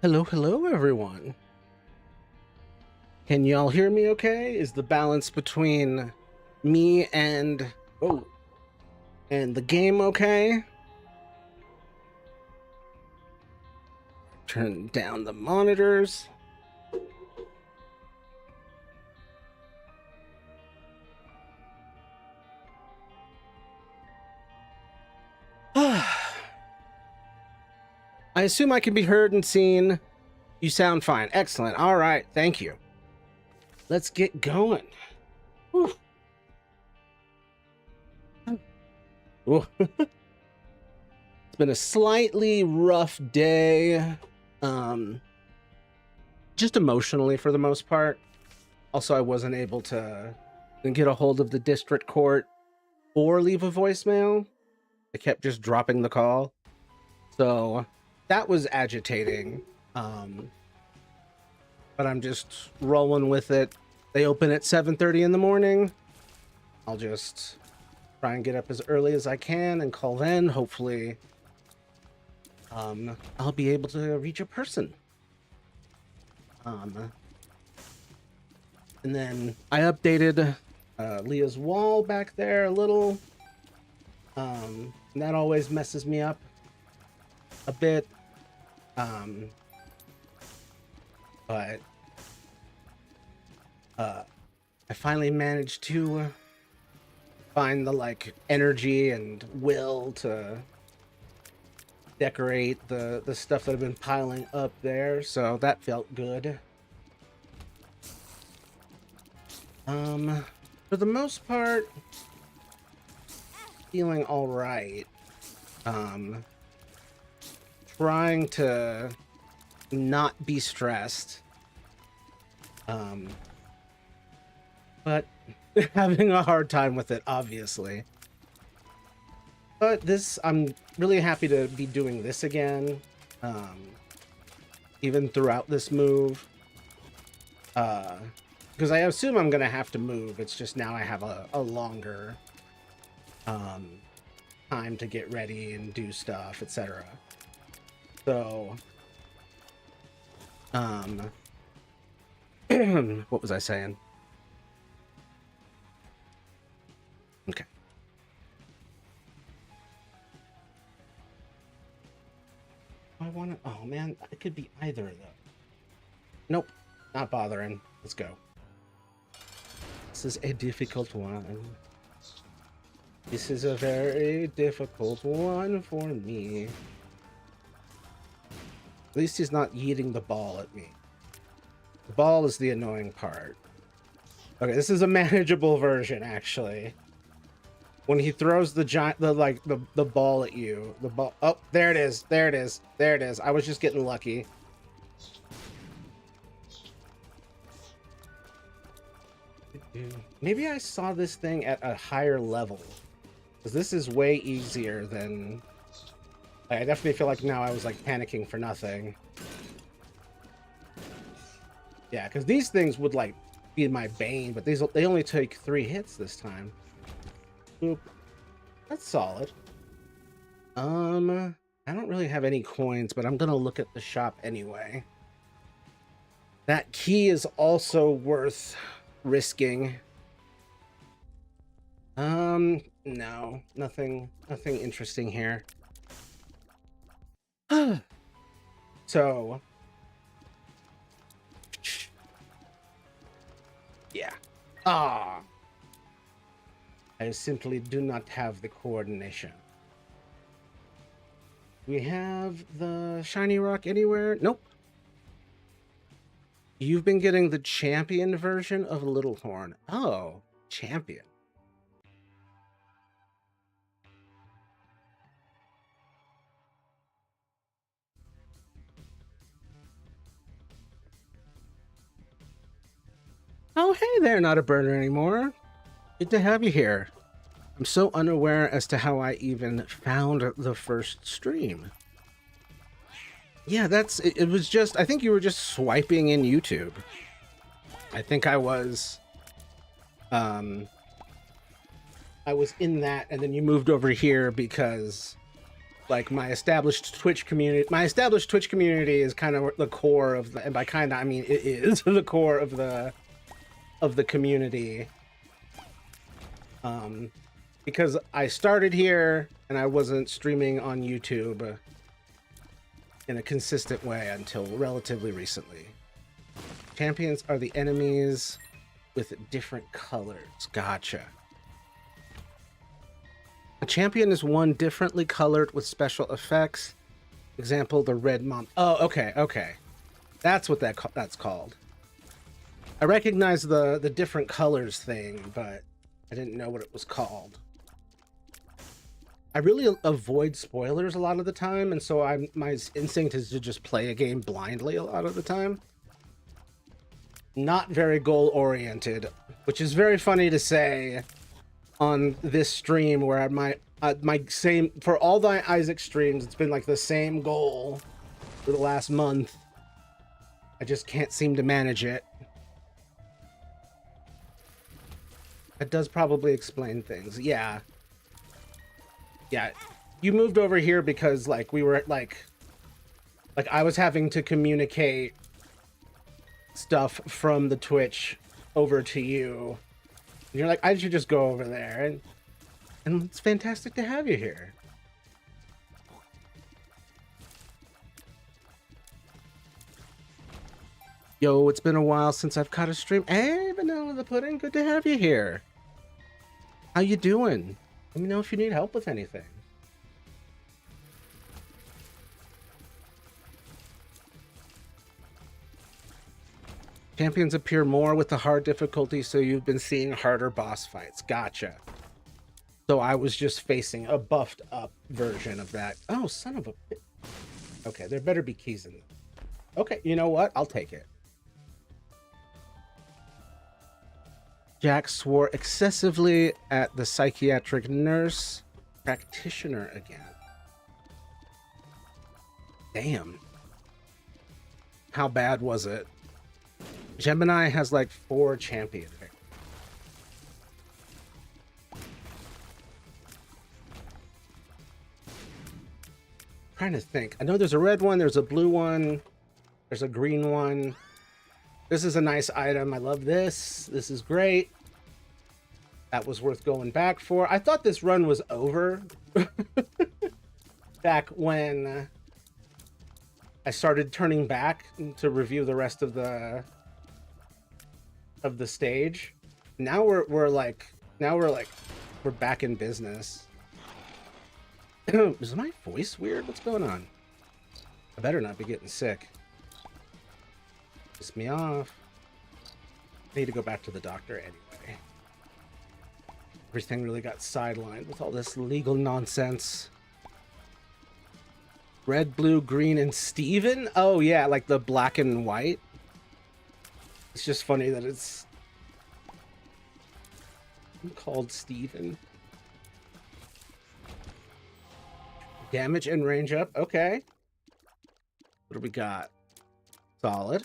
Hello, hello, everyone. Can y'all hear me okay? Is the balance between me and the game okay? Turn down the monitors. I assume I can be heard and seen. You sound fine. Excellent. All right. Thank you. Let's get going. Whew. It's been a slightly rough day. Just emotionally for the most part. Also, I wasn't able to get a hold of the district court or leave a voicemail. I kept just dropping the call. So that was agitating. But I'm just rolling with it. They open at 7:30 in the morning. I'll just try and get up as early as I can and call in. Hopefully, I'll be able to reach a person. And then I updated Leah's wall back there a little. And that always messes me up a bit. But I finally managed to find the energy and will to decorate the stuff that I've been piling up there, so that felt good. For the most part, feeling all right. Trying to not be stressed. But having a hard time with it, obviously. But I'm really happy to be doing this again. Even throughout this move. Because I assume I'm going to have to move. It's just now I have a longer time to get ready and do stuff, etc. So, what was I saying? Okay. I want to. Oh man, it could be either of those. Nope, not bothering. Let's go. This is a difficult one. This is a very difficult one for me. At least he's not yeeting the ball at me. The ball is the annoying part. Okay, this is a manageable version, actually. When he throws the ball at you, the ball. Oh, there it is. There it is. There it is. I was just getting lucky. Maybe I saw this thing at a higher level, because this is way easier than. I definitely feel like now I was panicking for nothing. Yeah, because these things would be my bane, but they only take 3 hits this time. Boop. That's solid. I don't really have any coins, but I'm gonna look at the shop anyway. That key is also worth risking. No, nothing interesting here. So, yeah. I simply do not have the coordination. We have the shiny rock anywhere? Nope. You've been getting the champion version of Little Horn. Oh, champion. Oh, hey there, not a burner anymore. Good to have you here. I'm so unaware as to how I even found the first stream. Yeah, it was just, I think you were just swiping in YouTube. I think I was in that, and then you moved over here because like my established Twitch community. My established Twitch community is kind of the core of the, and by kind of I mean it is the core of the community. Because I started here and I wasn't streaming on YouTube in a consistent way until relatively recently. Champions are the enemies with different colors. Gotcha. A champion is one differently colored with special effects. Example, the red mom. Oh, okay, okay. That's what that's called. I recognize the different colors thing, but I didn't know what it was called. I really avoid spoilers a lot of the time, and so my instinct is to just play a game blindly a lot of the time. Not very goal-oriented, which is very funny to say on this stream where my same for all the Isaac streams, it's been like the same goal for the last month. I just can't seem to manage it. That does probably explain things. Yeah. Yeah. You moved over here because like we were like I was having to communicate stuff from the Twitch over to you. And you're like, I should just go over there, and it's fantastic to have you here. Yo, it's been a while since I've caught a stream. Hey, Vanilla the Pudding, good to have you here. How you doing? Let me know if you need help with anything. Champions appear more with the hard difficulty, so you've been seeing harder boss fights. Gotcha. So I was just facing a buffed up version of that. Oh, son of a... Okay, there better be keys in it. Okay, you know what? I'll take it. Jack swore excessively at the psychiatric nurse practitioner again. Damn. How bad was it? Gemini has like 4 champions. Trying to think. I know there's a red one, there's a blue one, there's a green one. This is a nice item. I love this. This is great. That was worth going back for. I thought this run was over back when I started turning back to review the rest of the stage. Now we're back in business. Is my voice weird? What's going on? I better not be getting sick. Piss me off. I need to go back to the doctor anyway. Everything really got sidelined with all this legal nonsense. Red, blue, green, and Steven? Oh yeah, like the black and white. It's just funny that it's called Steven. Damage and range up. Okay. What do we got? Solid.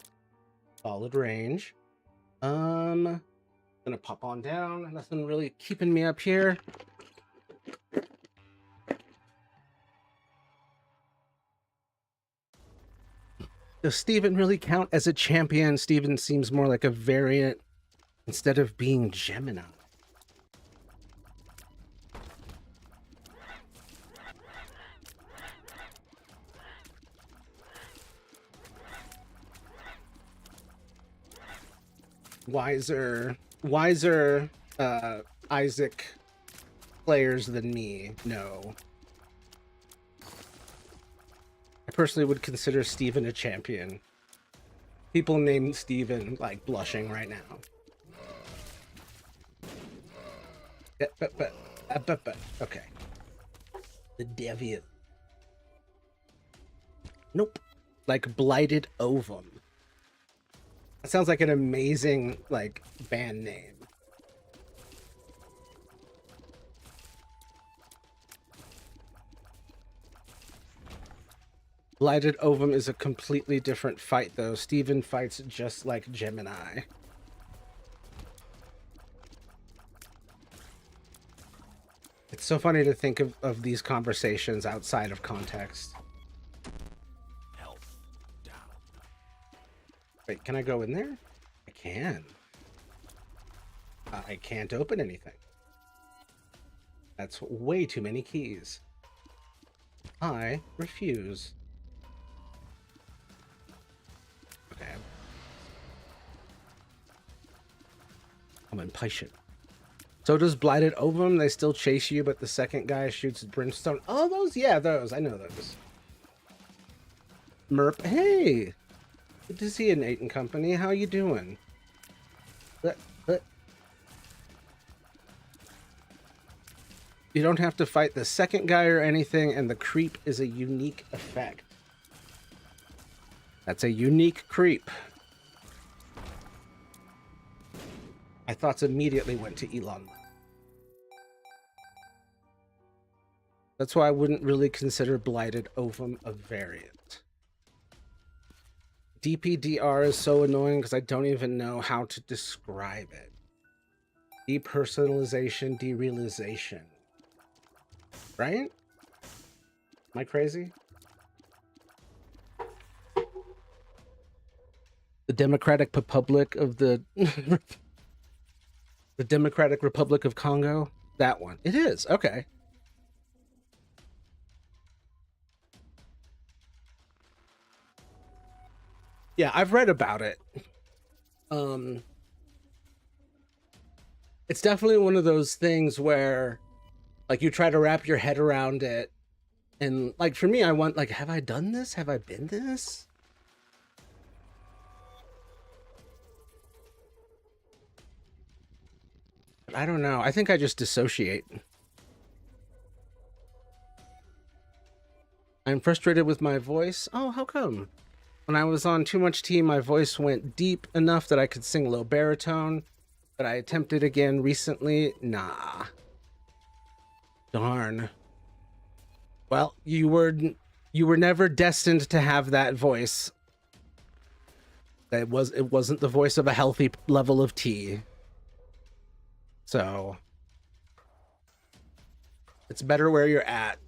Solid range. Gonna pop on down. Nothing really keeping me up here. Does Steven really count as a champion? Steven seems more like a variant instead of being Gemini. Wiser Isaac players than me know. I personally would consider Steven a champion. People named Steven like blushing right now. Okay. The Deviant. Nope. Like Blighted Ovum. That sounds like an amazing, like, band name. Blighted Ovum is a completely different fight, though. Steven fights just like Gemini. It's so funny to think of these conversations outside of context. Health down. Wait, can I go in there? I can. I can't open anything. That's way too many keys. I refuse. Okay. I'm impatient. So does Blighted Ovum. They still chase you, but the second guy shoots brimstone. Oh, those? Yeah, those. I know those. Merp. Hey! Good to see you, Nate and company. How you doing? You don't have to fight the second guy or anything, and the creep is a unique effect. That's a unique creep. My thoughts immediately went to Elon. That's why I wouldn't really consider Blighted Ovum a variant. DPDR is so annoying because I don't even know how to describe it. Depersonalization, derealization. Right? Am I crazy? The Democratic Republic of the the Democratic Republic of Congo? That one. It is. Okay. Yeah, I've read about it. It's definitely one of those things where like you try to wrap your head around it, and like for me, I want like, have I done this? Have I been this? But I don't know. I think I just dissociate. I'm frustrated with my voice. Oh, how come? When I was on Too Much Tea, my voice went deep enough that I could sing low baritone, but I attempted again recently. Nah. Darn. Well, you were never destined to have that voice. It wasn't the voice of a healthy level of tea. So it's better where you're at.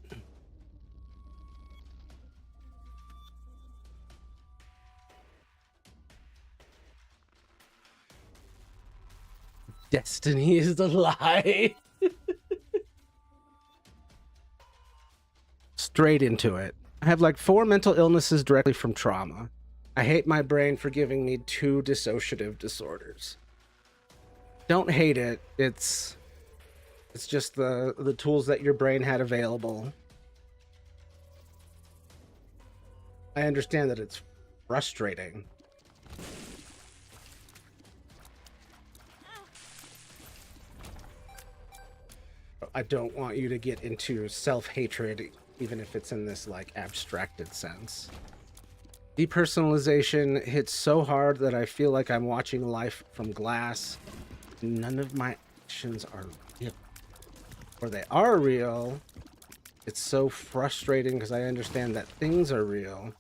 Destiny is the lie. Straight into it. I have like 4 mental illnesses directly from trauma. I hate my brain for giving me 2 dissociative disorders. Don't hate it. It's just the tools that your brain had available. I understand that it's frustrating. I don't want you to get into self-hatred, even if it's in this like abstracted sense. Depersonalization hits so hard that I feel like I'm watching life from glass. None of my actions are real. Or they are real. It's so frustrating because I understand that things are real.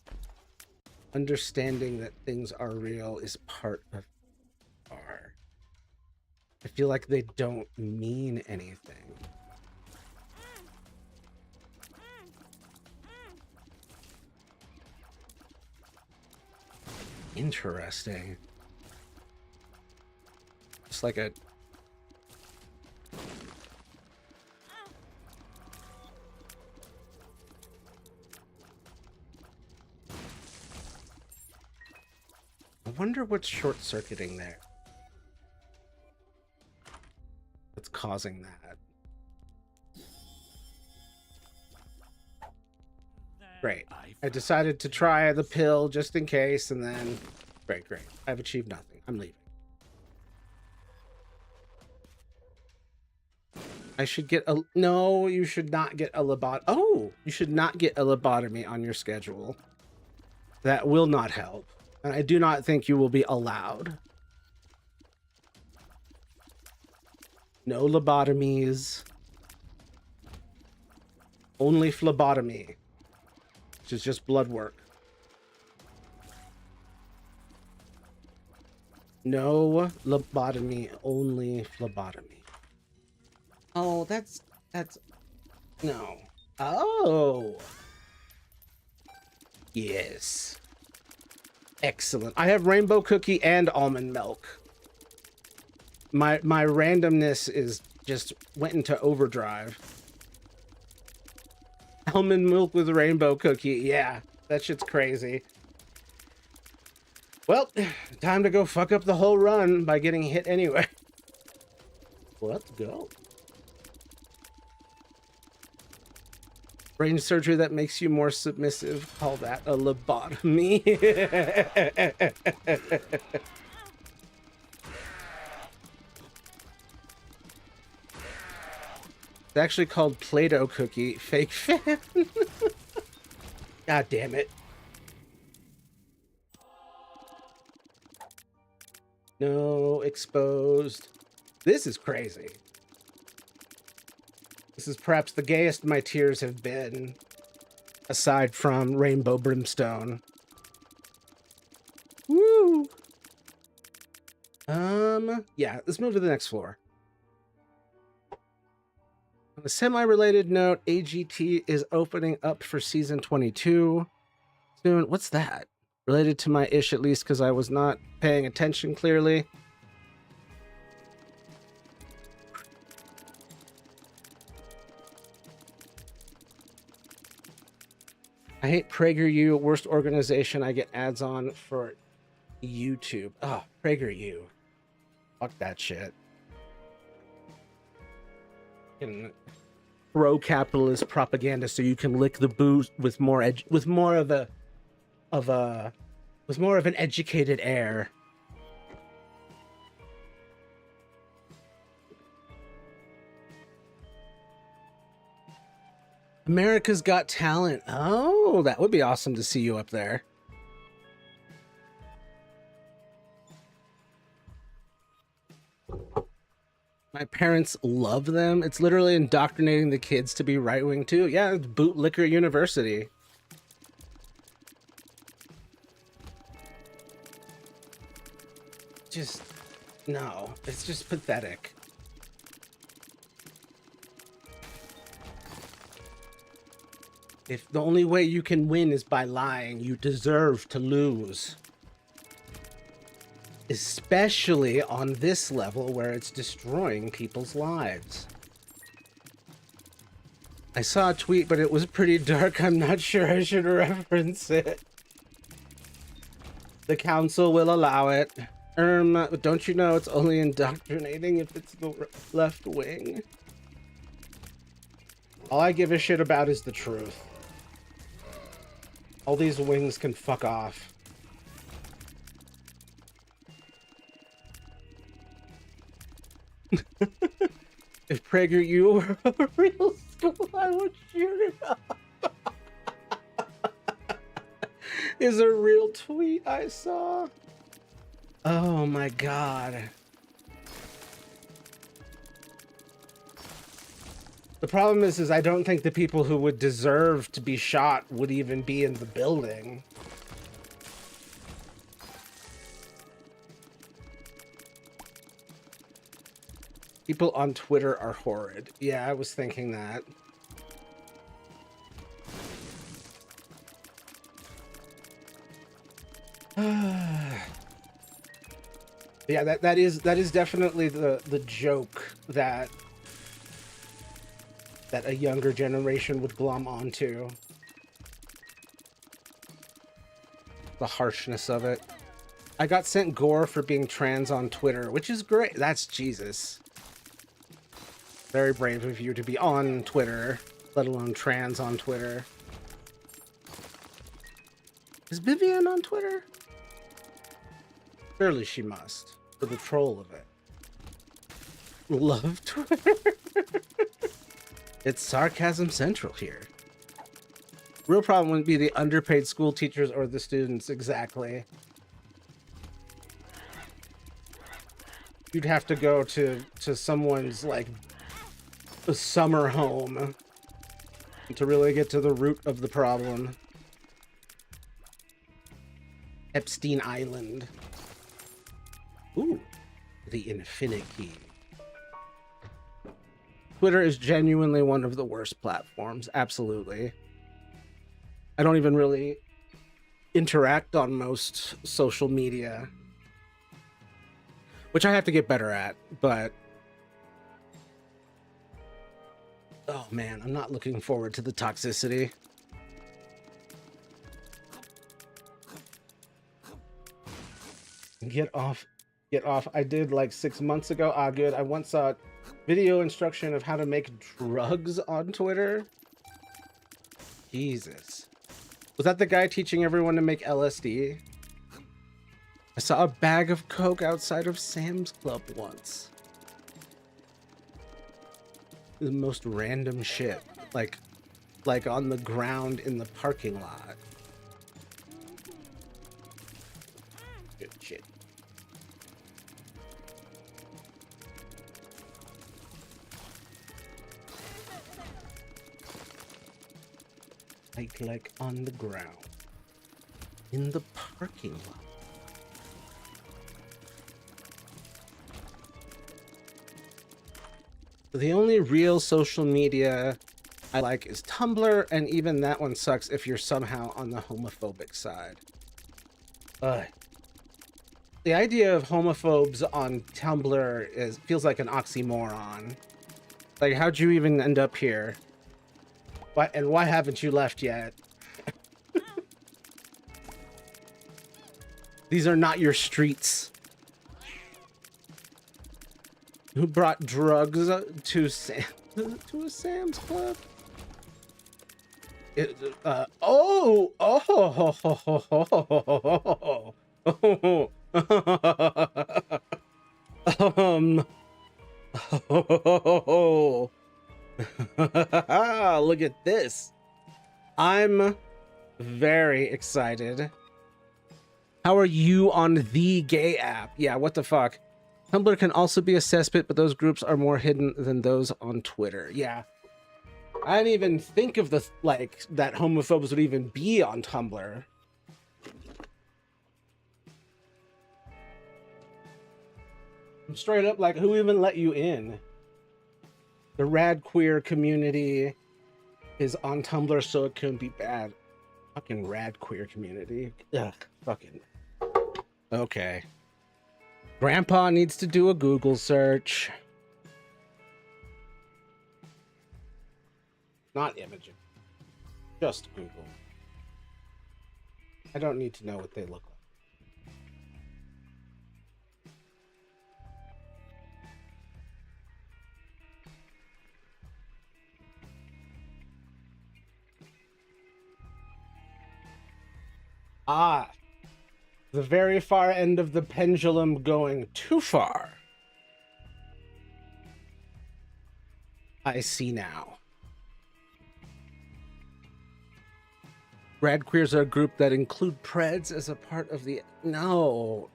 Understanding that things are real is part of art. I feel like they don't mean anything. Interesting. Just like a... I wonder what's short-circuiting there. What's causing that? Great. I decided to try the pill just in case, and then... Great. I've achieved nothing. I'm leaving. I should get a... No, you should not get a lobotomy. Oh! You should not get a lobotomy on your schedule. That will not help. And I do not think you will be allowed. No lobotomies. Only phlebotomy. Which is just blood work. No lobotomy, only phlebotomy. Oh, that's No. Oh. Yes. Excellent. I have rainbow cookie and almond milk. My randomness is just went into overdrive. Almond milk with rainbow cookie. Yeah, that shit's crazy. Well, time to go fuck up the whole run by getting hit anyway. Let's go. Brain surgery that makes you more submissive. Call that a lobotomy. It's actually called Play-Doh cookie. Fake fan. God damn it. No, exposed. This is crazy. This is perhaps the gayest my tears have been, aside from Rainbow Brimstone. Woo! Yeah, let's move to the next floor. On a semi-related note, AGT is opening up for season 22 soon. What's that? Related to my ish, at least, because I was not paying attention clearly. I hate PragerU, worst organization I get ads on for YouTube. Oh, PragerU. Fuck that shit. Pro-capitalist propaganda so you can lick the booze with more of an educated air. America's Got Talent. Oh, that would be awesome to see you up there. My parents love them. It's literally indoctrinating the kids to be right-wing too. Yeah, it's Bootlicker University. Just, no, it's just pathetic. If the only way you can win is by lying, you deserve to lose. Especially on this level where it's destroying people's lives. I saw a tweet, but it was pretty dark. I'm not sure I should reference it. The council will allow it. Don't you know it's only indoctrinating if it's the left wing? All I give a shit about is the truth. All these wings can fuck off. If PragerU were a real school, I would shoot it up. Is a real tweet I saw. Oh my god. The problem is I don't think the people who would deserve to be shot would even be in the building. People on Twitter are horrid. Yeah, I was thinking that. Yeah, that is definitely the joke that a younger generation would glom onto. The harshness of it. I got sent gore for being trans on Twitter, which is great. That's Jesus. Very brave of you to be on Twitter, let alone trans on Twitter. Is Vivian on Twitter? Surely she must, for the troll of it. Love Twitter? It's sarcasm central here. Real problem wouldn't be the underpaid school teachers or the students, exactly. You'd have to go to someone's, like, a summer home to really get to the root of the problem. Epstein Island. Ooh, the Infinity Key. Twitter is genuinely one of the worst platforms. Absolutely. I don't even really interact on most social media, which I have to get better at, but oh man, I'm not looking forward to the toxicity. Get off. Get off. I did like 6 months ago. Ah, good. I once saw video instruction of how to make drugs on Twitter. Jesus. Was that the guy teaching everyone to make LSD? I saw a bag of Coke outside of Sam's Club once. The most random shit. Like on the ground in the parking lot. Good shit. Like on the ground. In the parking lot. The only real social media I like is Tumblr, and even that one sucks if you're somehow on the homophobic side. The idea of homophobes on Tumblr feels like an oxymoron. Like, how'd you even end up here? Why haven't you left yet? These are not your streets. Who brought drugs to a Sam's Club? Look at this. I'm very excited. How are you on the gay app? Yeah, what the fuck? Tumblr can also be a cesspit, but those groups are more hidden than those on Twitter. Yeah. I didn't even think of that homophobes would even be on Tumblr. I'm straight up like, who even let you in? The rad queer community is on Tumblr, so it couldn't be bad. Fucking rad queer community. Ugh, fucking. Okay. Grandpa needs to do a Google search. Not imaging. Just Google. I don't need to know what they look like. Ah, the very far end of the pendulum going too far. I see now. Rad queers are a group that include Preds as a part of the... No.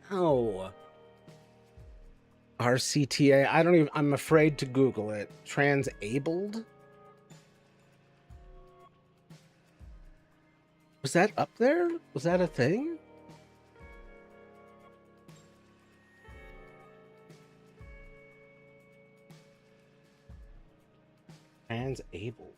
RCTA, I'm afraid to Google it. Transabled? Was that up there? Was that a thing? Transabled.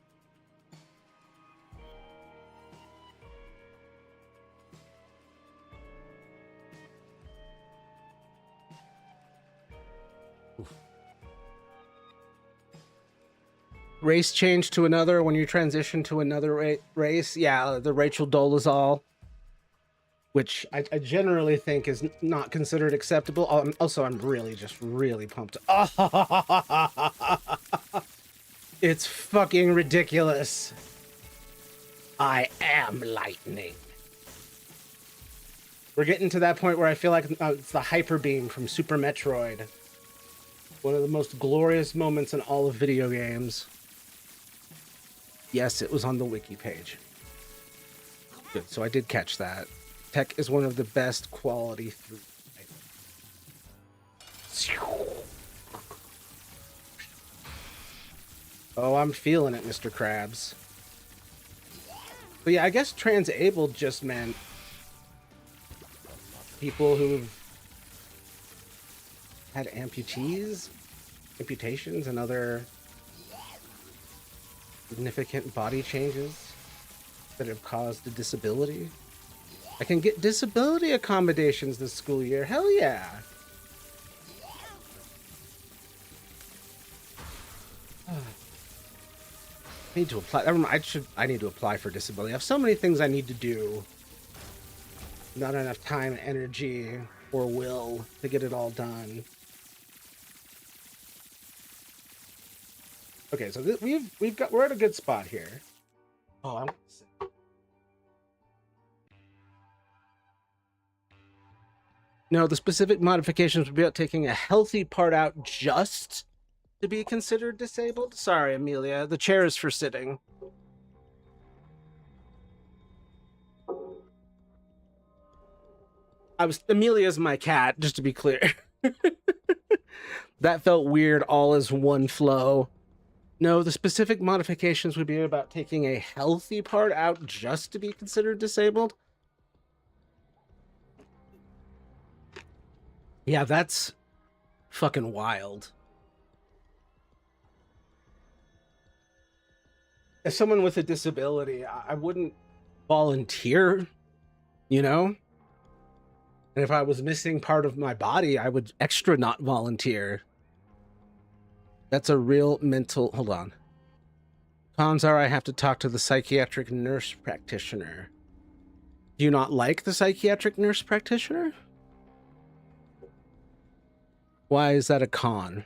Race change to another when you transition to another race. Yeah, the Rachel Dolezal, which I generally think is not considered acceptable. Also, I'm really pumped. It's fucking ridiculous. I am lightning. We're getting to that point where I feel like it's the Hyper Beam from Super Metroid. One of the most glorious moments in all of video games. Yes, it was on the wiki page. Good, so I did catch that. Tech is one of the best quality through. Oh, I'm feeling it, Mr. Krabs. But yeah, I guess transabled just meant people who've had amputations and other significant body changes that have caused a disability. I can get disability accommodations this school year. Hell yeah. I need to apply. I need to apply for disability. I have so many things I need to do. Not enough time, energy, or will to get it all done. Okay, so we're at a good spot here. Oh, I'm no, the specific modifications would be about taking a healthy part out just to be considered disabled. Sorry, Amelia, the chair is for sitting. Amelia's my cat, just to be clear. That felt weird all as one flow. No, the specific modifications would be about taking a healthy part out just to be considered disabled. Yeah, that's fucking wild. As someone with a disability, I wouldn't volunteer, you know? And if I was missing part of my body, I would extra not volunteer. That's a real mental... Hold on. Cons are I have to talk to the psychiatric nurse practitioner. Do you not like the psychiatric nurse practitioner? Why is that a con?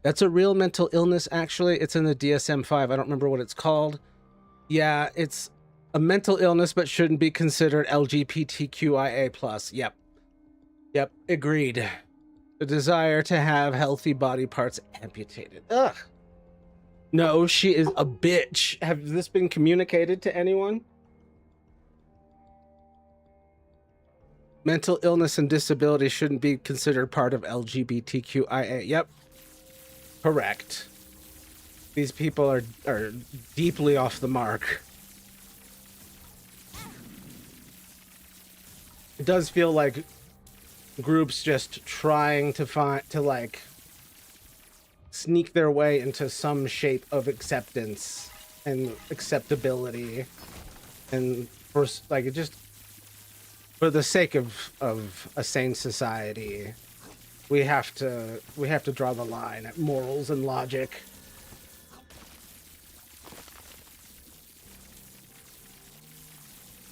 That's a real mental illness, actually. It's in the DSM-5. I don't remember what it's called. Yeah, it's a mental illness, but shouldn't be considered LGBTQIA+. Yep, agreed. The desire to have healthy body parts amputated. Ugh. No, she is a bitch. Have this been communicated to anyone? Mental illness and disability shouldn't be considered part of LGBTQIA. Yep. Correct. These people are deeply off the mark. It does feel like groups just trying to like sneak their way into some shape of acceptance and acceptability, and for like it just for the sake of a sane society, we have to draw the line at morals and logic.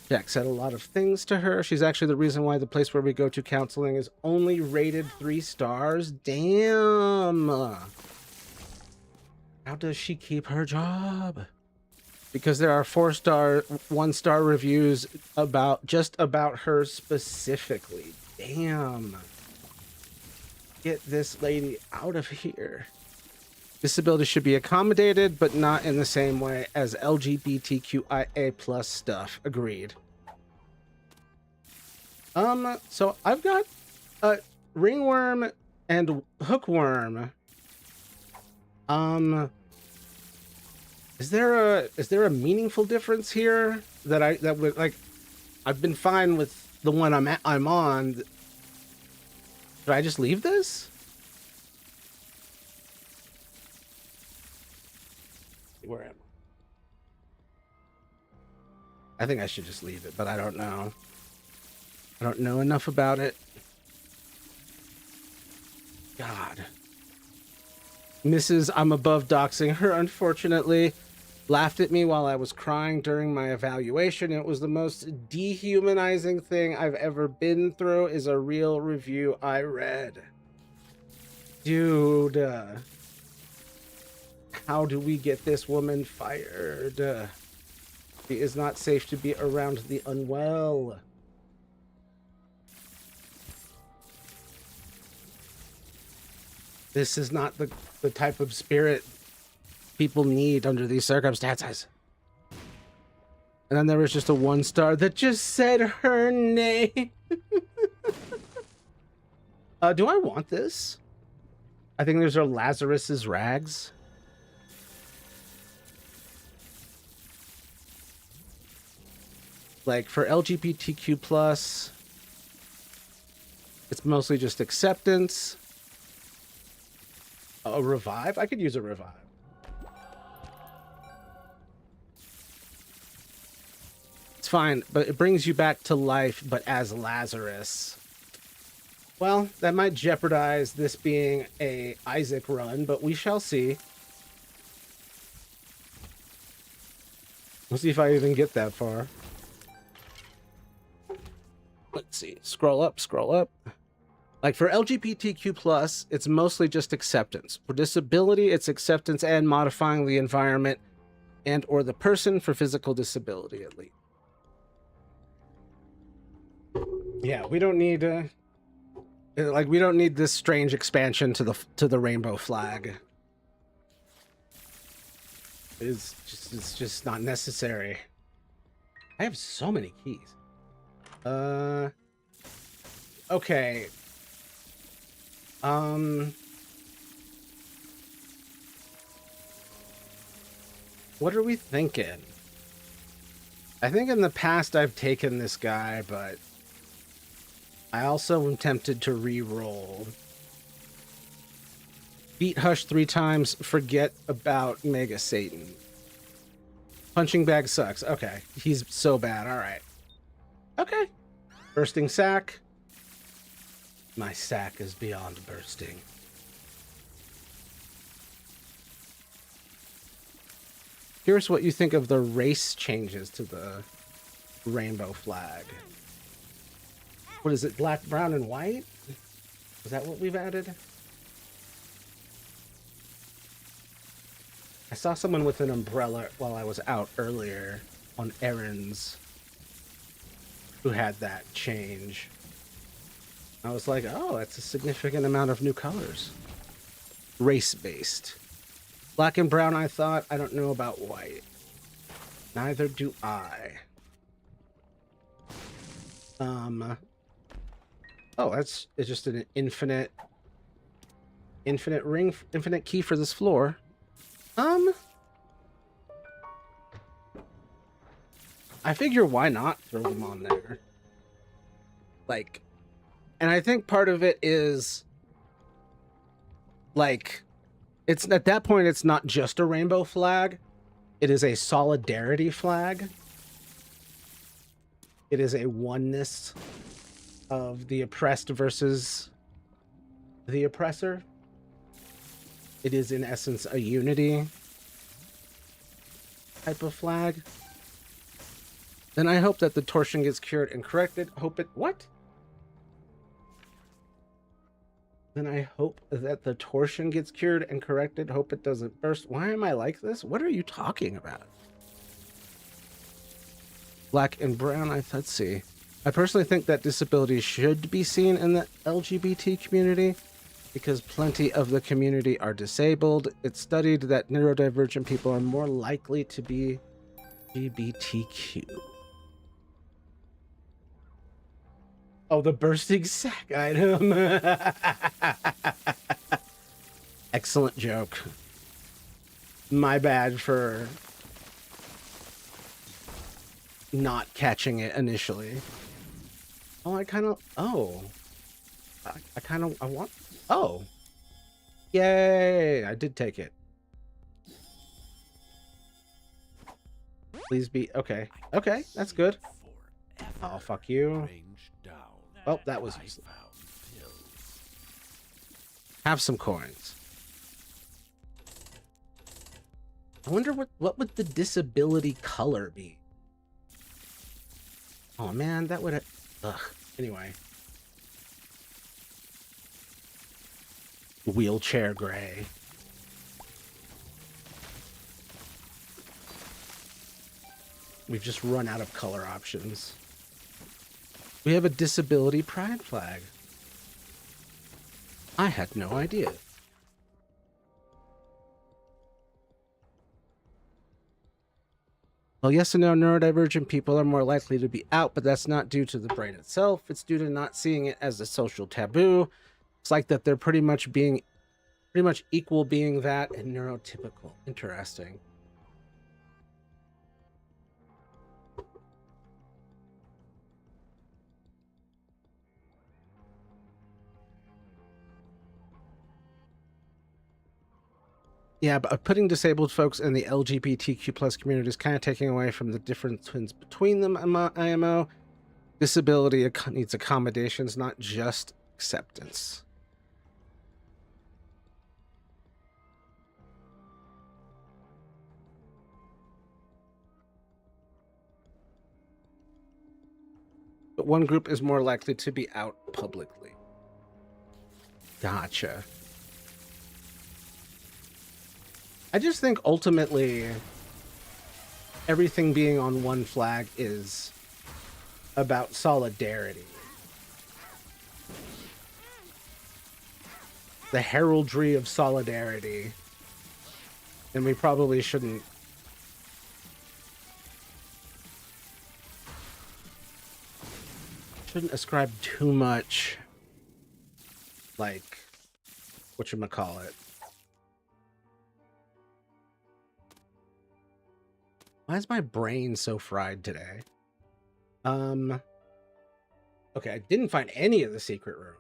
Jack said a lot of things to her. She's actually the reason why the place where we go to counseling is only rated 3 stars. Damn. How does she keep her job? Because there are 4-star, 1-star reviews just about her specifically. Damn. Get this lady out of here. Disability should be accommodated, but not in the same way as LGBTQIA+ stuff. Agreed. So I've got a ringworm and hookworm. Is there a meaningful difference here that would like? I've been fine with the one I'm on. Should I just leave this? Where am I? I think I should just leave it, but I don't know. I don't know enough about it. God. Mrs. I'm above doxing her, unfortunately, laughed at me while I was crying during my evaluation. It was the most dehumanizing thing I've ever been through, is a real review I read. Dude. How do we get this woman fired? She is not safe to be around the unwell. This is not the type of spirit people need under these circumstances. And then there was just a 1-star that just said her name. Do I want this? I think those are Lazarus's rags. Like for LGBTQ+, it's mostly just acceptance. A revive? I could use a revive. fine, but it brings you back to life, but as Lazarus. Well, that might jeopardize this being a Isaac run, but we shall see. We'll see if I even get that far. Let's see. Scroll up, scroll up. Like for LGBTQ+, it's mostly just acceptance. For disability, it's acceptance and modifying the environment and or the person for physical disability, at least. Yeah, we don't need we don't need this strange expansion to the rainbow flag. It's just not necessary. I have so many keys. Okay. What are we thinking? I think in the past I've taken this guy, but I also am tempted to re-roll. Beat Hush 3 times, forget about Mega Satan. Punching Bag sucks. Okay, he's so bad. All right. Okay. Bursting Sack. My sack is beyond bursting. Here's what you think of the race changes to the rainbow flag. What is it? Black, brown, and white? Is that what we've added? I saw someone with an umbrella while I was out earlier on errands who had that change. I was like, oh, that's a significant amount of new colors. Race-based. Black and brown, I thought. I don't know about white. Neither do I. Oh, it's just an infinite ring, infinite key for this floor. I figure why not throw them on there? Like, and I think part of it is like, it's at that point, it's not just a rainbow flag. It is a solidarity flag. It is a oneness of the oppressed versus the oppressor. It is in essence a unity type of flag. Then I hope that the torsion gets cured and corrected. Hope it... What? Then I hope that the torsion gets cured and corrected. Hope it doesn't burst. Why am I like this? What are you talking about? Black and brown, let's see. I personally think that disability should be seen in the LGBT community because plenty of the community are disabled. It's studied that neurodivergent people are more likely to be LGBTQ. Oh, the bursting sack item. Excellent joke. My bad for not catching it initially. Oh, I want... Oh. Yay, I did take it. Please be... Okay. Okay, that's good. Oh, fuck you. Oh, that was useless. Have some coins. I wonder what would the disability color be? Oh man, that would... Ugh. Anyway. Wheelchair gray. We've just run out of color options. We have a disability pride flag. I had no idea. Well, yes and no, neurodivergent people are more likely to be out, but that's not due to the brain itself. It's due to not seeing it as a social taboo. It's like that they're pretty much equal being that and neurotypical. Interesting. Yeah, but putting disabled folks in the LGBTQ plus community is kind of taking away from the difference between them, IMO. Disability needs accommodations, not just acceptance. But one group is more likely to be out publicly. Gotcha. I just think ultimately everything being on one flag is about solidarity. The heraldry of solidarity. And we probably shouldn't ascribe too much, like, whatchamacallit. Why is my brain so fried today? Okay, I didn't find any of the secret room.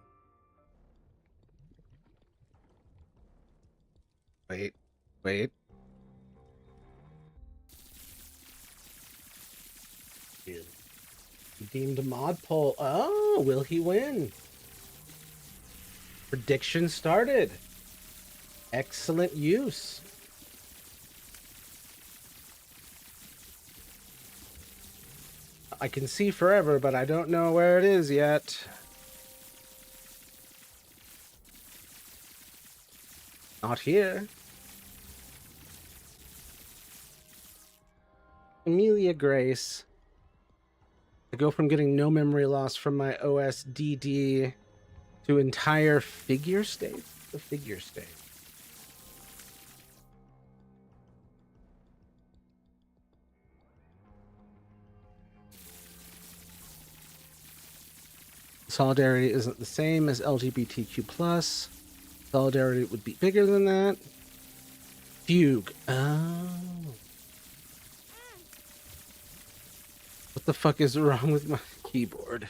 Wait. Dude. Deemed mod poll. Oh, will he win? Prediction started. Excellent use. I can see forever, but I don't know where it is yet. Not here. Amelia Grace. I go from getting no memory loss from my OSDD to entire figure state. The figure state. Solidarity isn't the same as LGBTQ+. Solidarity would be bigger than that. Fugue. Oh. What the fuck is wrong with my keyboard?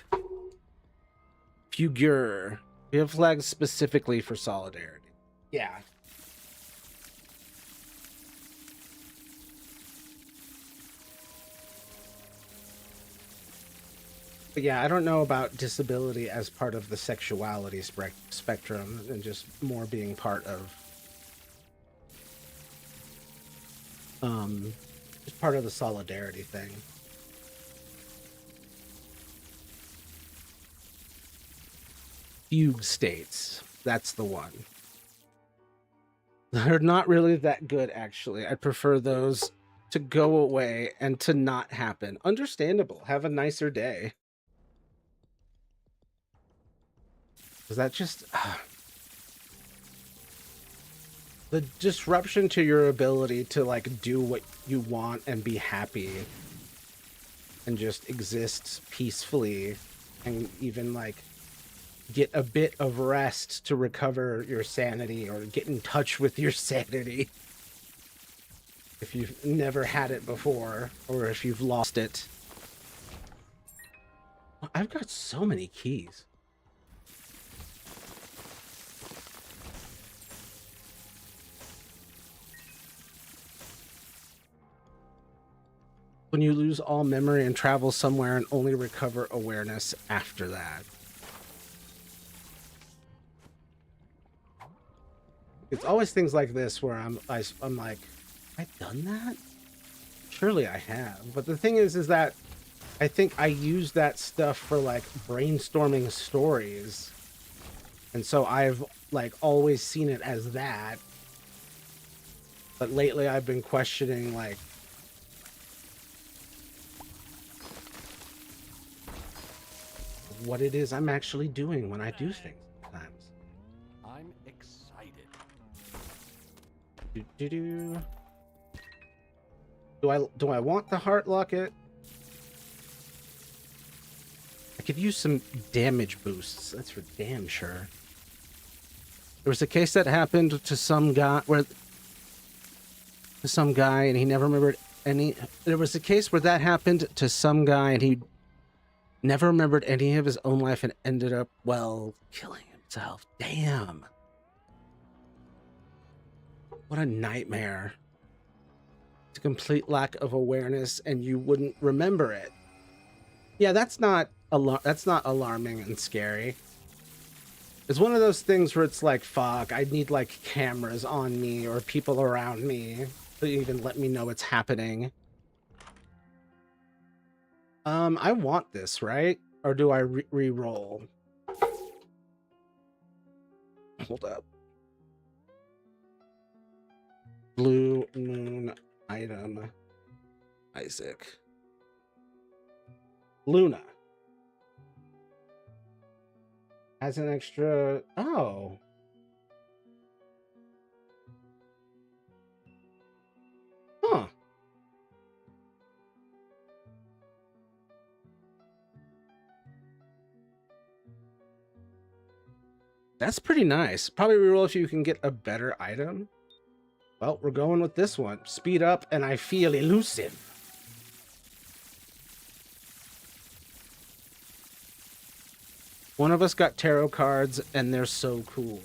Fugure. We have flags specifically for solidarity. Yeah. But yeah, I don't know about disability as part of the sexuality spectrum and just more being part of just part of the solidarity thing. Fugue states. That's the one. They're not really that good, actually. I prefer those to go away and to not happen. Understandable. Have a nicer day. Is that just... the disruption to your ability to, like, do what you want and be happy and just exist peacefully and even, like, get a bit of rest to recover your sanity or get in touch with your sanity if you've never had it before or if you've lost it. I've got so many keys. When you lose all memory and travel somewhere and only recover awareness after that. It's always things like this where I'm like, have I done that? Surely I have. But the thing is that I think I use that stuff for like brainstorming stories. And so I've like always seen it as that. But lately I've been questioning like what it is I'm actually doing when I do things sometimes. I'm excited. Do I want the heart locket? I could use some damage boosts. That's for damn sure. There was a case that happened to some guy and he never remembered any. There was a case where that happened to some guy and he never remembered any of his own life and ended up, well, killing himself. Damn. What a nightmare. It's a complete lack of awareness and you wouldn't remember it. Yeah, that's not alarming and scary. It's one of those things where it's like, fuck, I need like cameras on me or people around me to even let me know what's happening. I want this, right? Or do I re-roll? Hold up. Blue moon item. Isaac. Luna. Has an extra... Oh. Huh. That's pretty nice. Probably reroll if you can get a better item. Well, we're going with this one. Speed up and I feel elusive. One of us got tarot cards and they're so cool.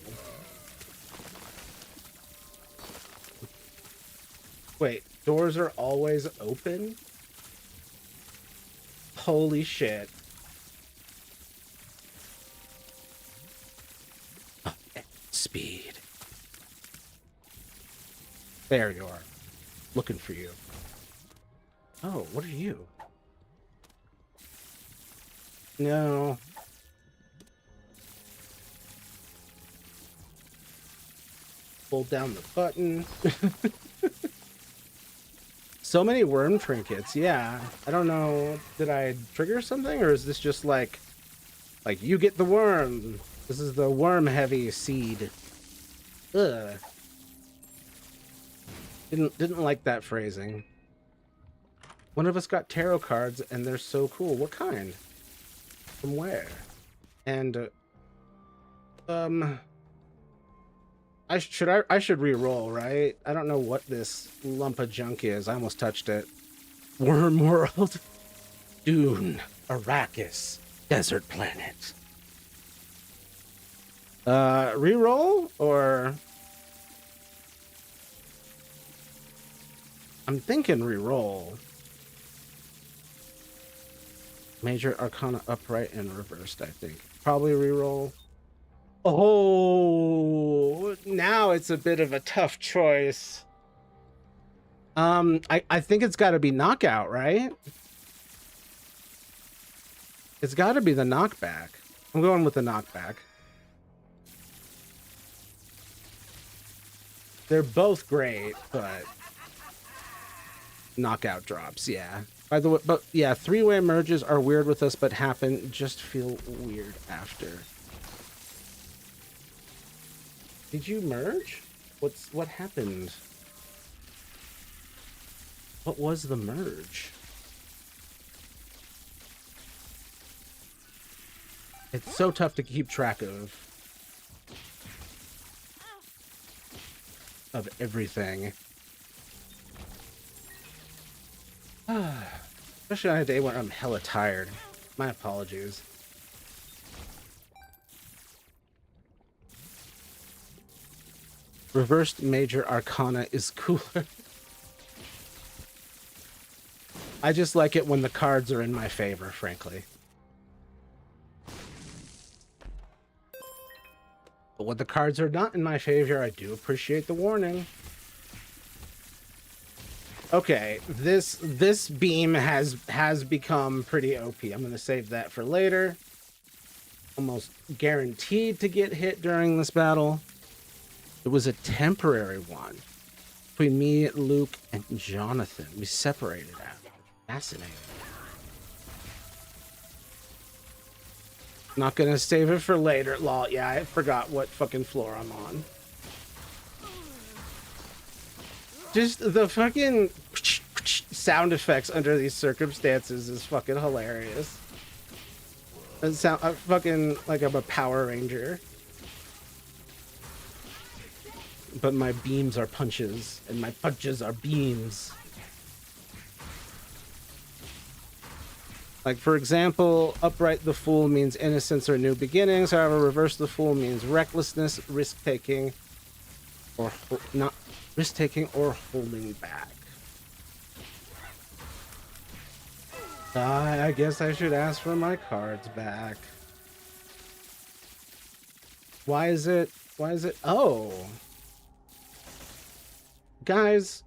Wait, doors are always open? Holy shit. Oh, speed. There you are. Looking for you. Oh, what are you? No. Hold down the button. So many worm trinkets, yeah. I don't know, did I trigger something or is this just like you get the worm? This is the worm heavy seed. Ugh. Didn't like that phrasing. One of us got tarot cards and they're so cool. What kind? From where? And I should re-roll, right? I don't know what this lump of junk is. I almost touched it. Worm world. Dune. Arrakis. Desert planet. Re-roll or... I'm thinking re-roll. Major Arcana upright and reversed, I think. Probably re-roll. Oh, now it's a bit of a tough choice. I think it's got to be knockout, right? It's got to be the knockback. I'm going with the knockback. They're both great, but knockout drops, yeah. By the way, but yeah, three-way merges are weird with us, but just feel weird after. Did you merge? What happened? What was the merge? It's so tough to keep track of everything. Especially on a day when I'm hella tired. My apologies. Reversed Major Arcana is cooler. I just like it when the cards are in my favor, frankly. But when the cards are not in my favor, I do appreciate the warning. Okay, this beam has become pretty OP. I'm gonna save that for later. Almost guaranteed to get hit during this battle. It was a temporary one between me, Luke, and Jonathan. We separated out. Fascinating. Not gonna save it for later. Lol. Yeah, I forgot what fucking floor I'm on. Just the fucking sound effects under these circumstances is fucking hilarious. It sound fucking like I'm a Power Ranger. But my beams are punches, and my punches are beams. Like, for example, upright the fool means innocence or new beginnings. However, reverse the fool means recklessness, risk-taking, or not Risk-taking or holding back. I guess I should ask for my cards back. Why is it? Oh. Guys.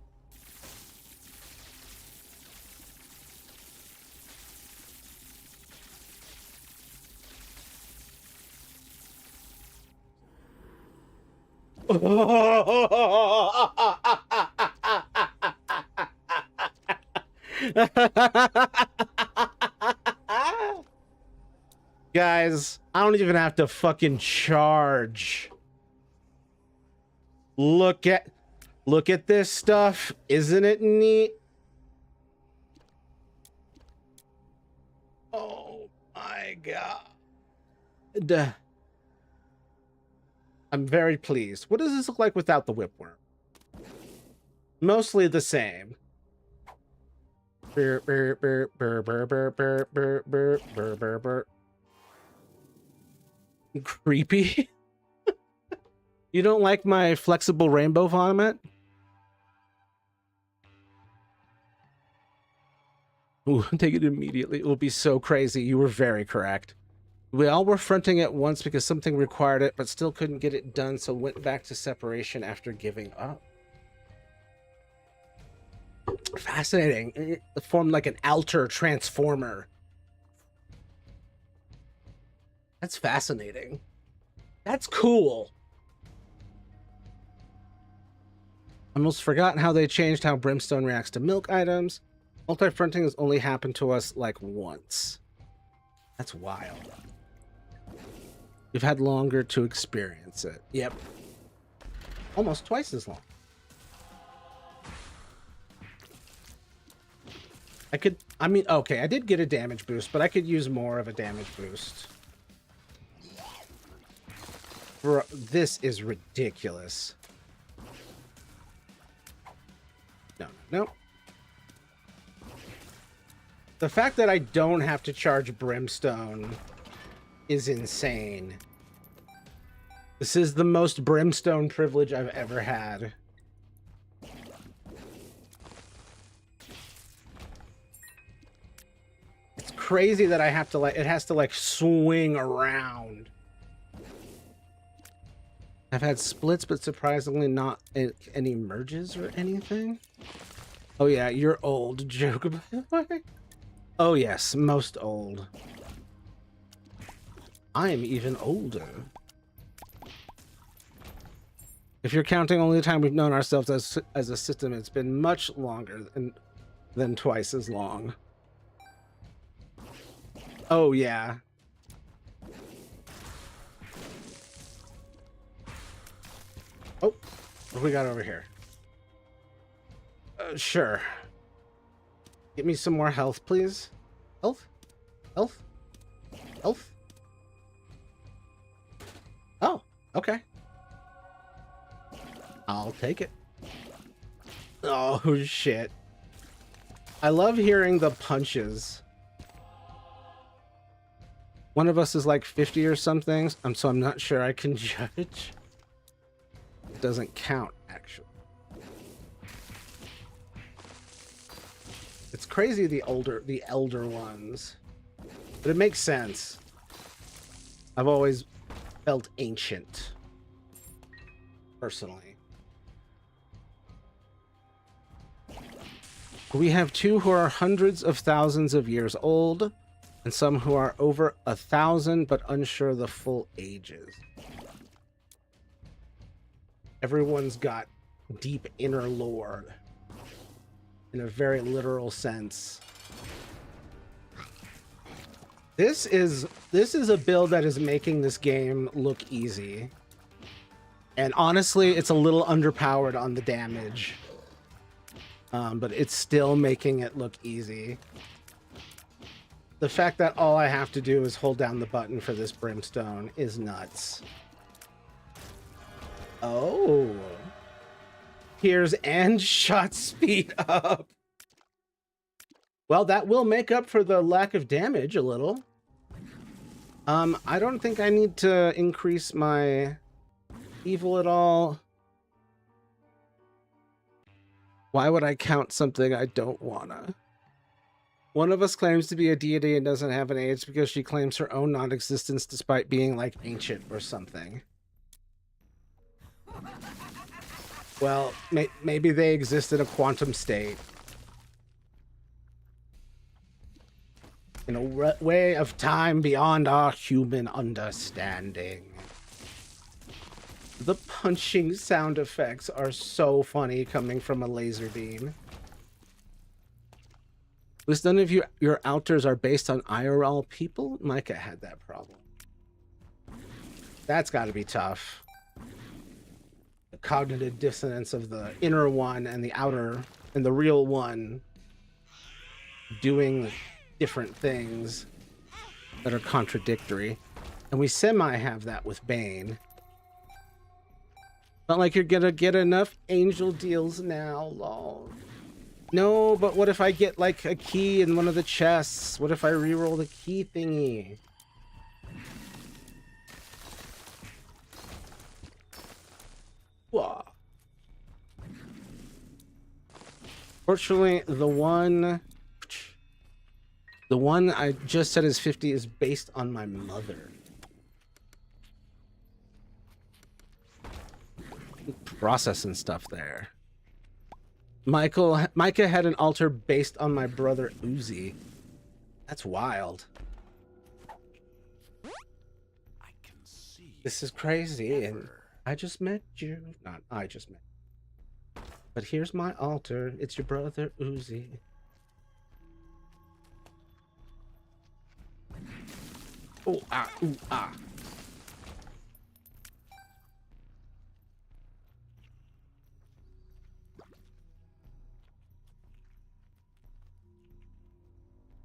Guys, I don't even have to fucking charge. Look at this stuff. Isn't it neat? Oh my god. I'm very pleased. What does this look like without the whipworm? Mostly the same. Burr, burr, burr, burr, burr, burr, burr, burr, burr, burr, burr, burr. Creepy. You don't like my flexible rainbow vomit? Ooh, take it immediately. It will be so crazy. You were very correct. We all were fronting at once because something required it, but still couldn't get it done, so went back to separation after giving up. Fascinating. It formed like an alter transformer. That's fascinating. That's cool. Almost forgotten how they changed how Brimstone reacts to milk items. Multi-fronting has only happened to us like once. That's wild. We've had longer to experience it. Yep. Almost twice as long. Okay, I did get a damage boost, but I could use more of a damage boost. Bro, this is ridiculous. No. The fact that I don't have to charge Brimstone is insane. This is the most Brimstone privilege I've ever had. It's crazy that I have to it has to swing around. I've had splits, but surprisingly not any merges or anything. Oh yeah, you're old. Joke about it. Oh yes, most old. I am even older. If you're counting only the time we've known ourselves as a system, it's been much longer than twice as long. Oh yeah. Oh, what do we got over here? Sure. Get me some more health, please. Health? Health? Health? Oh, okay. I'll take it. Oh, shit. I love hearing the punches. One of us is like 50 or something, so I'm not sure I can judge. It doesn't count, actually. It's crazy, the elder ones. But it makes sense. I've always felt ancient. Personally. We have two who are hundreds of thousands of years old, and some who are over 1,000 but unsure the full ages. Everyone's got deep inner lore in a very literal sense. This is a build that is making this game look easy. And honestly, it's a little underpowered on the damage. But it's still making it look easy. The fact that all I have to do is hold down the button for this brimstone is nuts. Oh. Here's and shot speed up. Well, that will make up for the lack of damage a little. I don't think I need to increase my evil at all. Why would I count something I don't wanna? One of us claims to be a deity and doesn't have an age because she claims her own non-existence despite being like ancient or something. Well, maybe they exist in a quantum state. In a way of time beyond our human understanding. The punching sound effects are so funny coming from a laser beam. At least none of your alters are based on IRL people? Micah had that problem. That's gotta be tough. The cognitive dissonance of the inner one and the outer and the real one doing different things that are contradictory. And we semi have that with Bane. Not like you're gonna get enough angel deals now, lol. No, but what if I get like a key in one of the chests? What if I reroll the key thingy? Whoa. Fortunately, the one I just said is 50 is based on my mother. Processing stuff there. Micah had an altar based on my brother Uzi. That's wild. I can see. This is crazy, and I just met you. Not I just met you. But here's my altar. It's your brother Uzi. Oh, ah, ooh, ah.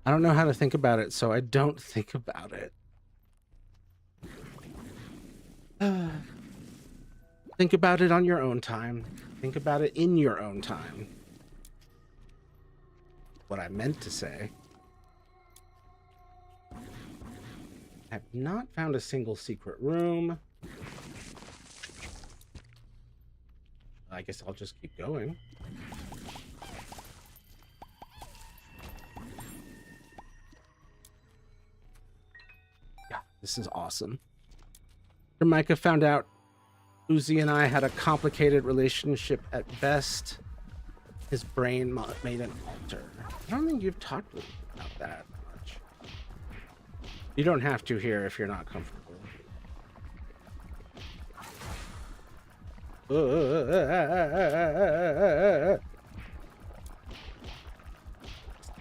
I don't know how to think about it, so I don't think about it. Think about it on your own time. Think about it in your own time. What I meant to say. I have not found a single secret room. I guess I'll just keep going. Yeah, this is awesome. Micah found out Uzi and I had a complicated relationship at best. His brain made an altar. I don't think you've talked with me about that much. You don't have to here if you're not comfortable.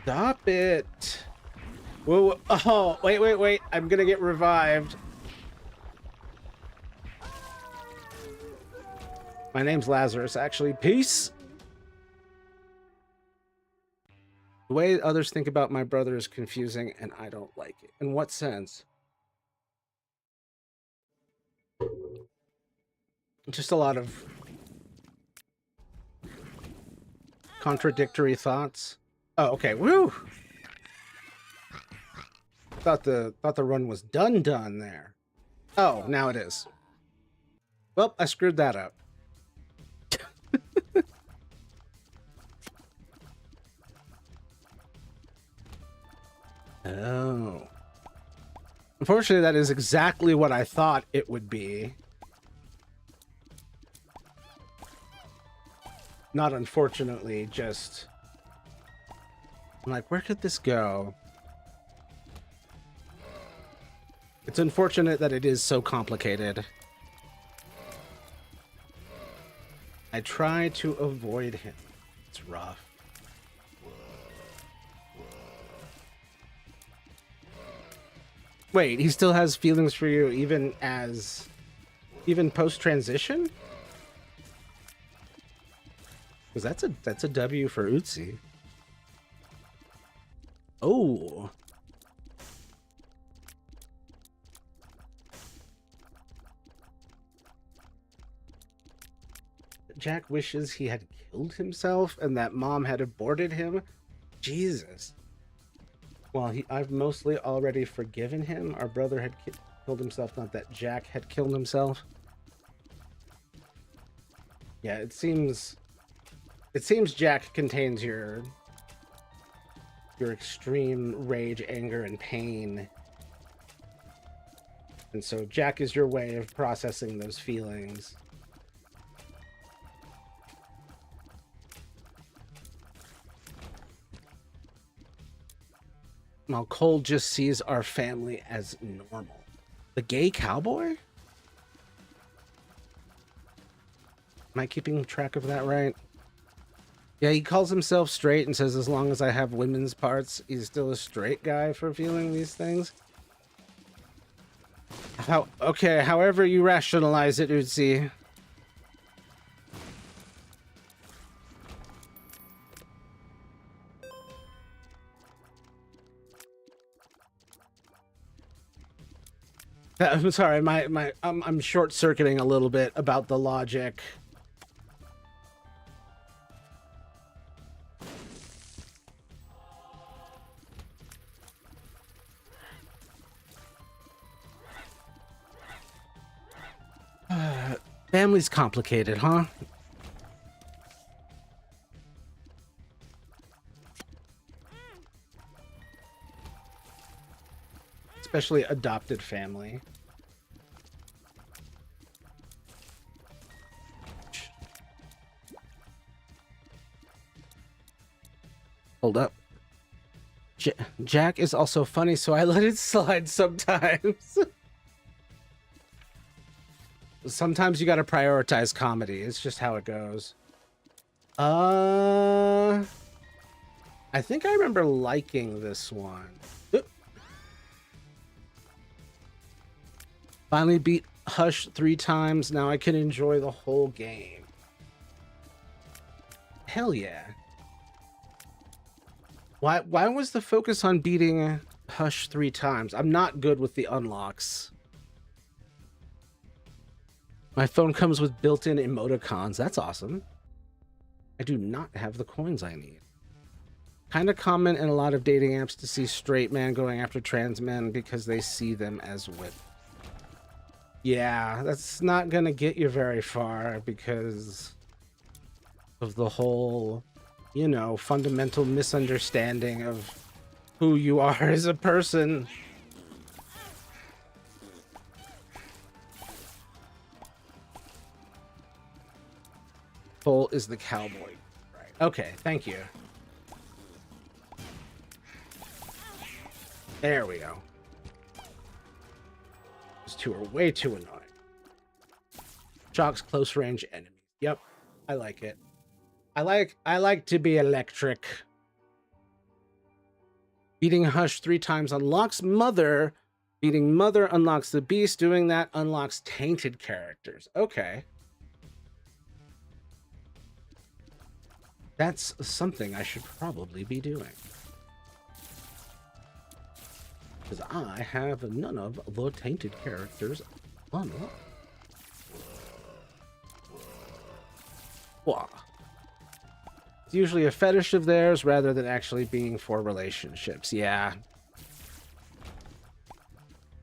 Stop it. Whoa, oh, wait. I'm gonna get revived. My name's Lazarus, actually. Peace. The way others think about my brother is confusing, and I don't like it. In what sense? Just a lot of contradictory thoughts. Oh, okay. Woo! Thought the run was done there. Oh, now it is. Well, I screwed that up. Oh. Unfortunately, that is exactly what I thought it would be. Not unfortunately, just... I'm like, where could this go? It's unfortunate that it is so complicated. I try to avoid him. It's rough. Wait, he still has feelings for you even post-transition? Because that's a W for Utsi. Oh. Jack wishes he had killed himself and that mom had aborted him. Jesus. Well, I've mostly already forgiven him. Our brother had killed himself, not that Jack had killed himself. Yeah, it seems It seems Jack contains your extreme rage, anger, and pain. And so Jack is your way of processing those feelings. While Cole just sees our family as normal. The gay cowboy? Am I keeping track of that right? Yeah, he calls himself straight and says as long as I have women's parts, he's still a straight guy for feeling these things. Okay, however you rationalize it, Utsi. I'm sorry, I'm short-circuiting a little bit about the logic. Family's complicated, huh? Especially adopted family. Hold up. Jack is also funny, so I let it slide sometimes. Sometimes you gotta prioritize comedy. It's just how it goes. I think I remember liking this one. Oop. Finally beat Hush 3 times. Now I can enjoy the whole game. Hell yeah. Why was the focus on beating Hush 3 times? I'm not good with the unlocks. My phone comes with built-in emoticons. That's awesome. I do not have the coins I need. Kind of common in a lot of dating apps to see straight men going after trans men because they see them as women. Yeah, that's not going to get you very far because of the whole, you know, fundamental misunderstanding of who you are as a person. Cole is the cowboy. Right. Okay, thank you. There we go. These two are way too annoying. Shock's close range enemies. Yep, I like it. I like to be electric. Beating Hush 3 times unlocks Mother. Beating Mother unlocks the Beast. Doing that unlocks tainted characters. Okay. That's something I should probably be doing. Because I have none of the tainted characters unlocked. Wow. It's usually a fetish of theirs rather than actually being for relationships. Yeah.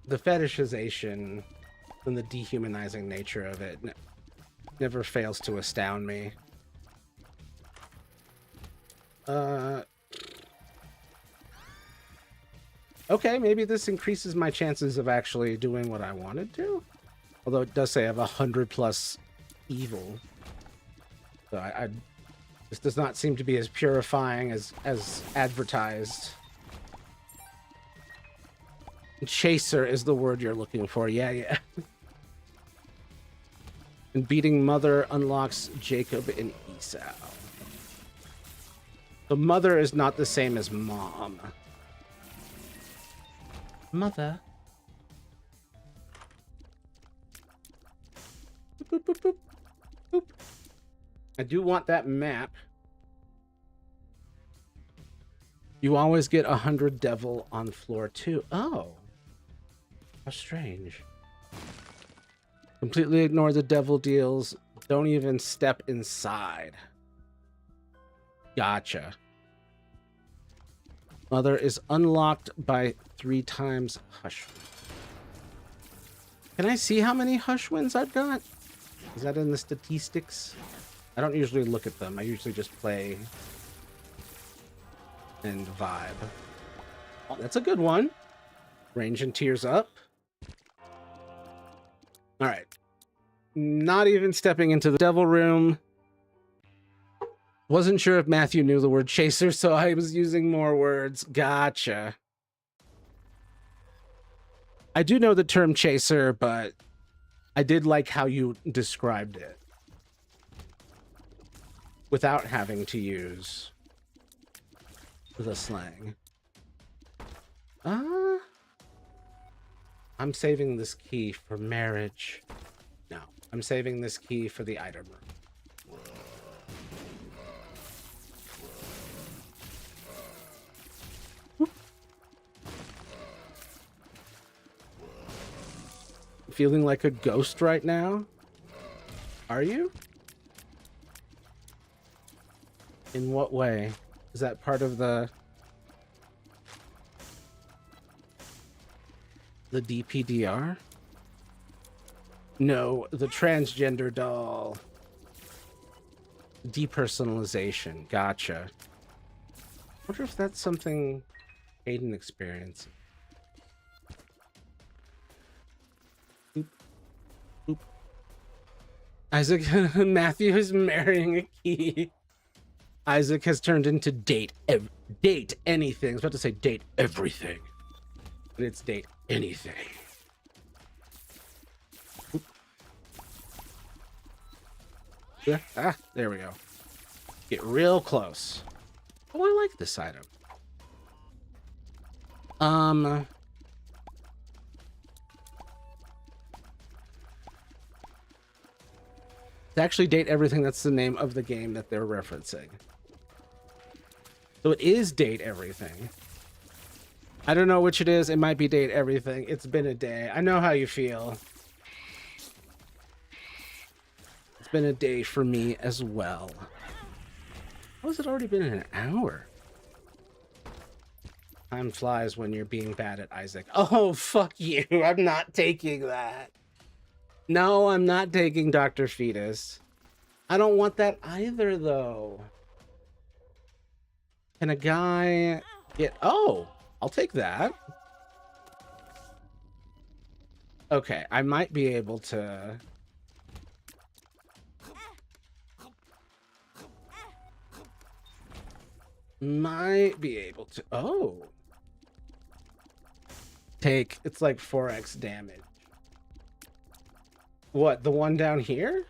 The fetishization and the dehumanizing nature of it never fails to astound me. Okay, maybe this increases my chances of actually doing what I wanted to. Although it does say I have 100+ evil. So this does not seem to be as purifying as advertised. Chaser is the word you're looking for. Yeah. And beating Mother unlocks Jacob and Esau. The Mother is not the same as Mom. Mother. Boop, boop, boop, boop. I do want that map. You always get 100 devil on floor 2. Oh. How strange. Completely ignore the devil deals. Don't even step inside. Gotcha. Mother is unlocked by 3 times Hush. Can I see how many Hush wins I've got? Is that in the statistics? I don't usually look at them. I usually just play and vibe. Oh, that's a good one. Range and tears up. All right. Not even stepping into the devil room. Wasn't sure if Matthew knew the word chaser, so I was using more words. Gotcha. I do know the term chaser, but I did like how you described it without having to use the slang. I'm saving this key for marriage. No, I'm saving this key for the item room. Feeling like a ghost right now? Are you? In what way? Is that part of the DPDR? No, the transgender doll. Depersonalization. Gotcha. Wonder if that's something Aiden experienced. Boop. Boop. Isaac Matthew is marrying a key. Isaac has turned into date anything. I was about to say date everything. And it's date anything. Oop. Yeah. Ah, there we go. Get real close. Oh, I like this item. To actually date everything, that's the name of the game that they're referencing. So it is date everything. I don't know which it is. It might be date everything. It's been a day. I know how you feel. It's been a day for me as well. How has it already been an hour? Time flies when you're being bad at Isaac. Oh, fuck you. I'm not taking that. No, I'm not taking Dr. Fetus. I don't want that either, though. Can a guy get... Oh, I'll take that. Okay, I might be able to... Might be able to... Oh. Take... It's like 4x damage. What, the one down here?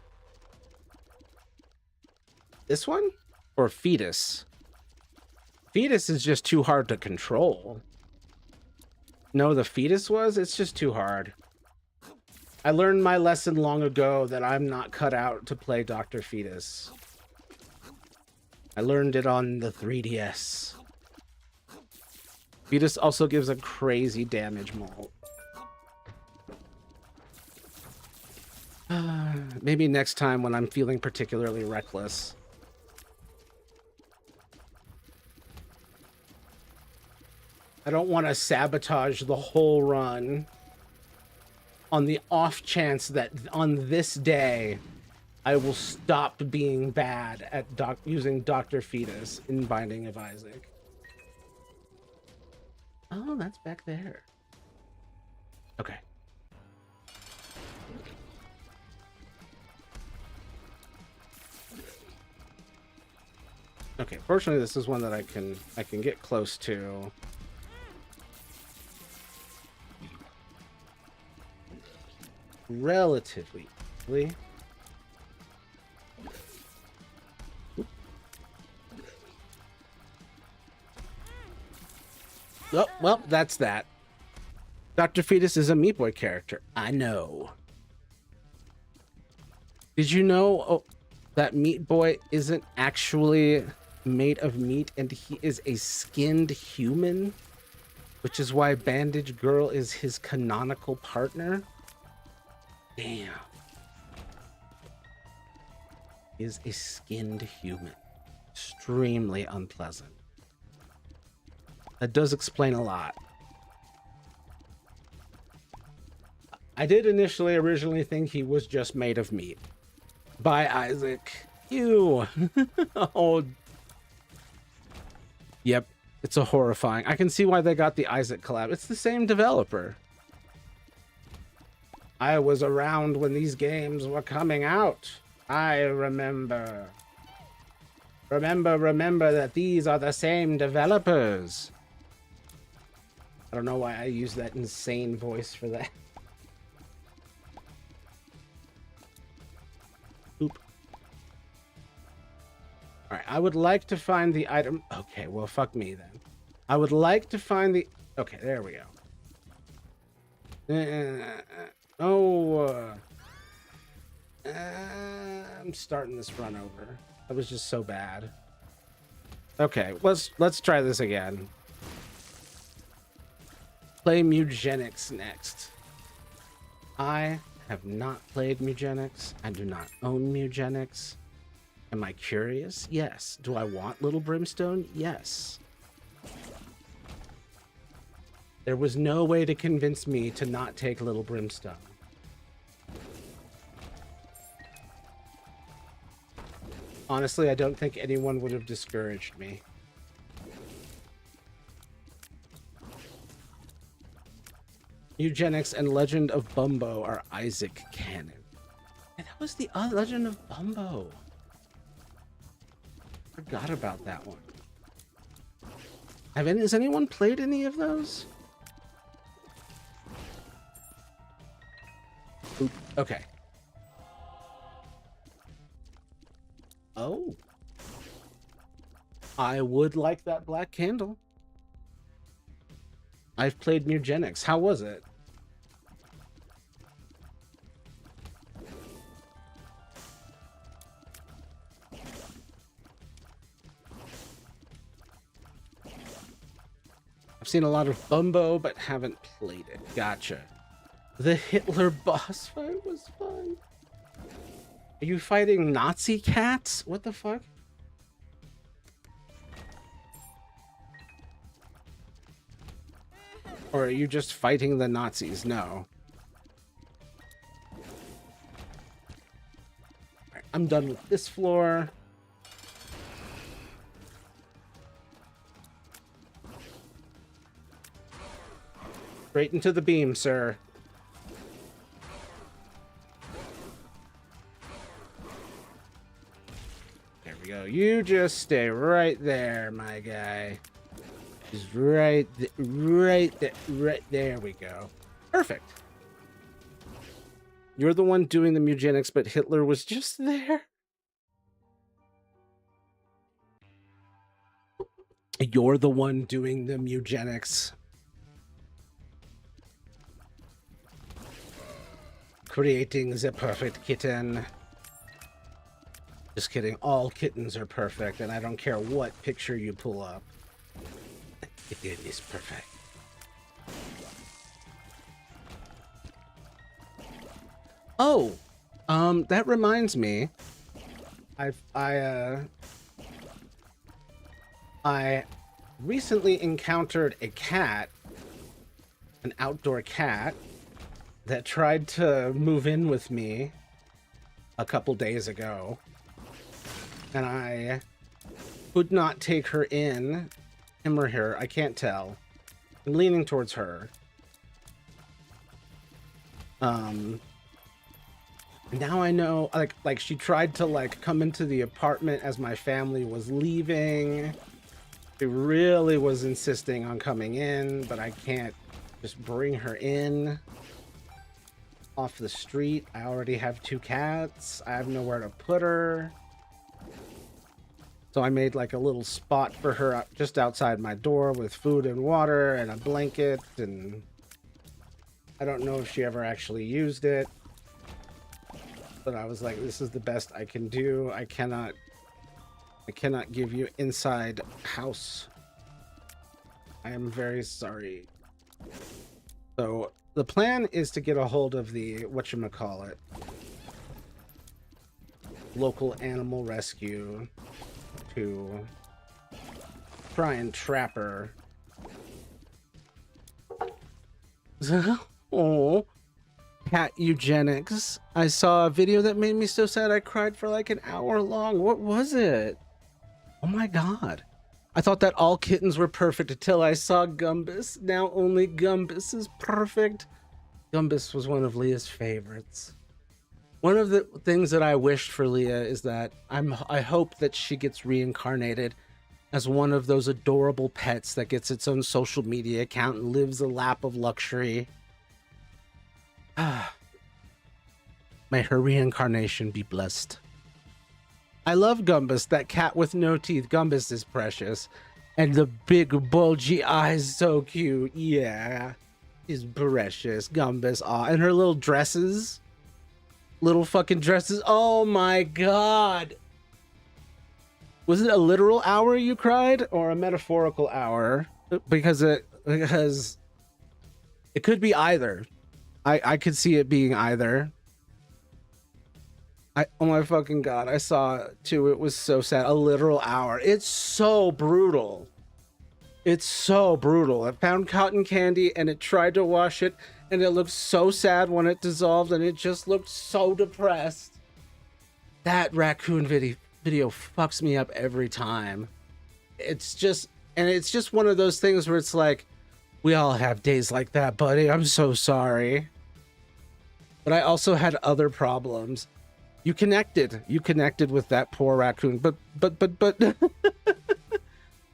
This one? Or Fetus? Fetus is just too hard to control. No, the Fetus was? It's just too hard. I learned my lesson long ago that I'm not cut out to play Dr. Fetus. I learned it on the 3DS. Fetus also gives a crazy damage mult. Maybe next time when I'm feeling particularly reckless. I don't want to sabotage the whole run on the off chance that on this day I will stop being bad at using Dr. Fetus in Binding of Isaac. Oh, that's back there. Okay. Okay, fortunately this is one that I can get close to. Relatively easily. Oh, well, that's that. Dr. Fetus is a Meat Boy character. I know. Did you know that Meat Boy isn't actually made of meat and he is a skinned human? Which is why Bandage Girl is his canonical partner? Damn. He is a skinned human. Extremely unpleasant. That does explain a lot. I did originally think he was just made of meat by Isaac, Ew. Oh, yep. It's a horrifying. I can see why they got the Isaac collab. It's the same developer. I was around when these games were coming out. I remember. Remember that these are the same developers. I don't know why I use that insane voice for that. Oop. Alright, I would like to find the item. Okay, well, fuck me then. I would like to find the... Okay, there we go. I'm starting this run over. That was just so bad. Okay, let's try this again. Play Mugenics next. I have not played Mugenics. I do not own Mugenics. Am I curious? Yes. Do I want Little Brimstone? Yes. There was no way to convince me to not take Little Brimstone. Honestly, I don't think anyone would have discouraged me. Eugenics and Legend of Bumbo are Isaac canon. And that was the Legend of Bumbo. Forgot about that one. Has anyone played any of those? Oop, okay. Oh. I would like that black candle. I've played Mugenics. How was it? I've seen a lot of Bumbo, but haven't played it. Gotcha. The Hitler boss fight was fun. Are you fighting Nazi cats? What the fuck? Or are you just fighting the Nazis? No. Right, I'm done with this floor. Straight into the beam, sir. There we go. You just stay right there, my guy. Just right there we go. Perfect. You're the one doing the Mugenics, but Hitler was just there. You're the one doing the Mugenics. Creating the perfect kitten. Just kidding. All kittens are perfect, and I don't care what picture you pull up. It is perfect. Oh, that reminds me. I recently encountered a cat, an outdoor cat, that tried to move in with me a couple days ago, and I could not take her in. Him or her, I can't tell. I'm leaning towards her. Now I know, like she tried to come into the apartment as my family was leaving. She really was insisting on coming in, but I can't just bring her in off the street. I already have 2 cats. I have nowhere to put her. So I made like a little spot for her just outside my door with food and water and a blanket, and I don't know if she ever actually used it. But I was like, this is the best I can do. I cannot give you inside house. I am very sorry. So the plan is to get a hold of the whatchamacallit, local animal rescue, to try and trap her. Oh, cat eugenics. I saw a video that made me so sad I cried for like an hour long. What was it? Oh my god. I thought that all kittens were perfect until I saw Gumbus. Now only Gumbus is perfect. Gumbus was one of Leah's favorites. One of the things that I wished for Leah is that I hope that she gets reincarnated as one of those adorable pets that gets its own social media account and lives a lap of luxury. May her reincarnation be blessed. I love Gumbus, that cat with no teeth. Gumbus is precious. And the big bulgy eyes, so cute. Yeah, she's precious. Gumbus, aw. And her little dresses. Little fucking dresses. Oh my god. Was it a literal hour you cried or a metaphorical hour? Because it could be either. I could see it being either. Oh my fucking god, I saw it too. It was so sad. A literal hour. It's so brutal. It's so brutal. It found cotton candy and it tried to wash it and it looked so sad when it dissolved and it just looked so depressed. That raccoon video fucks me up every time. It's just one of those things where it's like, we all have days like that, buddy. I'm so sorry. But I also had other problems. You connected with that poor raccoon, but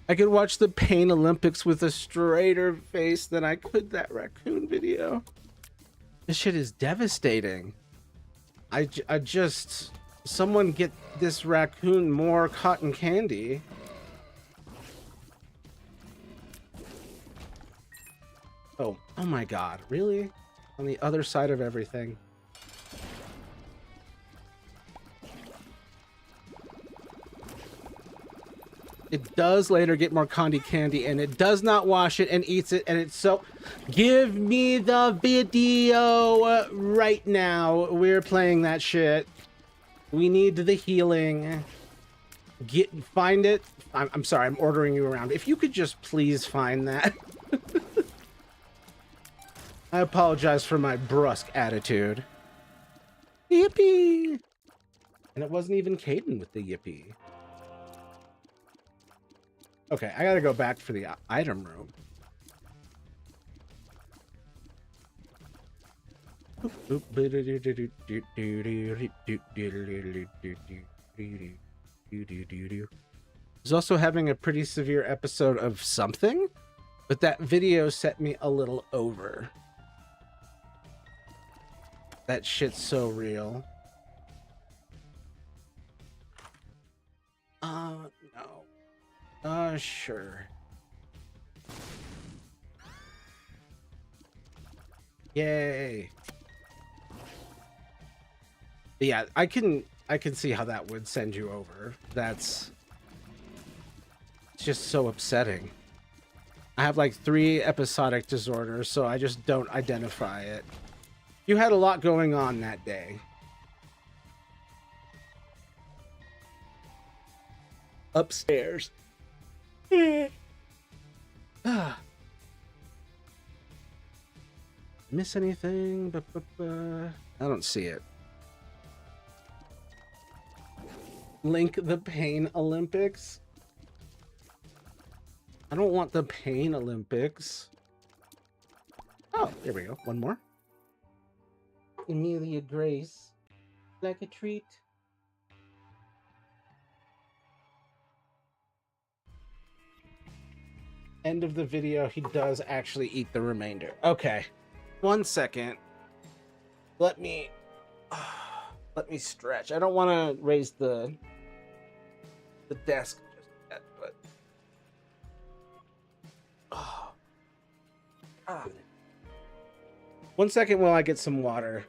I could watch the Pain Olympics with a straighter face than I could that raccoon video. This shit is devastating. I just, someone get this raccoon more cotton candy. Oh my god, really? On the other side of everything. It does later get more candy and it does not wash it and eats it, and it's so... Give me the video right now. We're playing that shit. We need the healing. Find it. I'm sorry, I'm ordering you around. If you could just please find that. I apologize for my brusque attitude. Yippee! And it wasn't even Caden with the yippee. Okay, I gotta go back for the item room. He's also having a pretty severe episode of something, but that video set me a little over. That shit's so real. No. Sure. Yay. But yeah, I can see how that would send you over. It's just so upsetting. I have like 3 episodic disorders, so I just don't identify it. You had a lot going on that day. Upstairs. Miss anything? I don't see it. Link the Pain Olympics. I don't want the Pain Olympics. Oh, there we go. One more. Amelia Grace. Like a treat. End of the video, he does actually eat the remainder. Okay. 1 second. Let me stretch. I don't want to raise the desk just yet, but God. 1 second while I get some water.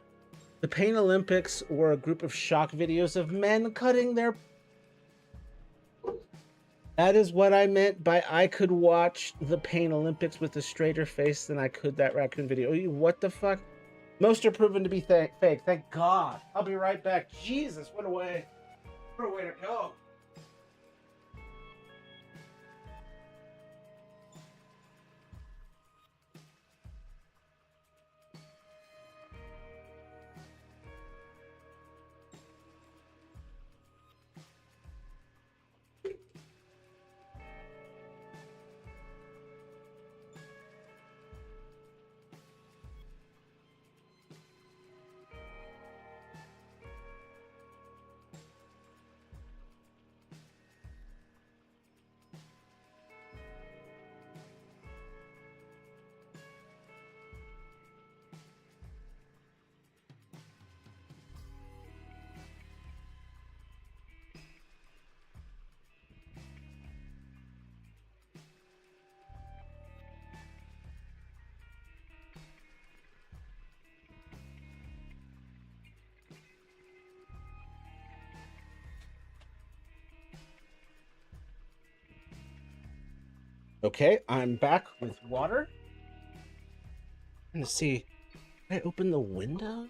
The Pain Olympics were a group of shock videos of men cutting their... That is what I meant by I could watch the Pain Olympics with a straighter face than I could that raccoon video. What the fuck? Most are proven to be fake. Thank God. I'll be right back. Jesus, what a way to go. Okay, I'm back with water. I'm gonna see. Can I open the window?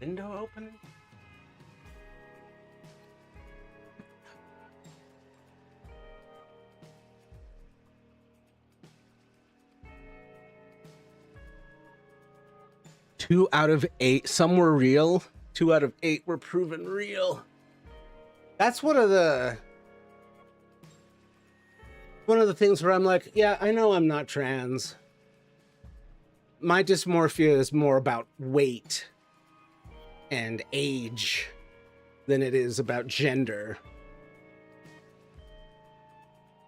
Window opening? Two out of 8. Some were real. 2 out of 8 were proven real. That's one of the things where I'm like, yeah, I know I'm not trans. My dysmorphia is more about weight and age than it is about gender.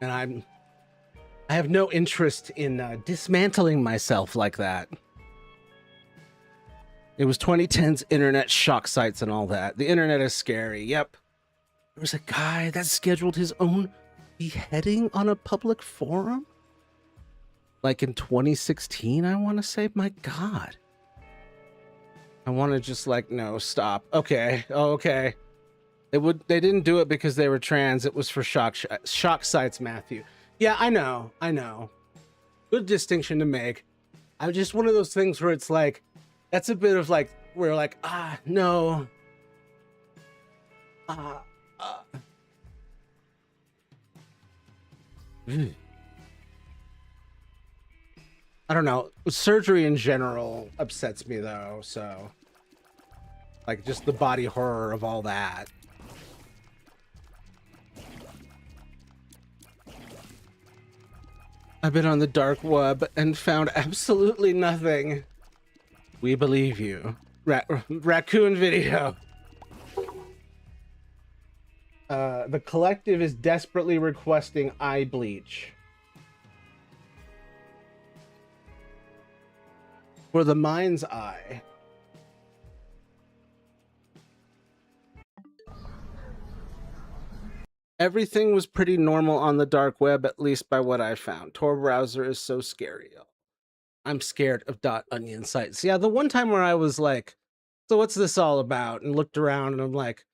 And I have no interest in dismantling myself like that. It was 2010's internet shock sites and all that. The internet is scary. Yep. There was a guy that scheduled his own beheading on a public forum. Like in 2016, I want to say. My God. I want to just like, no, stop. Okay. Oh, okay. They didn't do it because they were trans. It was for shock sites, Matthew. Yeah, I know. Good distinction to make. I'm just one of those things where it's like, that's a bit of like, we're like, no. I don't know. Surgery in general upsets me though, so. Like just the body horror of all that. I've been on the dark web and found absolutely nothing. We believe you. Raccoon video. The collective is desperately requesting eye bleach. For the mind's eye. Everything was pretty normal on the dark web, at least by what I found. Tor browser is so scary. I'm scared of .onion sites. Yeah, the one time where I was like, so what's this all about? And looked around and I'm like,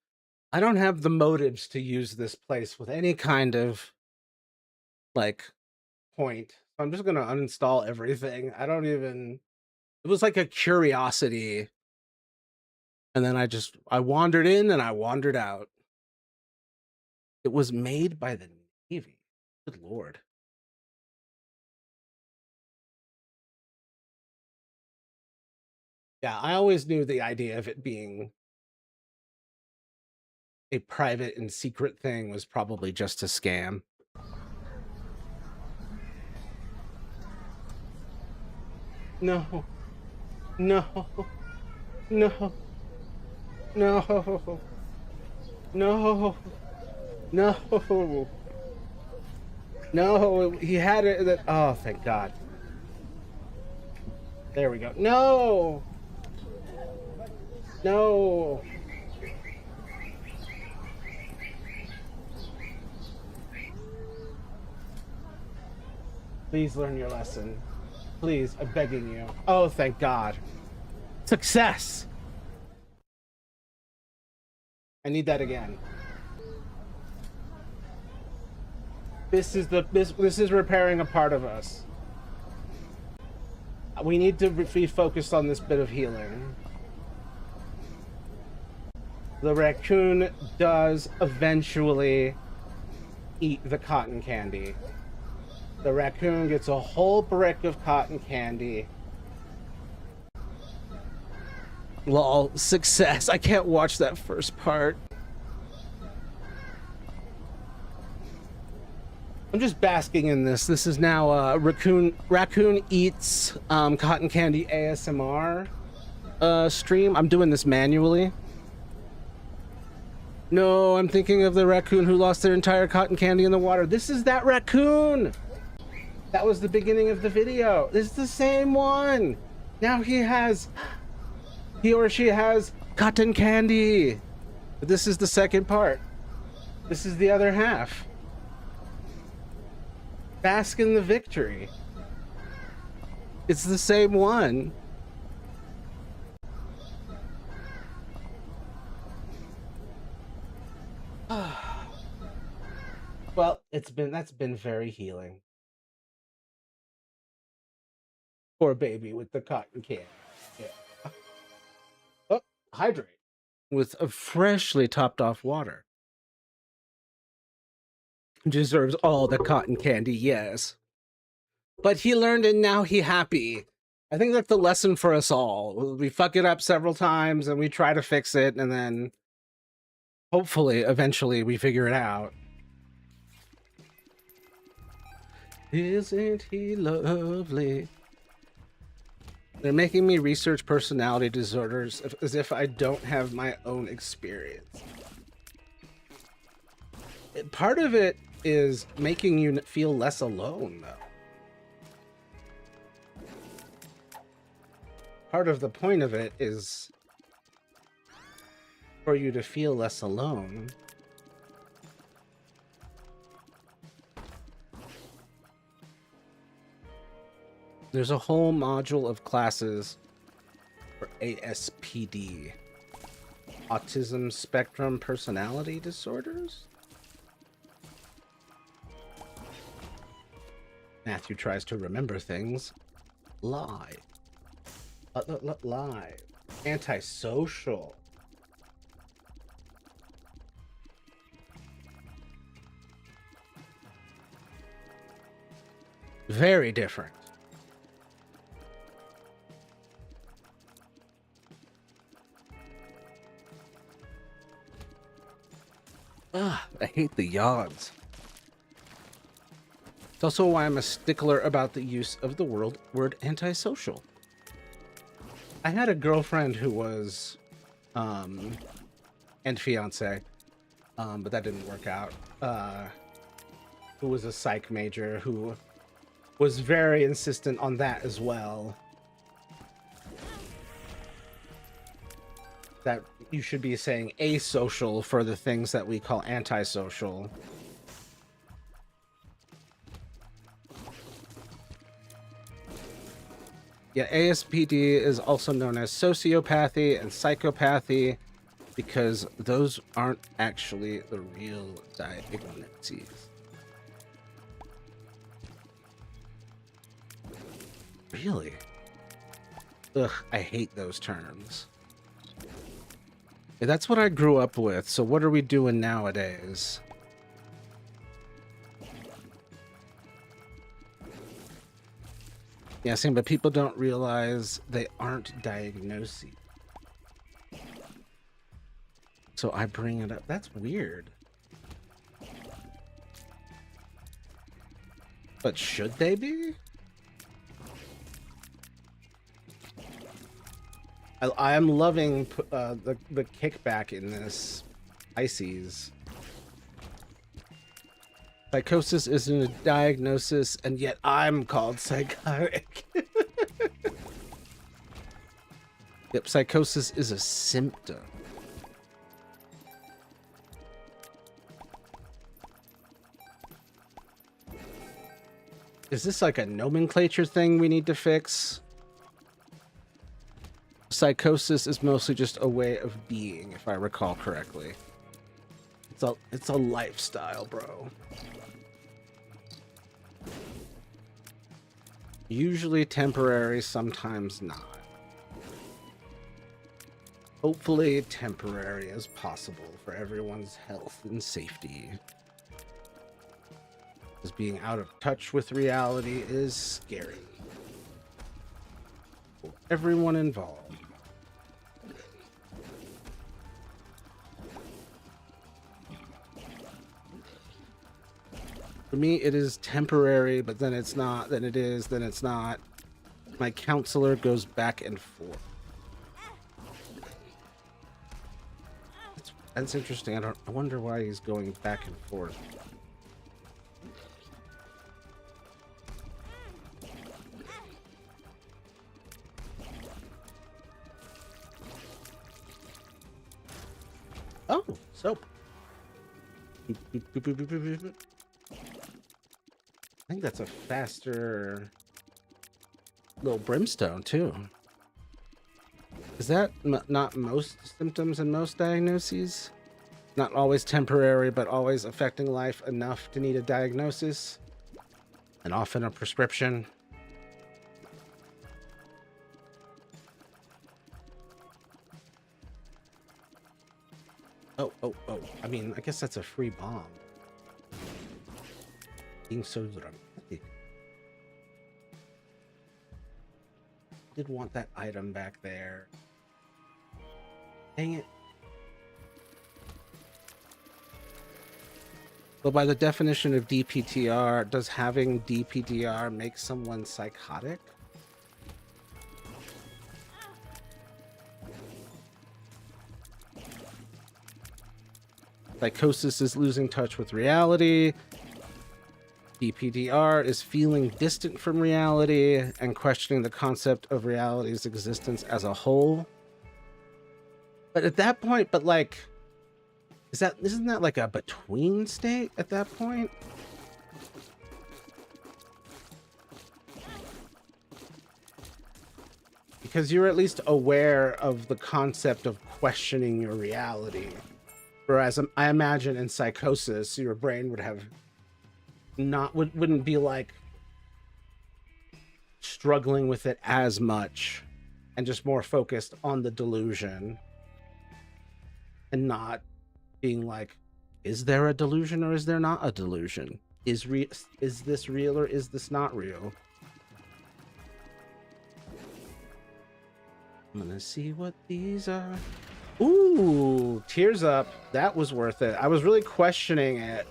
I don't have the motives to use this place with any kind of like point. So I'm just going to uninstall everything. It was like a curiosity. And then I wandered in and I wandered out. It was made by the Navy. Good Lord. Yeah, I always knew the idea of it being a private and secret thing was probably just a scam. No. No. No. No. No. No. No, he had it. Oh, thank God. There we go. No. No. Please learn your lesson. Please, I'm begging you. Oh, thank God. Success. I need that again. This is repairing a part of us. We need to be focused on this bit of healing. The raccoon does eventually eat the cotton candy. The raccoon gets a whole brick of cotton candy. Lol, success. I can't watch that first part. I'm just basking in this. This is now raccoon eats cotton candy ASMR stream. I'm doing this manually. No, I'm thinking of the raccoon who lost their entire cotton candy in the water. This is that raccoon. That was the beginning of the video. This is the same one. Now he or she has cotton candy. But this is the second part. This is the other half. Bask in the victory. It's the same one. Well, it's that's been very healing. Poor baby with the cotton candy. Yeah. Oh, hydrate with a freshly topped off water. Deserves all the cotton candy, yes. But he learned and now he happy. I think that's the lesson for us all. We fuck it up several times and we try to fix it, and then hopefully eventually we figure it out. Isn't he lovely? They're making me research personality disorders as if I don't have my own experience. Part of it is making you feel less alone, though. Part of the point of it is for you to feel less alone. There's a whole module of classes for ASPD, Autism Spectrum Personality Disorders. Matthew tries to remember things. Lie. Lie. Antisocial. Very different. Ah, I hate the yawns. It's also why I'm a stickler about the use of the word antisocial. I had a girlfriend who was, and fiance, but that didn't work out, who was a psych major, who was very insistent on that as well. That you should be saying asocial for the things that we call antisocial. Yeah, ASPD is also known as sociopathy and psychopathy because those aren't actually the real diagnoses. Really? Ugh, I hate those terms. Yeah, that's what I grew up with, so what are we doing nowadays? Yeah, same, but people don't realize they aren't diagnoses. So I bring it up. That's weird. But should they be? I am loving the kickback in this Pisces. Psychosis isn't a diagnosis, and yet I'm called psychotic. Yep, psychosis is a symptom. Is this like a nomenclature thing we need to fix? Psychosis is mostly just a way of being, if I recall correctly. It's a lifestyle, bro. Usually temporary, sometimes not. Hopefully temporary as possible for everyone's health and safety. Because being out of touch with reality is scary. For everyone involved. For me, it is temporary, but then it's not, then it is, then it's not. My counselor goes back and forth. That's interesting. I wonder why he's going back and forth. Oh, soap. Boop, boop, boop, boop, boop, boop, boop. I think that's a faster little brimstone too. Is that not most symptoms and most diagnoses? Not always temporary, but always affecting life enough to need a diagnosis and often a prescription. Oh. I mean, I guess that's a free bomb. Being so dramatic. Did want that item back there. Dang it. Well, by the definition of DPTR, does having DPTR make someone psychotic? Psychosis is losing touch with reality. DPDR is feeling distant from reality and questioning the concept of reality's existence as a whole. But at that point, isn't that like a between state at that point? Because you're at least aware of the concept of questioning your reality. Whereas I imagine in psychosis, your brain would have wouldn't be like struggling with it as much and just more focused on the delusion and not being like, is there a delusion or is there not a delusion? Is this real or is this not real? I'm gonna see what these are. Ooh, tears up. That was worth it. I was really questioning it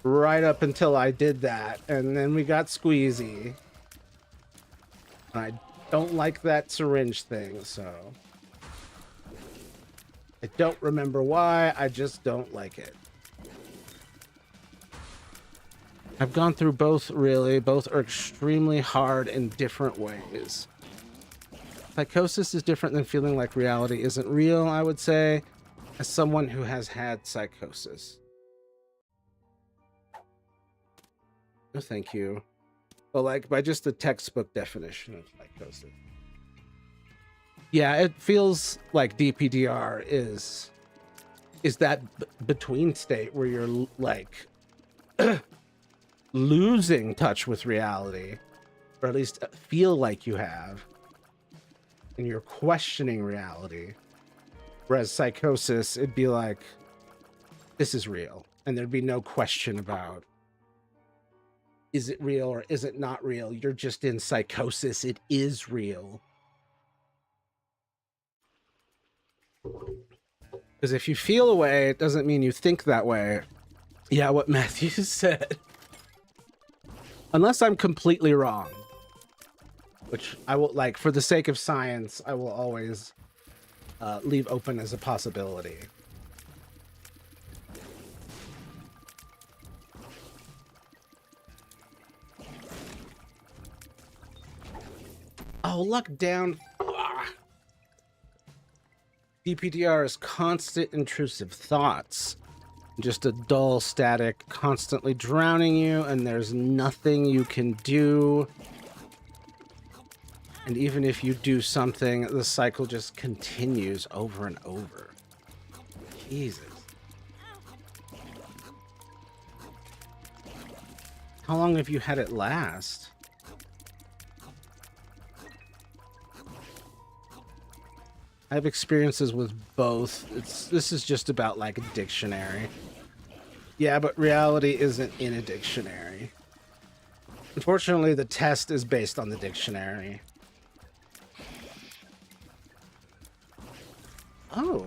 right up until I did that, and then we got squeezy. I don't like that syringe thing, so I don't remember why. I just don't like it. I've gone through both, really. Both are extremely hard in different ways. Psychosis is different than feeling like reality isn't real, I would say, as someone who has had psychosis. No, thank you. But like by just the textbook definition of psychosis. Yeah, it feels like DPDR is that between state where you're like losing touch with reality, or at least feel like you have. And you're questioning reality. Whereas psychosis, it'd be like, this is real. And there'd be no question about, is it real or is it not real? You're just in psychosis. It is real. Because if you feel a way, it doesn't mean you think that way. Yeah, what Matthew said. Unless I'm completely wrong. Which I will, like, for the sake of science, I will always leave open as a possibility. Oh, luck down. DPDR is constant intrusive thoughts. Just a dull static constantly drowning you, and there's nothing you can do. And even if you do something, the cycle just continues over and over. Jesus. How long have you had it last? I have experiences with both. This is just about like a dictionary. Yeah, but reality isn't in a dictionary. Unfortunately, the test is based on the dictionary. Oh.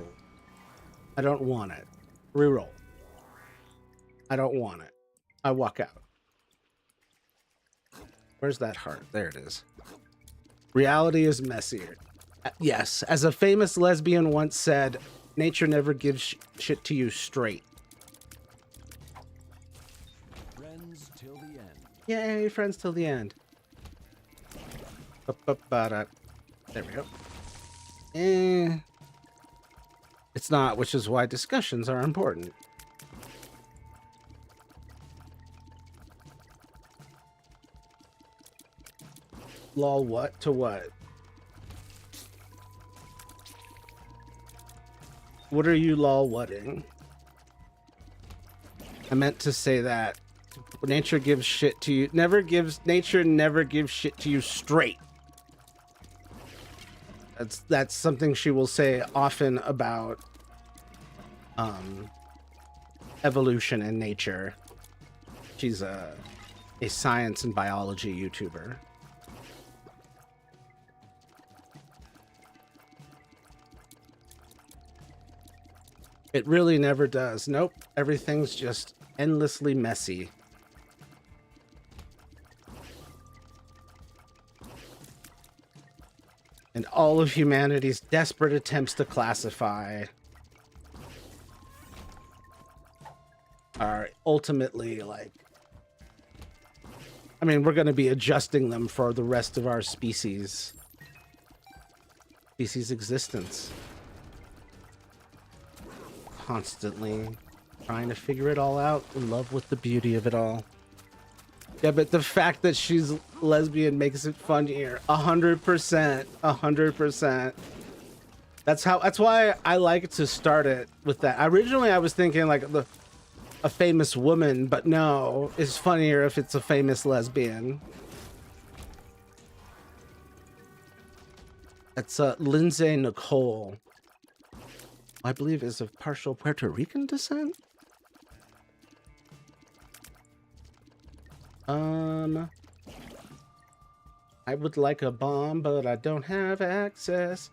I don't want it. Reroll. I don't want it. I walk out. Where's that heart? There it is. Reality is messier. Yes, as a famous lesbian once said, nature never gives shit to you straight. Friends till the end. Yay, friends till the end. There we go. It's not, which is why discussions are important. Lol, what to what? What are you lol whatting? I meant to say that nature gives shit to you. Nature never gives shit to you straight. That's something she will say often about evolution and nature. She's a science and biology YouTuber. It really never does. Nope. Everything's just endlessly messy. And all of humanity's desperate attempts to classify are ultimately like, I mean, we're going to be adjusting them for the rest of our species existence. Constantly trying to figure it all out, in love with the beauty of it all. Yeah, but the fact that she's lesbian makes it funnier. 100%. 100%. That's why I like to start it with that. Originally, I was thinking like a famous woman, but no, it's funnier if it's a famous lesbian. That's Lindsay Nicole. I believe is of partial Puerto Rican descent. I would like a bomb, but I don't have access.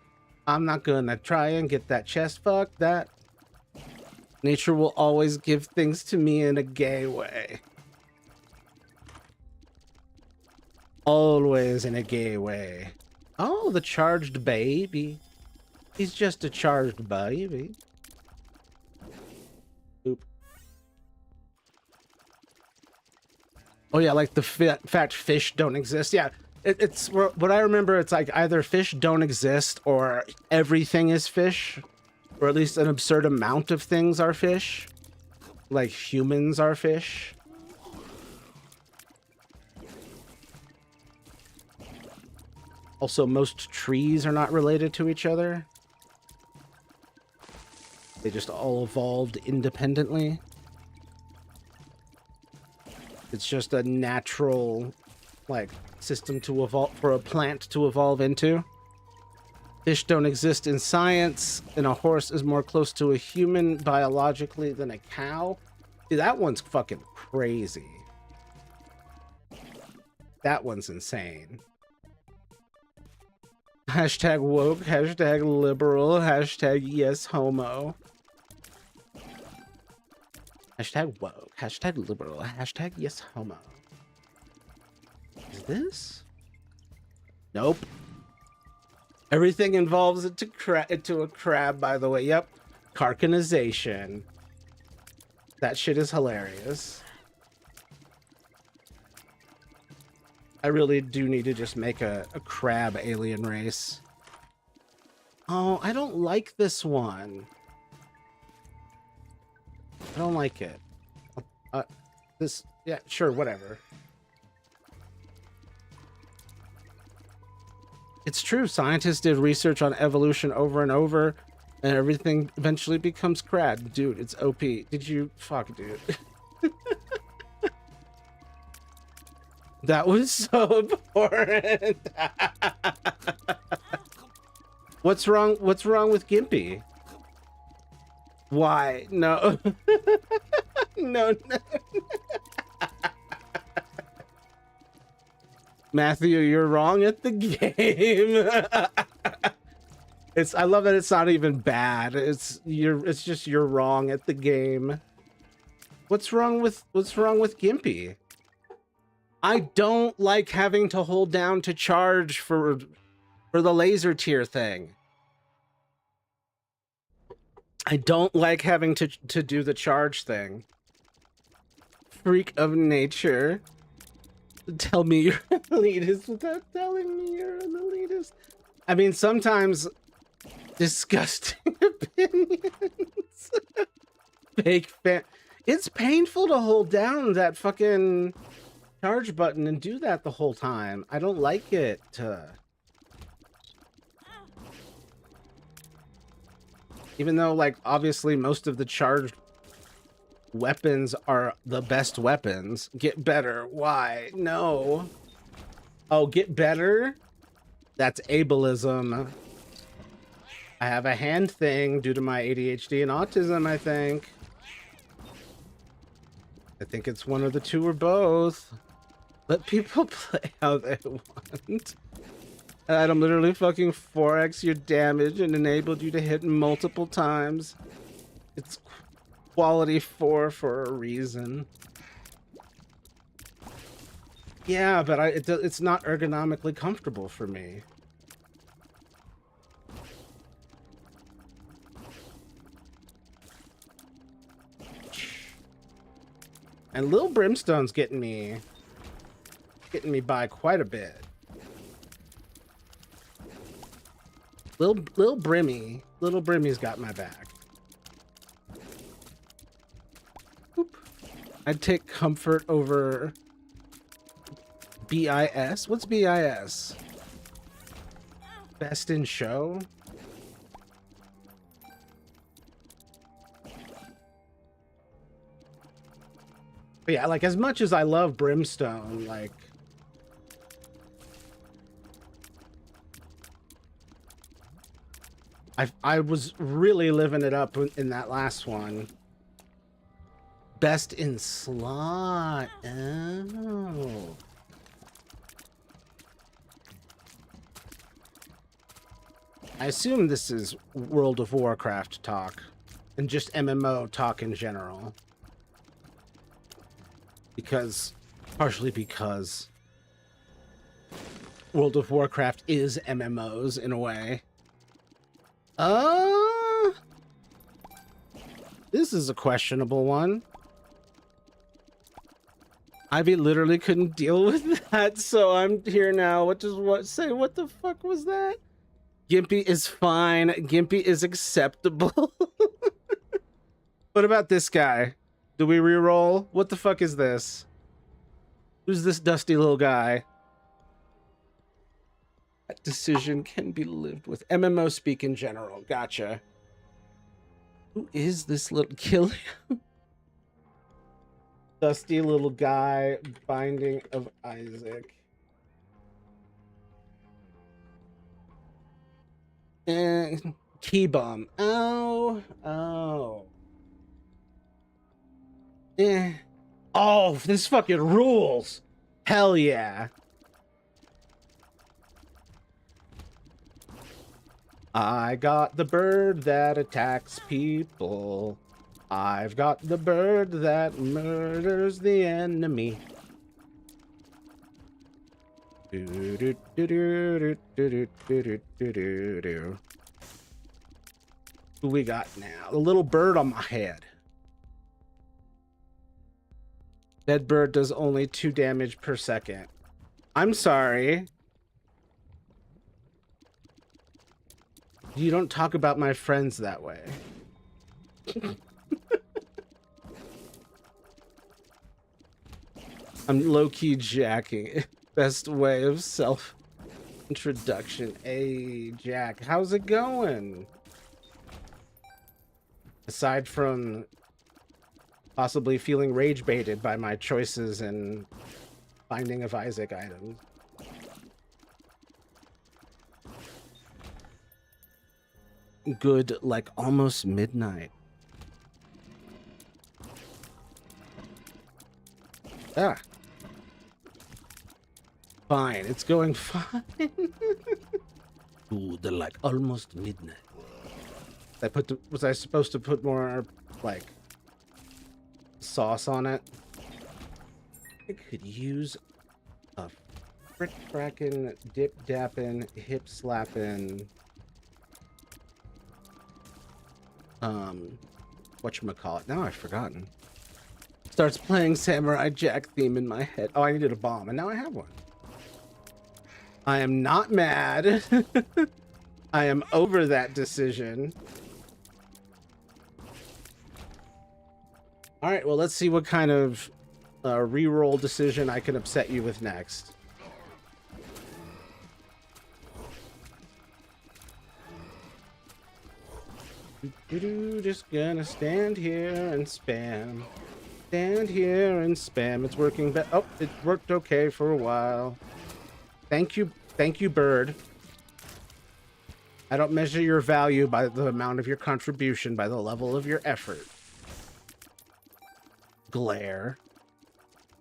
I'm not gonna try and get that chest. Fuck that. Nature will always give things to me in a gay way. Always in a gay way. Oh, the charged baby. He's just a charged baby. Oop. Oh yeah, like the fat fish don't exist. Yeah, it's what I remember. It's like either fish don't exist or everything is fish, or at least an absurd amount of things are fish. Like humans are fish. Also, most trees are not related to each other. They just all evolved independently. It's just a natural, like, system to evolve for a plant to evolve into. Fish don't exist in science, and a horse is more close to a human biologically than a cow. See, that one's fucking crazy. That one's insane. Hashtag woke, hashtag liberal, hashtag yes homo. Hashtag woke, hashtag liberal, hashtag yes homo. Is this? Nope. Everything involves it to a crab, by the way. Yep. Carcanization. That shit is hilarious. I really do need to just make a crab alien race. Oh, I don't like this one. I don't like it. Yeah, sure, whatever. It's true. Scientists did research on evolution over and over, and everything eventually becomes crab. Dude, it's OP. Did you... Fuck, dude. That was so important. What's wrong with Gimpy? Why? No. No. Matthew, you're wrong at the game. I love that it's not even bad. It's just you're wrong at the game. What's wrong with Gimpy? I don't like having to hold down to charge for the laser tier thing. I don't like having to do the charge thing. Freak of nature. Tell me you're an elitist without telling me you're an elitist. I mean, sometimes disgusting opinions. Fake fan. It's painful to hold down that fucking charge button and do that the whole time. I don't like it. Even though, like, obviously most of the charged weapons are the best weapons. Get better. Why? No. Oh, get better? That's ableism. I have a hand thing due to my ADHD and autism, I think. I think it's one of the two or both. Let people play how they want. Adam literally fucking 4x your damage and enabled you to hit multiple times. It's quality 4 for a reason. Yeah, but it's not ergonomically comfortable for me. And Lil Brimstone's getting me by quite a bit. Little Brimmy's got my back. Oop. I'd take comfort over BIS. What's BIS? Best in show? But yeah, like, as much as I love Brimstone, like, I was really living it up in that last one. Best in slot. Oh. I assume this is World of Warcraft talk and just MMO talk in general. Partially because World of Warcraft is MMOs in a way. This is a questionable one. Ivy literally couldn't deal with that, so I'm here now. What the fuck was that? Gimpy is fine. Gimpy is acceptable. What about this guy? Do we reroll? What the fuck is this? Who's this dusty little guy? That decision can be lived with. MMO speak in general. Gotcha. Who is this little killer? Dusty little guy. Binding of Isaac. And key bomb. Oh. Oh, this fucking rules. Hell yeah. I got the bird that attacks people. I've got the bird that murders the enemy. Who we got now? The little bird on my head. Dead bird does only 2 damage per second. I'm sorry. You don't talk about my friends that way. I'm low-key jacking. Best way of self-introduction. Hey, Jack, how's it going? Aside from possibly feeling rage-baited by my choices in Binding of Isaac items. Good, like almost midnight. Ah. Fine, it's going fine. Ooh, they're like almost midnight. Was I supposed to put more, like, sauce on it? I could use a frick frackin' dip dappin' hip slappin' whatchamacallit. Now I've forgotten. Starts playing Samurai Jack theme in my head. Oh, I needed a bomb, and now I have one. I am not mad. I am over that decision. All right, well, let's see what kind of reroll decision I can upset you with next. Just gonna stand here and spam. stand here and spam. It's working. Oh, it worked okay for a while. Thank you, bird. I don't measure your value by the amount of your contribution, by the level of your effort. Glare.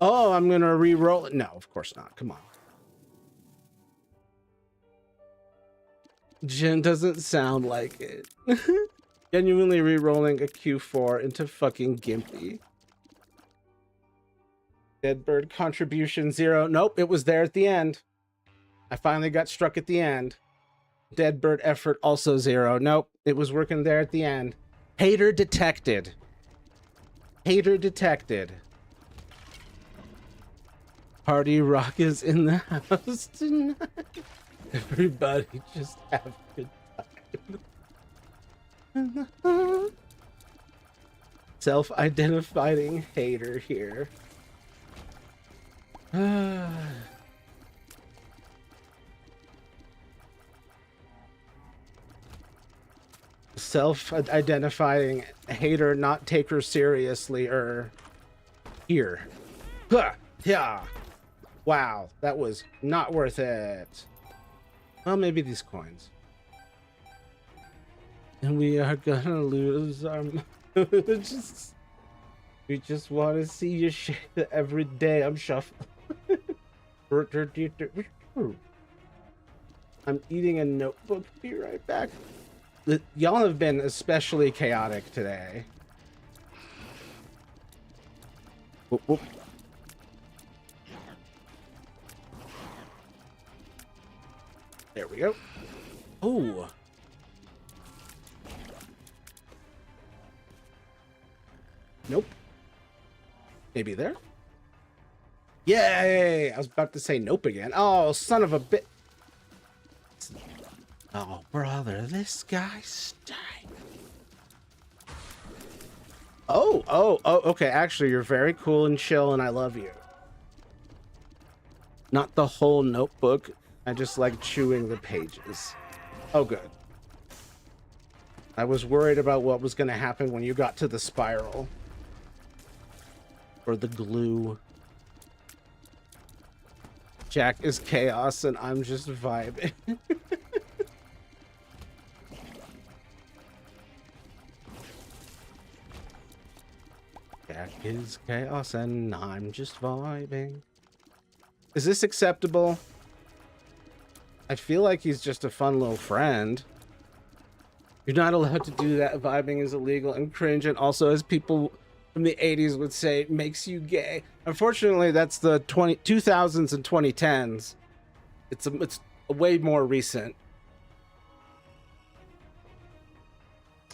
Oh, I'm gonna re-roll it. No, of course not. Come on. Jen doesn't sound like it. Genuinely re-rolling a Q4 into fucking Gimpy. Dead bird contribution 0. Nope, it was there at the end. I finally got struck at the end. Dead bird effort also 0. Nope, it was working there at the end. Hater detected. Hater detected. Party rock is in the house tonight. Everybody just have a good time. Self-identifying hater here. Self-identifying hater, not taker seriously, here. Yeah. Wow, that was not worth it. Well, maybe these coins. And we are gonna lose our... we just want to see you shake every day. I'm shuffling. I'm eating a notebook. Be right back. Y'all have been especially chaotic today. Whoop, whoop. There we go. Oh. Nope. Maybe there? Yay! I was about to say nope again. Oh, son of a bit. Oh, brother, this guy stank. Oh, okay. Actually, you're very cool and chill, and I love you. Not the whole notebook. I just like chewing the pages. Oh, good. I was worried about what was going to happen when you got to the spiral. Or the glue. Jack is chaos, and I'm just vibing. Jack is chaos, and I'm just vibing. Is this acceptable? I feel like he's just a fun little friend. You're not allowed to do that. Vibing is illegal and cringe, and also, as people from the 80s would say, it makes you gay. Unfortunately, that's the 2000s and 2010s. It's way more recent.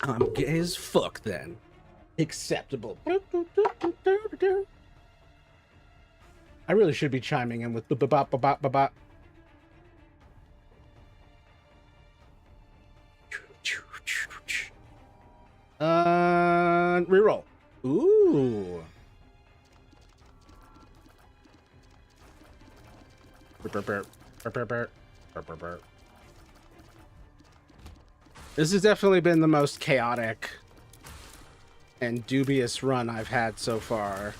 I'm gay as fuck then. Acceptable. I really should be chiming in with the bop bop bop bop. Reroll. Ooh. This has definitely been the most chaotic and dubious run I've had so far.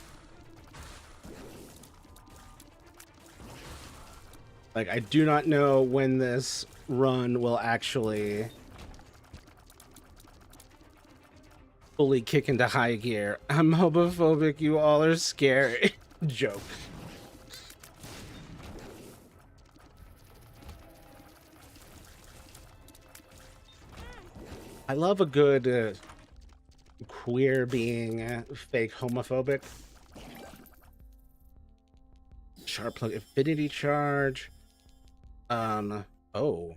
Like, I do not know when this run will actually fully kick into high gear. I'm homophobic, you all are scary. Joke. I love a good queer being fake homophobic. Sharp plug, infinity charge. Oh,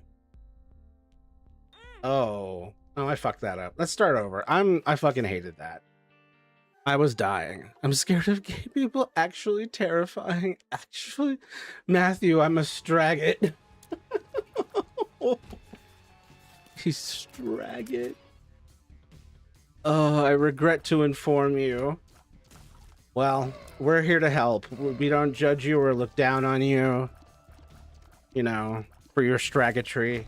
I fucked that up. Let's start over. I fucking hated that. I was dying. I'm scared of gay people. Actually terrifying. Actually, Matthew, I'm a Straggot. He's Straggot. Oh, I regret to inform you. Well, we're here to help. We don't judge you or look down on you. You know, for your straggotry.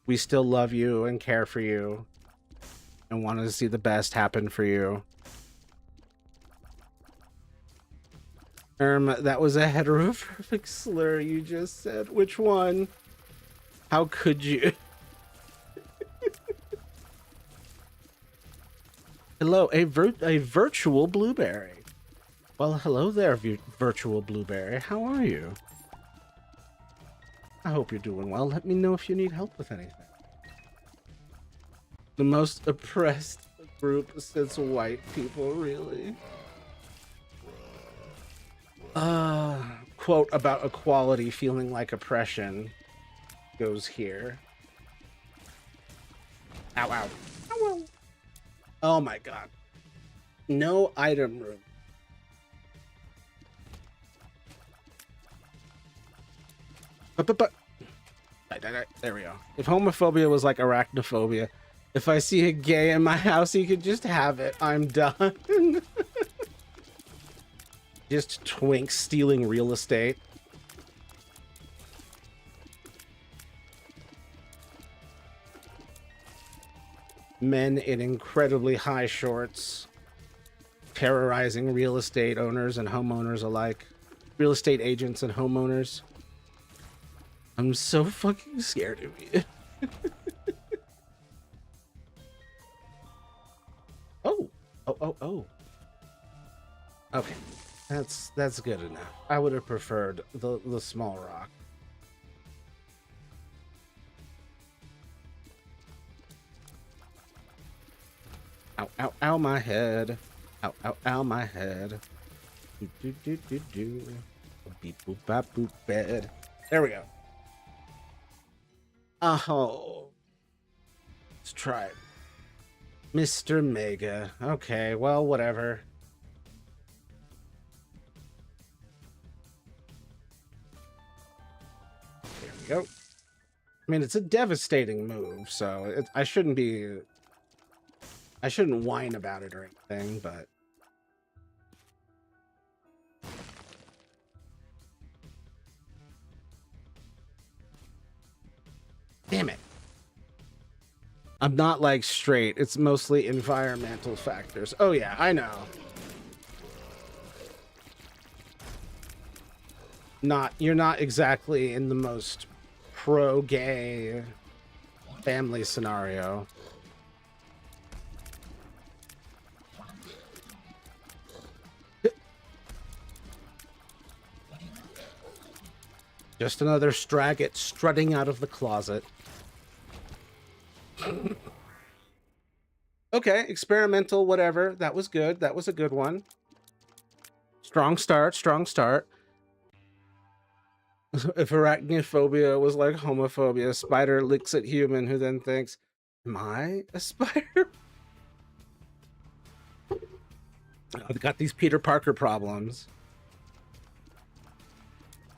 We still love you and care for you and want to see the best happen for you. That was a heterophobic slur you just said. Which one? How could you? Hello, a virtual blueberry. Well, hello there, virtual blueberry. How are you? I hope you're doing well. Let me know if you need help with anything. The most oppressed group since white people, really? Quote about equality feeling like oppression goes here. Ow, ow. Ow, ow. Oh my god. No item room. But. There we go. If homophobia was like arachnophobia, if I see a gay in my house, he could just have it. I'm done. Just twinks stealing real estate. Men in incredibly high shorts terrorizing real estate owners and homeowners alike. Real estate agents and homeowners. I'm so fucking scared of you. Oh. Okay. That's good enough. I would have preferred the small rock. Ow, ow, ow, my head. Ow, ow, ow, my head. Do. Beep, boop, bop, boop, bed. There we go. Oh. Let's try it. Mr. Mega. Okay, well, whatever. There we go. I mean, it's a devastating move, so I shouldn't whine about it or anything, but... Damn it. I'm not like straight. It's mostly environmental factors. Oh yeah, I know. You're not exactly in the most pro-gay family scenario. Just another Straggit strutting out of the closet. Okay, experimental, whatever. That was good. That was a good one. Strong start, strong start. If arachnophobia was like homophobia, spider licks at human who then thinks, am I a spider? I've got these Peter Parker problems.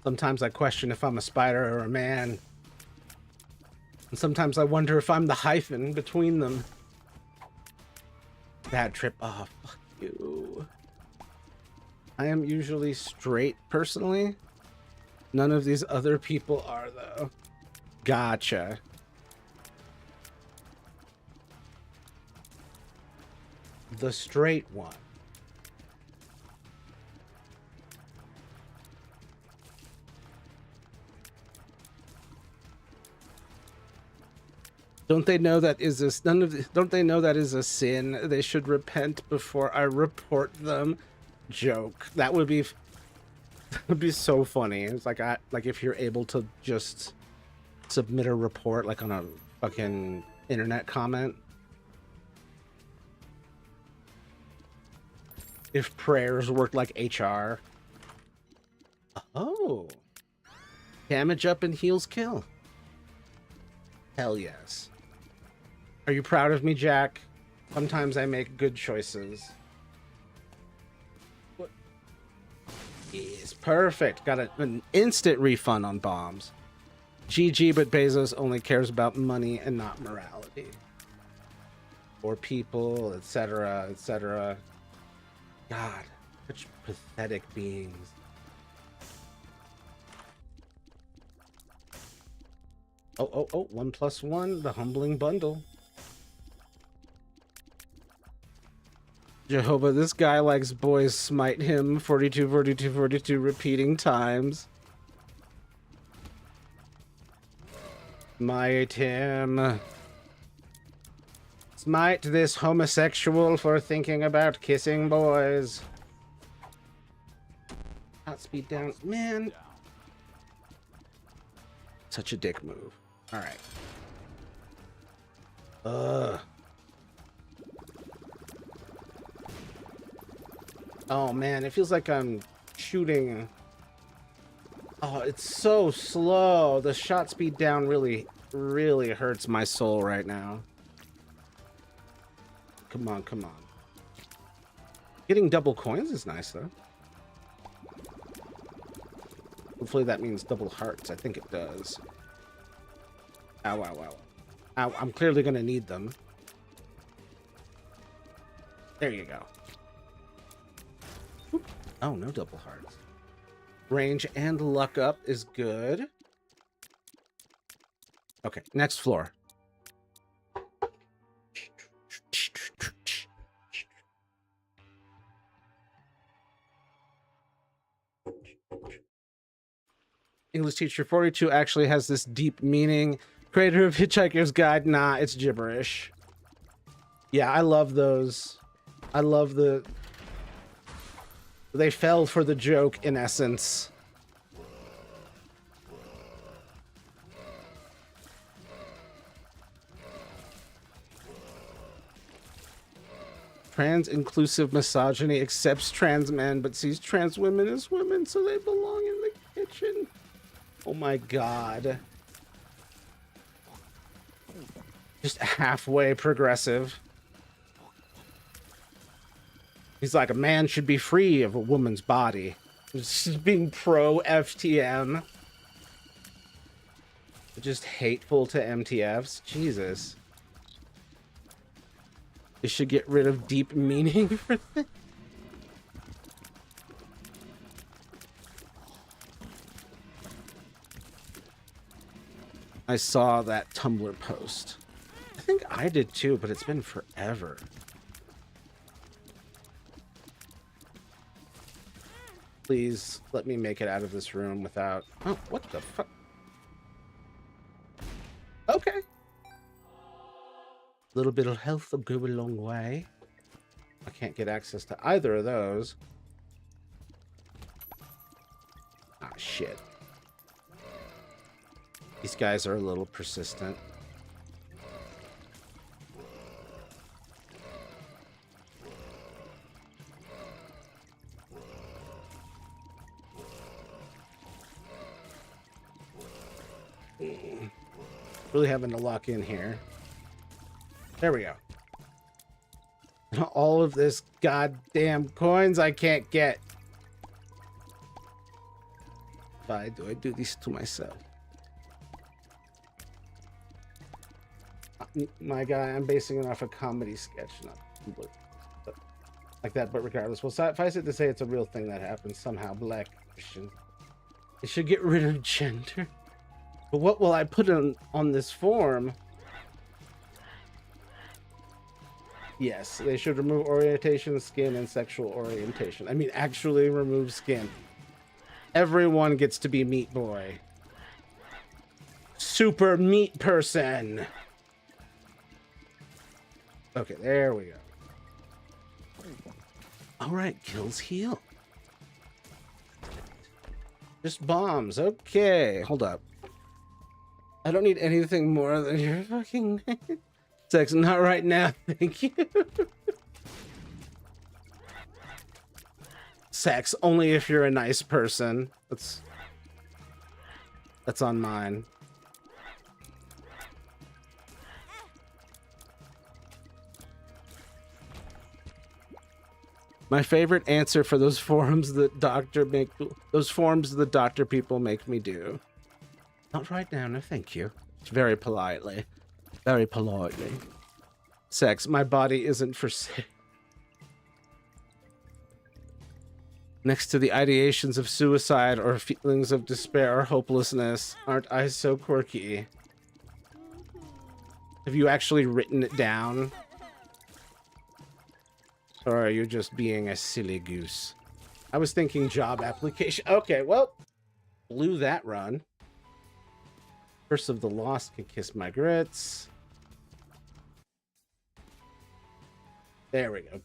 Sometimes I question if I'm a spider or a man. And sometimes I wonder if I'm the hyphen between them. Bad trip. Oh, fuck you. I am usually straight, personally. None of these other people are, though. Gotcha. The straight one. Don't they know that is this? Don't they know that is a sin? They should repent before I report them. Joke. That would be so funny. It's like if you're able to just submit a report like on a fucking internet comment. If prayers worked like HR. Oh. Damage up and heals kill. Hell yes. Are you proud of me, Jack? Sometimes I make good choices. What? Yes, perfect. Got an instant refund on bombs. GG, but Bezos only cares about money and not morality. Or people, etc., etc. God, such pathetic beings. Oh, 1+1, the humbling bundle. Jehovah, this guy likes boys smite him 42, 42, 42 repeating times. Smite him. Smite this homosexual for thinking about kissing boys. Not speed down. Man. Such a dick move. Alright. Ugh. Oh man, it feels like I'm shooting. Oh, it's so slow. The shot speed down really, really hurts my soul right now. Come on, come on. Getting double coins is nice though. Hopefully that means double hearts. I think it does. Ow, ow, ow. Ow, I'm clearly gonna need them. There you go. Oop. Oh, no double hearts. Range and luck up is good. Okay, next floor. English teacher 42 actually has this deep meaning. Creator of Hitchhiker's Guide, nah, it's gibberish. Yeah, I love those. I love the... They fell for the joke, in essence. Trans-inclusive misogyny accepts trans men, but sees trans women as women, so they belong in the kitchen. Oh my god. Just halfway progressive. He's like, a man should be free of a woman's body. Just being pro-FTM. Just hateful to MTFs. Jesus. They should get rid of deep meaning for this. I saw that Tumblr post. I think I did too, but it's been forever. Please let me make it out of this room without... Oh, what the fuck? Okay. A little bit of health will go a long way. I can't get access to either of those. Ah, shit. These guys are a little persistent. Really having to lock in here. There we go. All of this goddamn coins I can't get. Why do I do this to myself? My guy, I'm basing it off a comedy sketch, not but like that, but regardless. Well, suffice it to say it's a real thing that happens somehow. Black Christian. It should get rid of gender. But what will I put on this form? Yes, they should remove orientation, skin, and sexual orientation. I mean, actually remove skin. Everyone gets to be Meat Boy. Super meat person. Okay, there we go. All right, kills heal. Just bombs. Okay, hold up. I don't need anything more than your fucking sex. Not right now, thank you. Sex only if you're a nice person. That's on mine. My favorite answer for those forums that those forms the doctor people make me do. Not right now, no thank you. Very politely. Very politely. Sex, my body isn't for sale. Next to the ideations of suicide or feelings of despair or hopelessness, aren't I so quirky? Have you actually written it down? Or are you just being a silly goose? I was thinking job application. Okay, well, blew that run. Curse of the Lost can kiss my grits. There we go.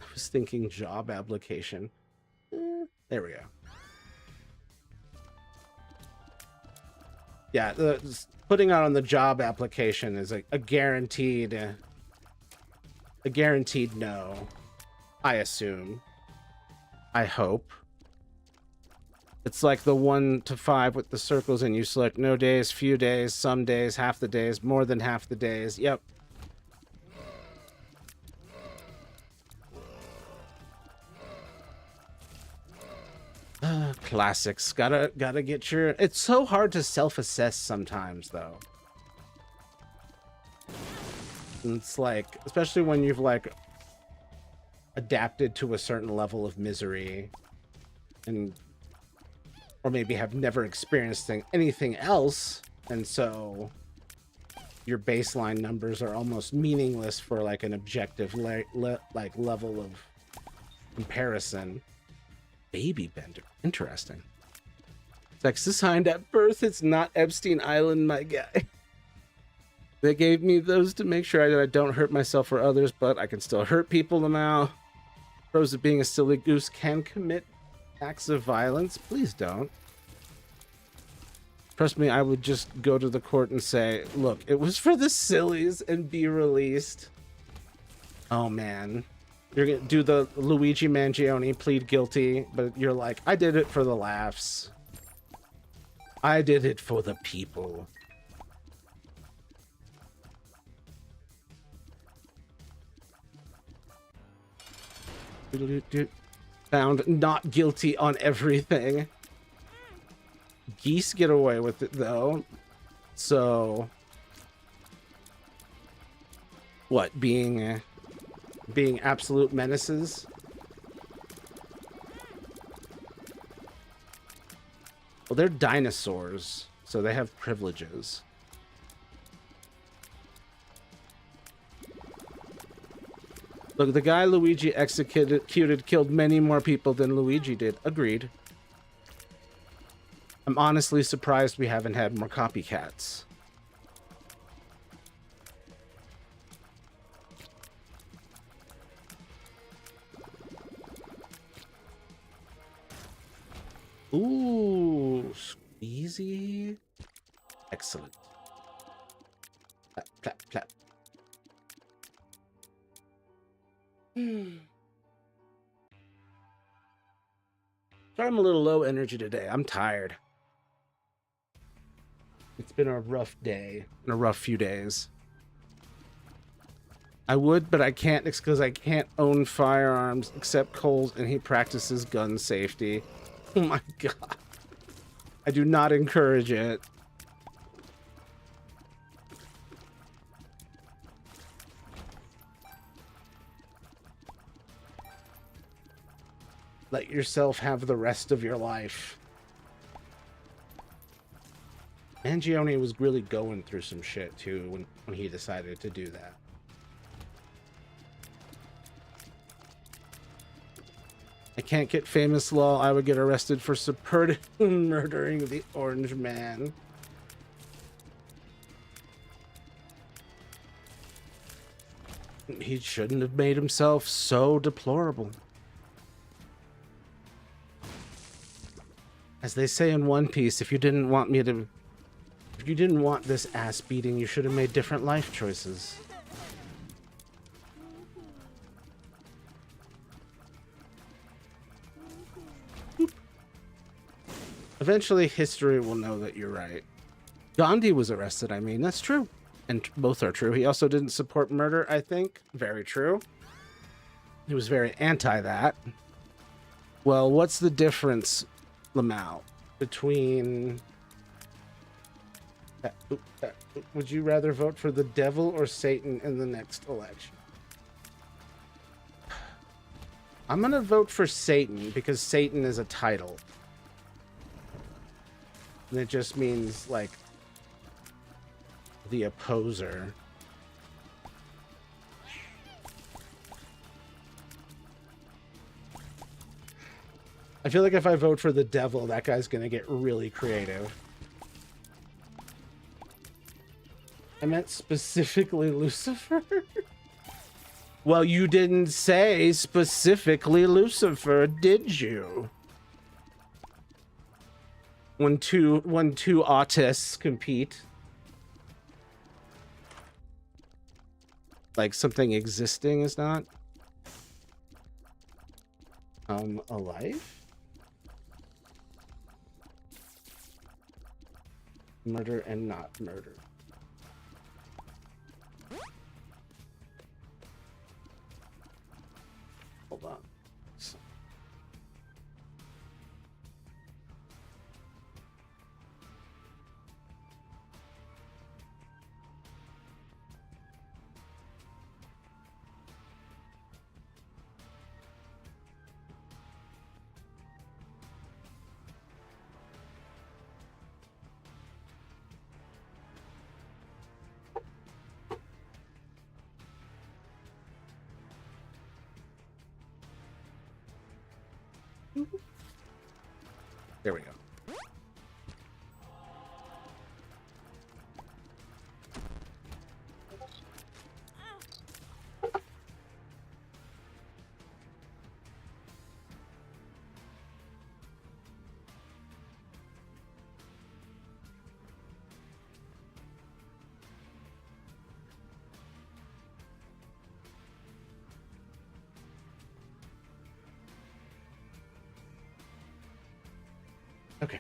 I was thinking job application. There we go. Yeah, putting out on the job application is a guaranteed no. I assume. I hope. It's like the 1 to 5 with the circles, and you select no days, few days, some days, half the days, more than half the days. Yep. Classics. Gotta get your... It's so hard to self-assess sometimes, though. It's like, especially when you've like adapted to a certain level of misery, and or maybe have never experienced anything else, and so your baseline numbers are almost meaningless for like an objective like level of comparison. Baby bender, interesting. Sex assigned at birth. It's not Epstein Island, my guy. They gave me those to make sure that I don't hurt myself or others, but I can still hurt people now. Pros of being a silly goose: can commit acts of violence. Please don't. Trust me, I would just go to the court and say, look, it was for the sillies, and be released. Oh, man. You're going to do the Luigi Mangione, plead guilty, but you're like, I did it for the laughs. I did it for the people. Found not guilty on everything. Geese get away with it, though. So... what, being absolute menaces? Well, they're dinosaurs, so they have privileges. Look, the guy Luigi executed killed many more people than Luigi did. Agreed. I'm honestly surprised we haven't had more copycats. Ooh, squeezy. Excellent. Plap, plap, plap. Sorry, I'm a little low energy today. I'm tired. It's been a rough day and a rough few days. I would, but I can't because I can't own firearms except Cole's, and he practices gun safety. Oh my god. I do not encourage it. Let yourself have the rest of your life. Mangione was really going through some shit too when he decided to do that. I can't get famous law. I would get arrested for murdering the orange man. He shouldn't have made himself so deplorable. As they say in One Piece, if you didn't want this ass beating, you should have made different life choices. Boop. Eventually, history will know that you're right. Gandhi was arrested, I mean, that's true. And both are true. He also didn't support murder, I think. Very true. He was very anti that. Well, what's the difference, Lamau, between... would you rather vote for the devil or Satan in the next election? I'm gonna vote for Satan because Satan is a title. And it just means, like, the opposer. I feel like if I vote for the devil, that guy's gonna get really creative. I meant specifically Lucifer. Well, you didn't say specifically Lucifer, did you? When two autists compete. Like something existing is not alive? Murder and not murder. Hold on. There we go. Okay.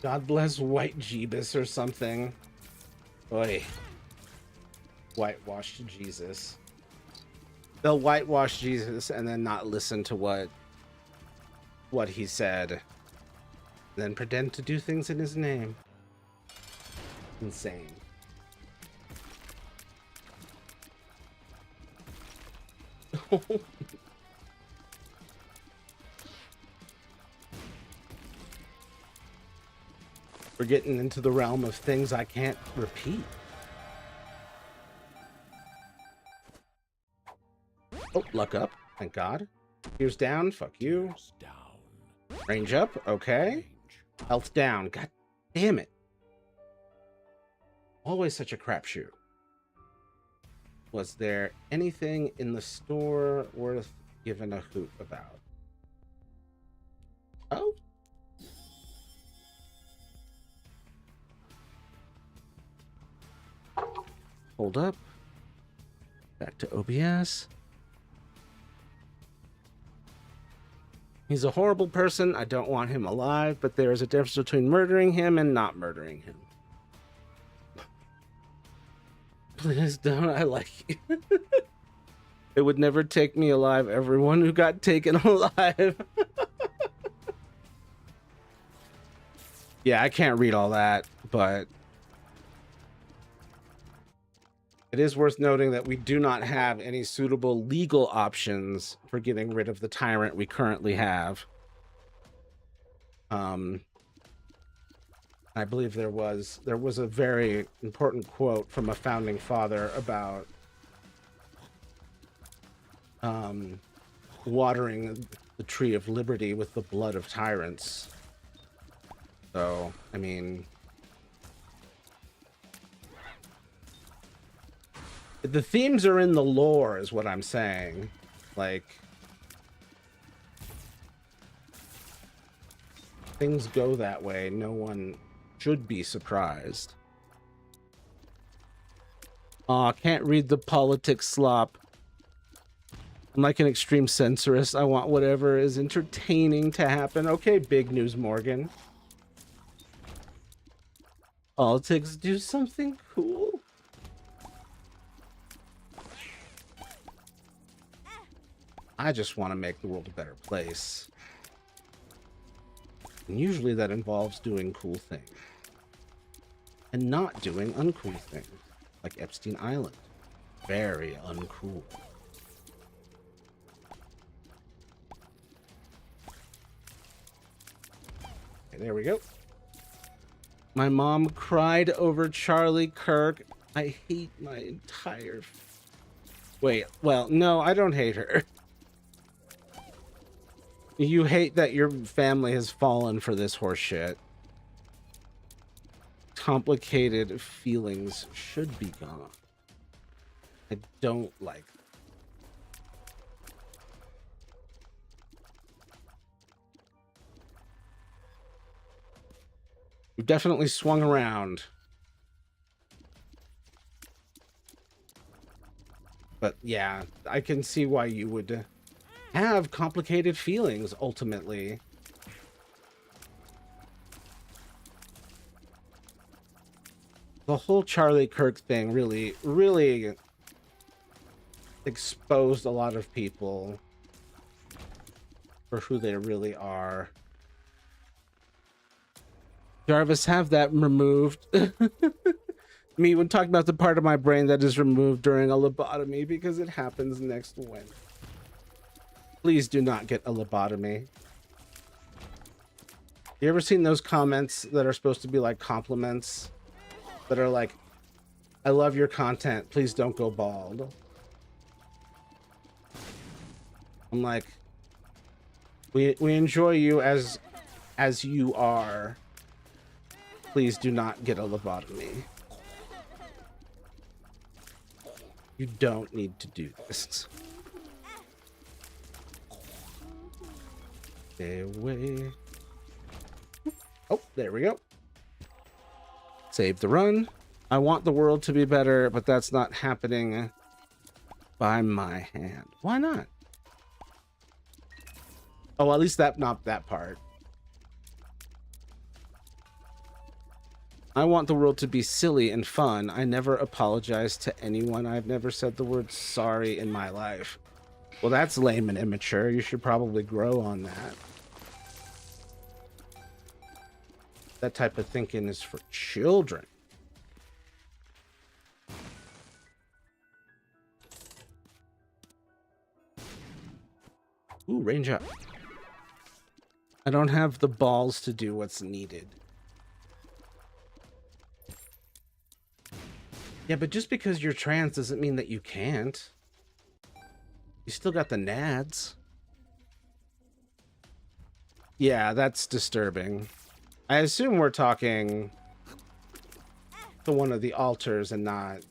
God bless White Jeebus or something. Oy. Whitewashed Jesus. They'll whitewash Jesus and then not listen to what he said. Then pretend to do things in his name. Insane. We're getting into the realm of things I can't repeat. Oh, luck up. Thank God. Ears down. Fuck you. Range up. Okay. Health down. God damn it. Always such a crapshoot. Was there anything in the store worth giving a hoot about? Oh. Hold up. Back to OBS. He's a horrible person. I don't want him alive, but there is a difference between murdering him and not murdering him. Please don't. I like you. It would never take me alive. Everyone who got taken alive. Yeah, I can't read all that, but it is worth noting that we do not have any suitable legal options for getting rid of the tyrant we currently have. I believe there was a very important quote from a founding father about watering the tree of liberty with the blood of tyrants. So, I mean, the themes are in the lore, is what I'm saying. Like, things go that way. No one should be surprised. Aw, can't read the politics slop. I'm like an extreme censorist. I want whatever is entertaining to happen. Okay, Big News Morgan. Politics, do something cool. I just want to make the world a better place. And usually that involves doing cool things. And not doing uncool things. Like Epstein Island. Very uncool. Okay, there we go. My mom cried over Charlie Kirk. I hate my entire... Wait, well, no, I don't hate her. You hate that your family has fallen for this horse shit. Complicated feelings should be gone. I don't like that. You've definitely swung around. But yeah, I can see why you would have complicated feelings ultimately. The whole Charlie Kirk thing really exposed a lot of people for who they really are. Jarvis, have that removed. Me when talking about the part of my brain that is removed during a lobotomy because it happens next Wednesday. Please do not get a lobotomy. You ever seen those comments that are supposed to be like compliments? That are like, I love your content, please don't go bald. I'm like, we enjoy you as you are. Please do not get a lobotomy. You don't need to do this. Stay away. Oh, there we go. Save the run. I want the world to be better, but that's not happening by my hand. Why not? Oh, at least not that part. I want the world to be silly and fun. I never apologize to anyone. I've never said the word sorry in my life. Well, that's lame and immature. You should probably grow on that. That type of thinking is for children. Ooh, range up. I don't have the balls to do what's needed. Yeah, but just because you're trans doesn't mean that you can't. You still got the nads. Yeah, that's disturbing. I assume we're talking to one of the altars and not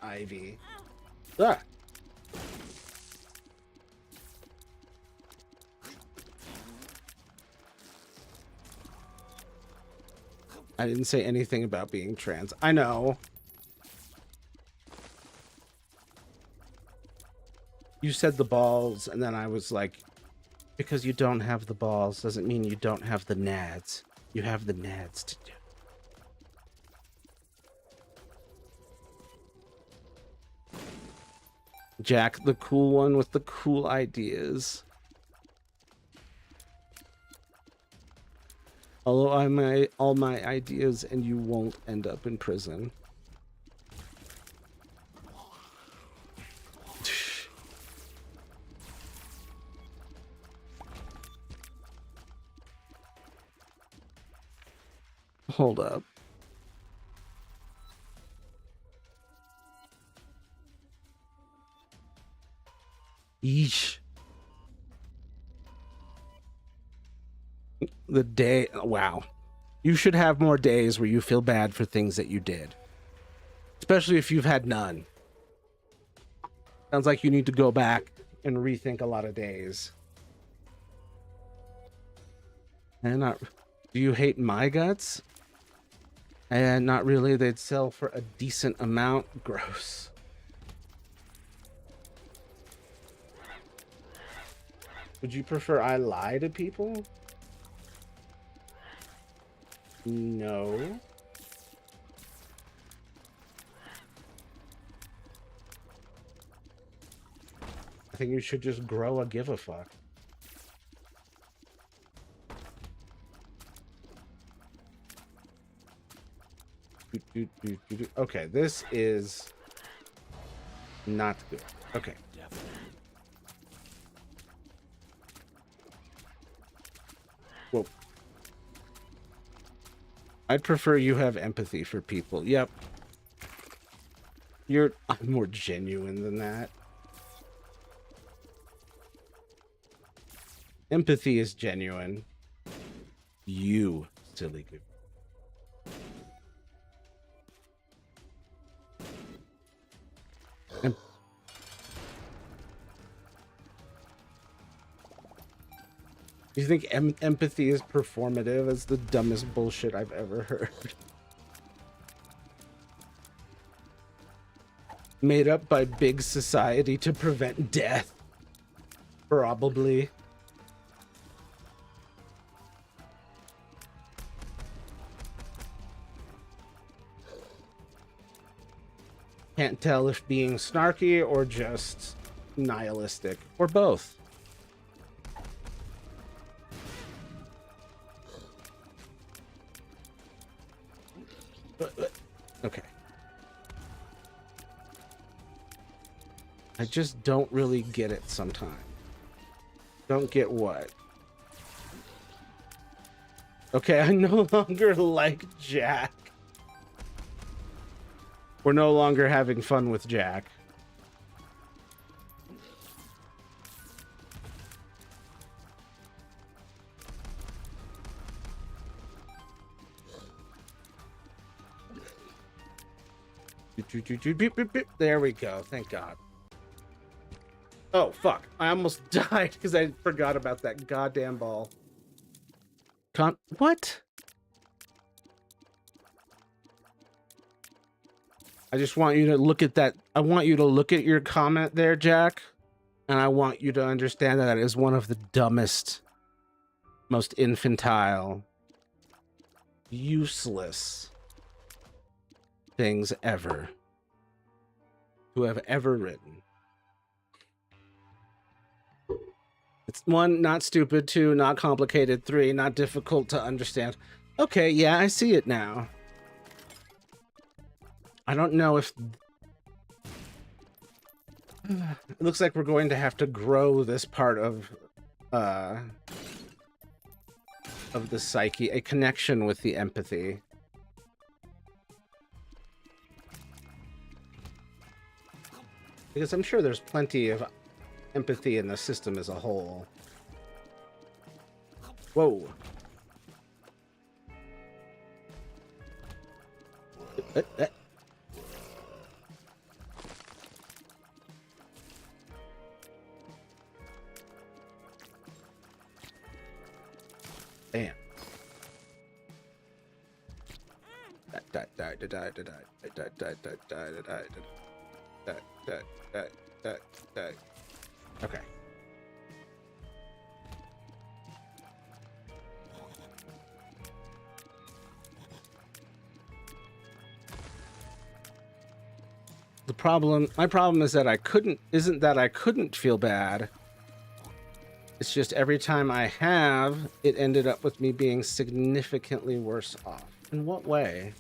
Ivy. Ah. I didn't say anything about being trans. I know. You said the balls, and then I was like, because you don't have the balls doesn't mean you don't have the nads. You have the nads to do. Jack, the cool one with the cool ideas. Although all my ideas and you won't end up in prison. Hold up. Yeesh. The day, wow. You should have more days where you feel bad for things that you did. Especially if you've had none. Sounds like you need to go back and rethink a lot of days. And do you hate my guts? And not really, they'd sell for a decent amount. Gross. Would you prefer I lie to people? No. I think you should just grow a give a fuck. Okay, this is not good. Okay. Well, I'd prefer you have empathy for people. Yep. I'm more genuine than that. Empathy is genuine. You silly goose. You think empathy is performative? It's the dumbest bullshit I've ever heard. Made up by big society to prevent death. Probably. Can't tell if being snarky or just nihilistic, or both. Okay. I just don't really get it sometimes. Don't get what? Okay, I no longer like Jack. We're no longer having fun with Jack. There we go. Thank God. Oh, fuck. I almost died because I forgot about that goddamn ball. What? I just want you to look at that. I want you to look at your comment there, Jack. And I want you to understand that is one of the dumbest, most infantile, useless things ever to have ever written. It's 1, not stupid. 2, not complicated. 3, not difficult to understand. Okay, yeah, I see it now. I don't know if... It looks like we're going to have to grow this part of the psyche, a connection with the empathy. Because I'm sure there's plenty of empathy in the system as a whole. Whoa. Damn. Okay. My problem is that isn't that I couldn't feel bad. It's just every time I have, it ended up with me being significantly worse off. In what way?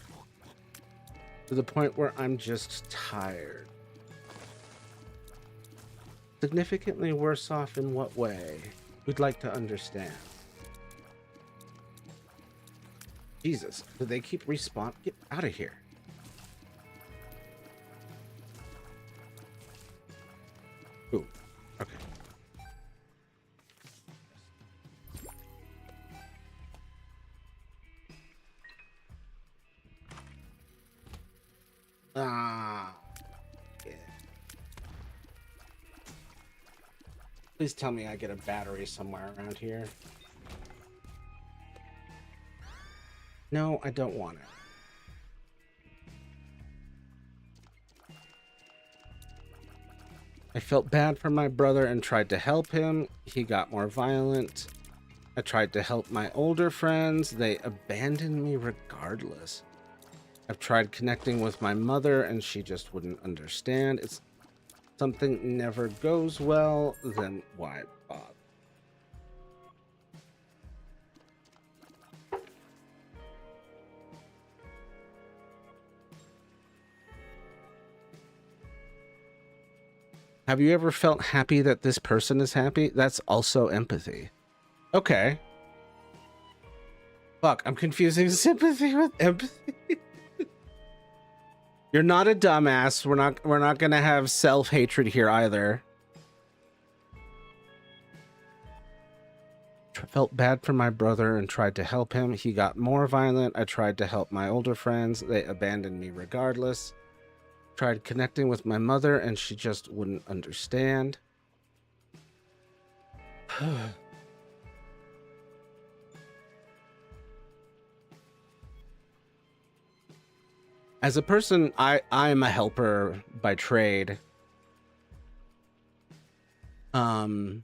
To the point where I'm just tired. Significantly worse off in what way? We'd like to understand. Jesus, do they keep respawning? Get out of here. Ooh, okay. Ah. Yeah. Please tell me I get a battery somewhere around here. No, I don't want it. I felt bad for my brother and tried to help him. He got more violent. I tried to help my older friends. They abandoned me regardless. I've tried connecting with my mother and she just wouldn't understand. It's something never goes well, then why bother? Have you ever felt happy that this person is happy? That's also empathy. Okay. Fuck, I'm confusing sympathy with empathy. You're not a dumbass. We're not gonna have self-hatred here either. Felt bad for my brother and tried to help him. He got more violent. I tried to help my older friends. They abandoned me regardless. Tried connecting with my mother and she just wouldn't understand. As a person, I'm a helper by trade. And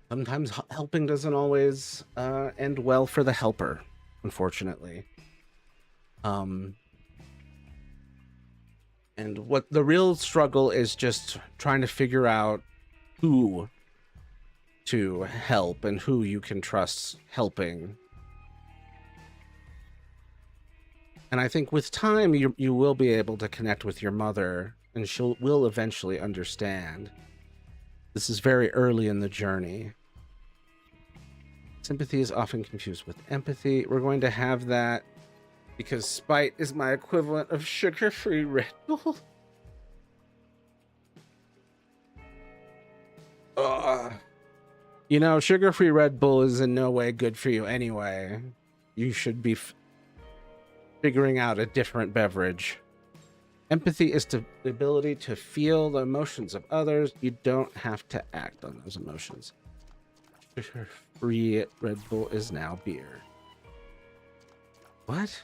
sometimes helping doesn't always end well for the helper, unfortunately. And what the real struggle is just trying to figure out who to help and who you can trust helping. And I think with time, you will be able to connect with your mother, and will eventually understand. This is very early in the journey. Sympathy is often confused with empathy. We're going to have that because spite is my equivalent of sugar-free Red Bull. You know, sugar-free Red Bull is in no way good for you anyway. You should be figuring out a different beverage. Empathy is the ability to feel the emotions of others. You don't have to act on those emotions. Sugar-free Red Bull is now beer. What?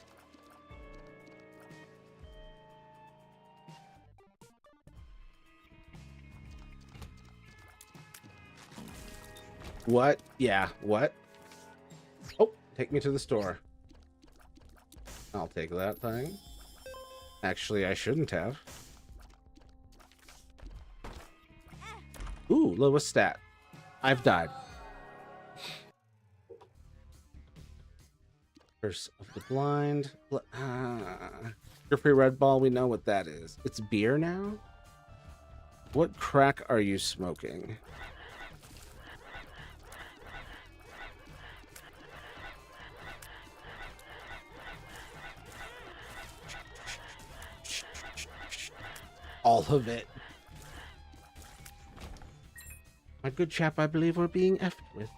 What? Yeah, what? Oh, take me to the store. I'll take that thing. Actually, I shouldn't have. Ooh, lowest stat. I've died. Curse of the Blind. Sugar-free Red Ball, we know what that is. It's beer now? What crack are you smoking? All of it. My good chap, I believe we're being effed with.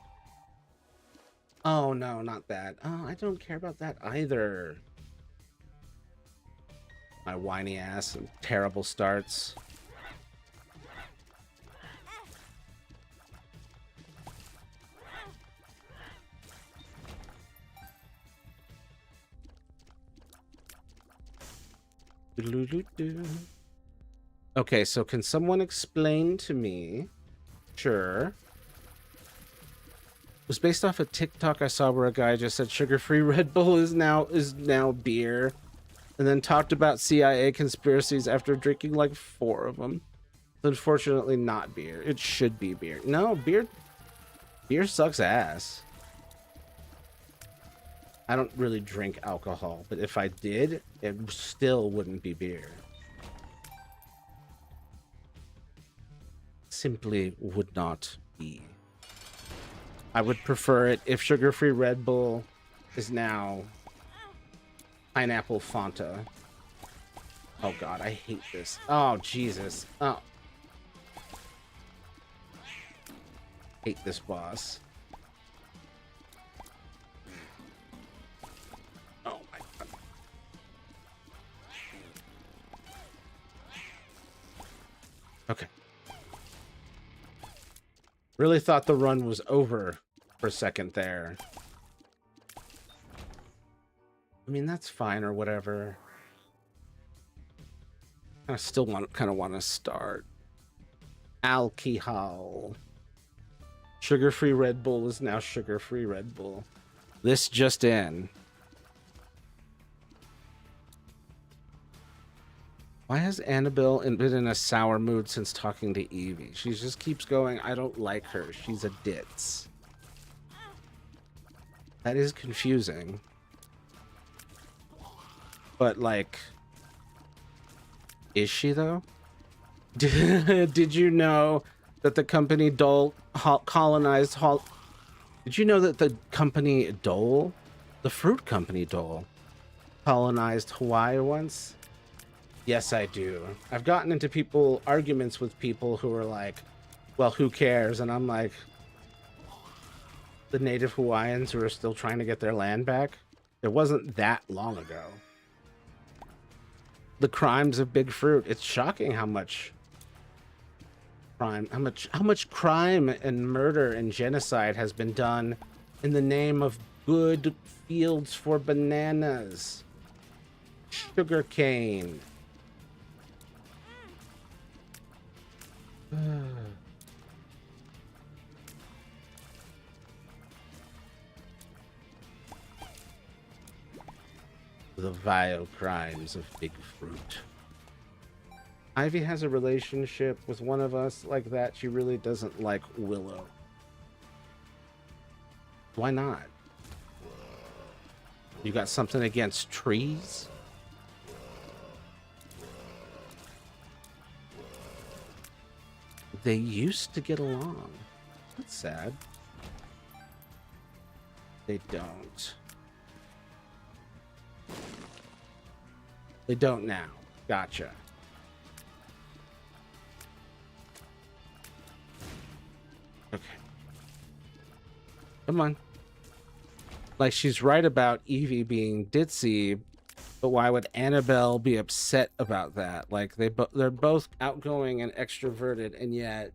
Oh, no, not that. Oh, I don't care about that either. My whiny ass and terrible starts. Okay, so can someone explain to me? Sure. It was based off a TikTok I saw where a guy just said sugar-free Red Bull is now beer, and then talked about CIA conspiracies after drinking like 4 of them. Unfortunately, not beer. It should be beer. No, beer sucks ass. I don't really drink alcohol, but if I did, it still wouldn't be beer. Simply would not be. I would prefer it if sugar-free Red Bull is now pineapple Fanta. Oh god, I hate this. Oh Jesus. Oh. Hate this boss. Oh my god. Okay. Really thought the run was over for a second there. I mean, that's fine or whatever. I still kind of want to start. Alcohol. Sugar-free Red Bull is now sugar-free Red Bull. This just in. Why has Annabelle been in a sour mood since talking to Evie? She just keeps going, I don't like her. She's a ditz. That is confusing. But, like, is she, though? Did you know that the company Dole colonized... Did you know that the company Dole, the fruit company Dole, colonized Hawaii once? Yes, I do. I've gotten into arguments with people who are like, well, who cares? And I'm like, the native Hawaiians who are still trying to get their land back. It wasn't that long ago. The crimes of Big Fruit. It's shocking how much crime, how much crime and murder and genocide has been done in the name of good fields for bananas, sugar cane. The vile crimes of Big Fruit. Ivy has a relationship with one of us like that. She really doesn't like Willow. Why not? You got something against trees? They used to get along. That's sad. They don't. They don't now. Gotcha. Okay. Come on. Like, she's right about Evie being ditzy, but why would Annabelle be upset about that? Like, they're both outgoing and extroverted, and yet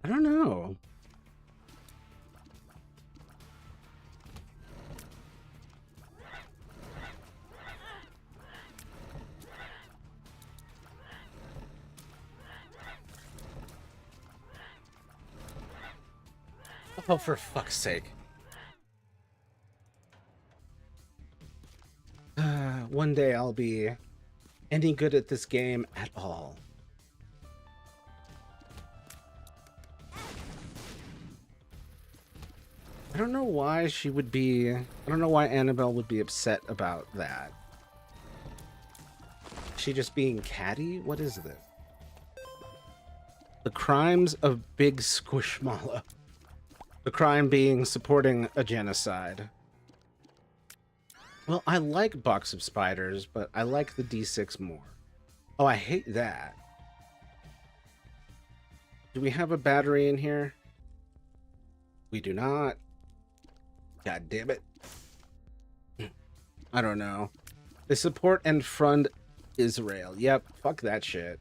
I don't know. Oh, for fuck's sake. One day I'll be any good at this game at all. I don't know why she would be... I don't know why Annabelle would be upset about that. Is she just being catty? What is this? The crimes of Big Squishmallow. The crime being supporting a genocide. Well, I like Box of Spiders, but I like the D6 more. Oh, I hate that. Do we have a battery in here? We do not. God damn it. I don't know. They support and fund Israel. Yep, fuck that shit.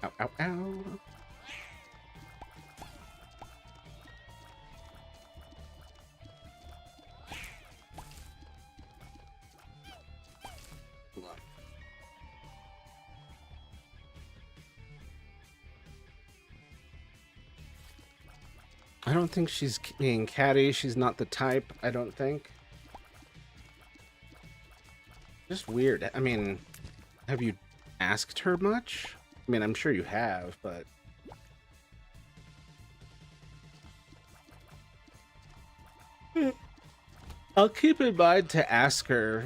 Ow, ow, ow. I don't think she's being catty. She's not the type, I don't think. Just weird. I mean, have you asked her much? I mean, I'm sure you have, but... I'll keep in mind to ask her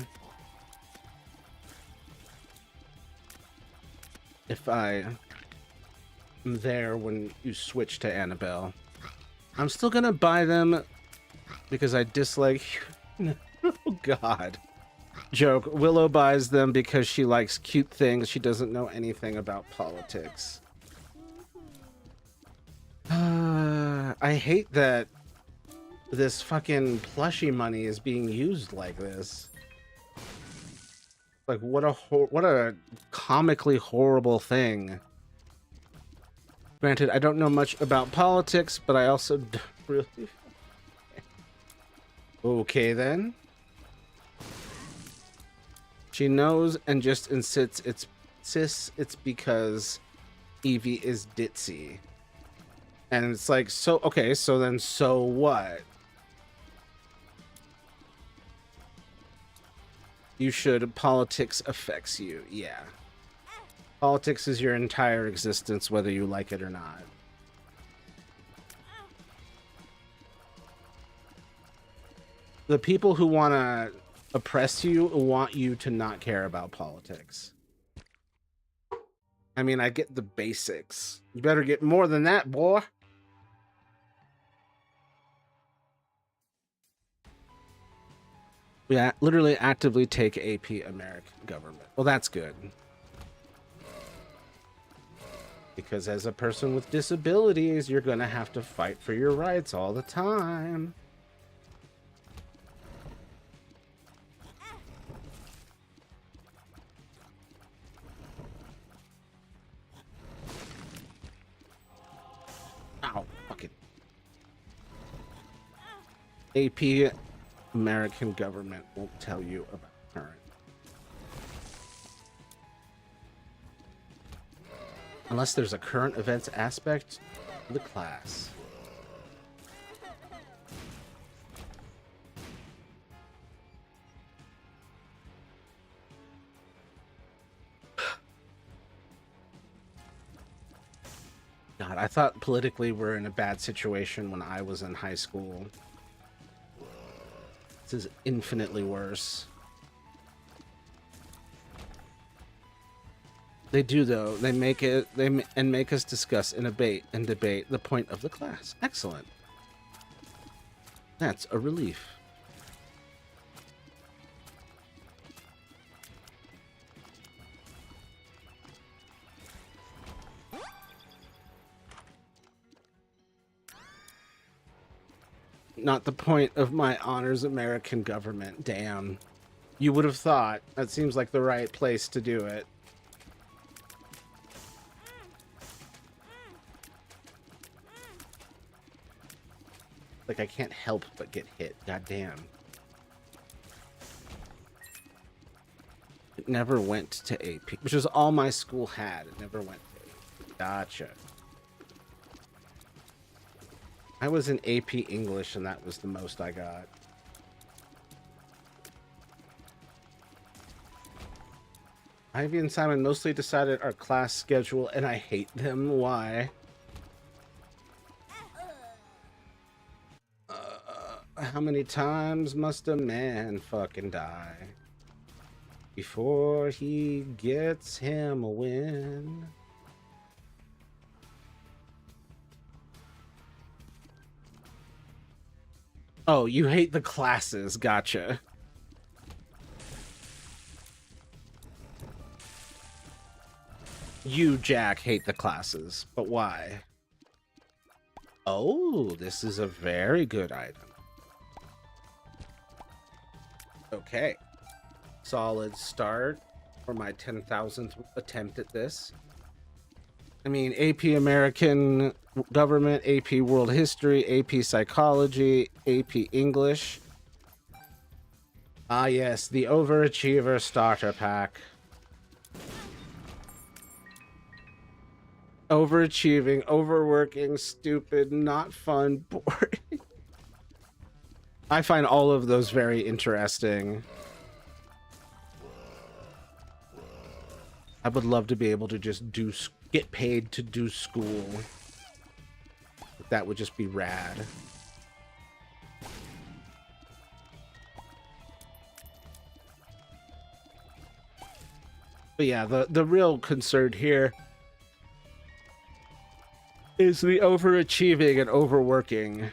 if I am there when you switch to Annabelle. I'm still gonna buy them because I dislike... Oh, God. Joke. Willow buys them because she likes cute things. She doesn't know anything about politics. I hate that this fucking plushie money is being used like this. Like, what a comically horrible thing. Granted, I don't know much about politics, but I also don't really... Okay, then. She knows and just insists it's because Evie is ditzy. And it's like, so, okay, so then so what? You should, politics affects you, yeah. Politics is your entire existence, whether you like it or not. The people who want to oppress you want you to not care about politics. I mean, I get the basics. You better get more than that, boy. We literally actively take AP American government. Well, that's good. Because as a person with disabilities, you're going to have to fight for your rights all the time. Ow, fuck it. AP American government won't tell you about current. Unless there's a current events aspect to the class. God, I thought politically we're in a bad situation when I was in high school. This is infinitely worse. They do, though. They make us discuss and debate the point of the class. Excellent. That's a relief. Not the point of my honors American government. Damn. You would have thought. That seems like the right place to do it. Like, I can't help but get hit. God damn. It never went to AP, which is all my school had. It never went to AP. Gotcha. I was in AP English, and that was the most I got. Ivy and Simon mostly decided our class schedule, and I hate them. Why? How many times must a man fucking die before he gets him a win? Oh, you hate the classes. Gotcha. You, Jack, hate the classes. But why? Oh, this is a very good item. Okay. Solid start for my 10,000th attempt at this. I mean, AP American Government, AP World History, AP Psychology, AP English. Ah, yes, the Overachiever Starter Pack. Overachieving, overworking, stupid, not fun, boring. I find all of those very interesting. I would love to be able to just get paid to do school. That would just be rad. But yeah, the real concern here is the overachieving and overworking.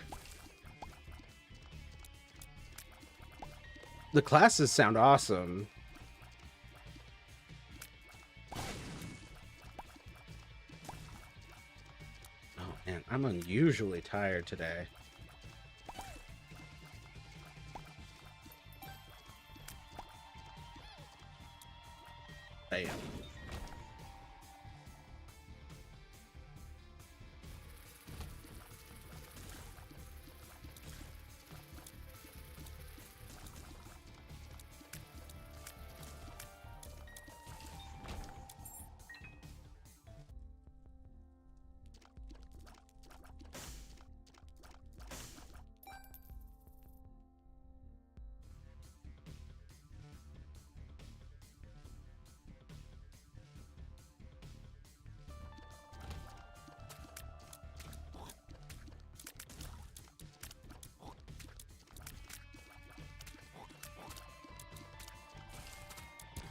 The classes sound awesome. Oh man, I'm unusually tired today. Bam.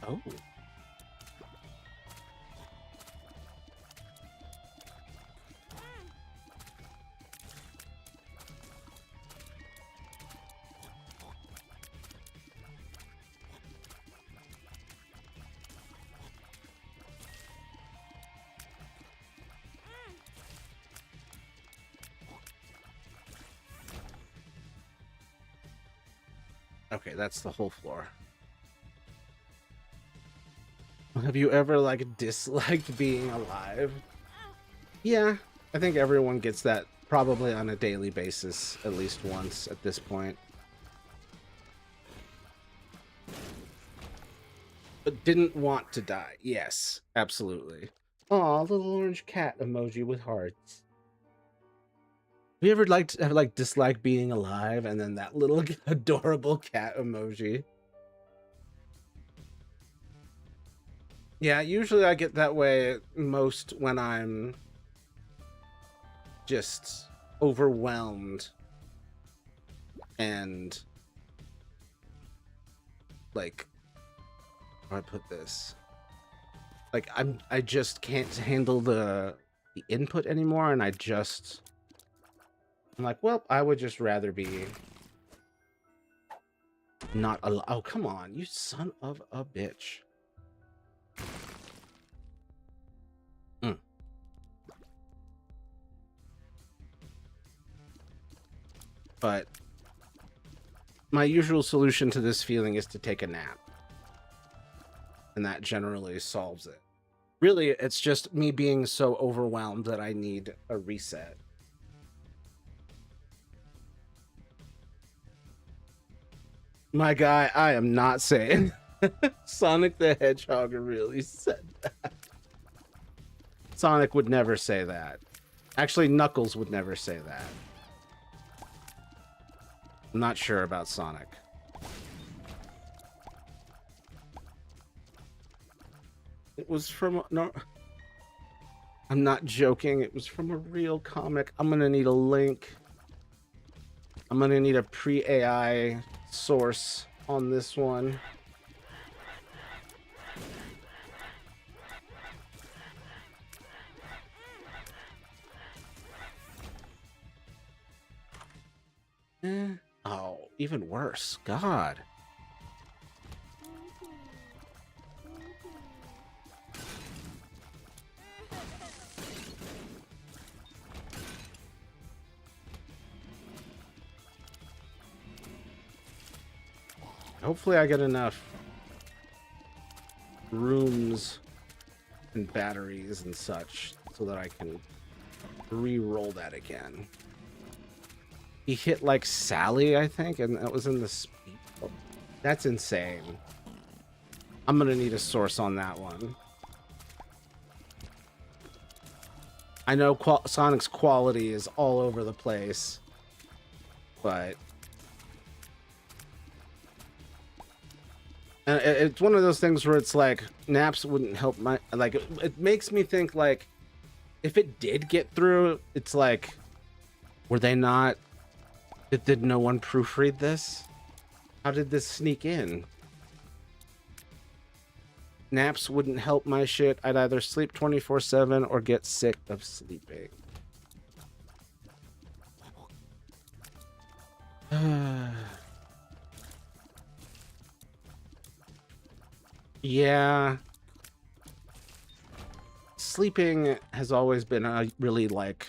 Oh. Okay, that's the whole floor. Have you ever, like, disliked being alive? Yeah, I think everyone gets that probably on a daily basis, at least once at this point. But didn't want to die. Yes, absolutely. Aw, little orange cat emoji with hearts. Have you ever have like disliked being alive and then that little adorable cat emoji? Yeah, usually I get that way most when I'm just overwhelmed and like, how do I put this? Like I just can't handle the input anymore, and I'm like, well, I would just rather be not alive. Oh, come on, you son of a bitch. Mm. But my usual solution to this feeling is to take a nap. And that generally solves it. Really, it's just me being so overwhelmed that I need a reset. My guy, I am not saying Sonic the Hedgehog really said that. Sonic would never say that. Actually, Knuckles would never say that. I'm not sure about Sonic. It was from... No, I'm not joking. It was from a real comic. I'm gonna need a link. I'm gonna need a pre-AI source on this one. Oh, even worse. God. Hopefully I get enough rooms and batteries and such so that I can re-roll that again. He hit like Sally, I think, and that was in the speed. Oh, that's insane. I'm gonna need a source on that one. I know Sonic's quality is all over the place, but it's one of those things where it's like naps wouldn't help my like it makes me think like if it did get through, it's like were they not did no one proofread this? How did this sneak in? Naps wouldn't help my shit. I'd either sleep 24/7 or get sick of sleeping. Yeah. Sleeping has always been a really like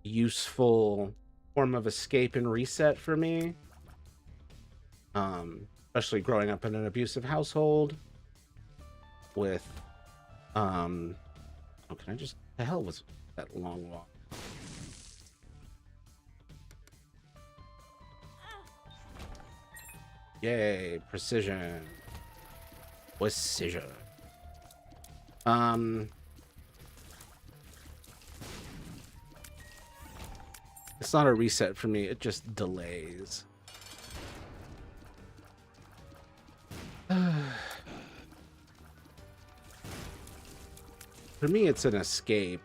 useful form of escape and reset for me. Especially growing up in an abusive household with oh, can I just the hell was that long walk? Yay, precision. Precision. It's not a reset for me, it just delays. For me, it's an escape.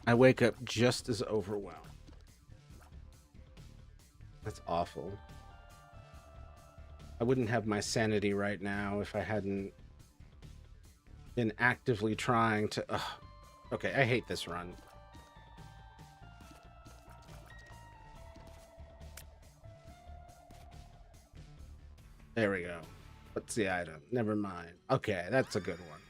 I wake up just as overwhelmed. That's awful. I wouldn't have my sanity right now if I hadn't been actively trying to... Okay, I hate this run. There we go. What's the item? Never mind. Okay, that's a good one.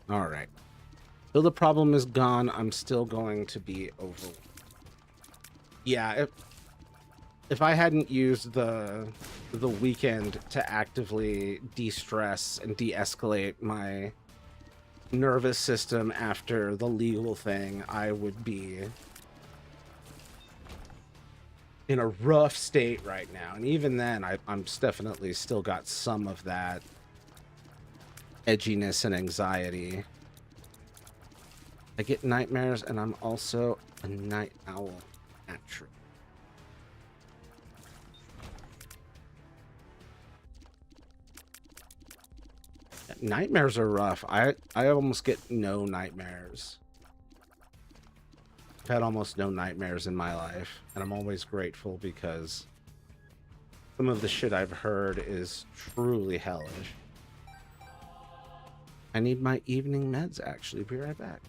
All right. Till the problem is gone, I'm still going to be over. Yeah, if I hadn't used the weekend to actively de-stress and de-escalate my nervous system after the legal thing, I would be in a rough state right now. And even then, I'm definitely still got some of that edginess and anxiety. I get nightmares, and I'm also a night owl naturally. Nightmares are rough. I almost get no nightmares. I've had almost no nightmares in my life, and I'm always grateful because some of the shit I've heard is truly hellish. I need my evening meds, actually. Be right back.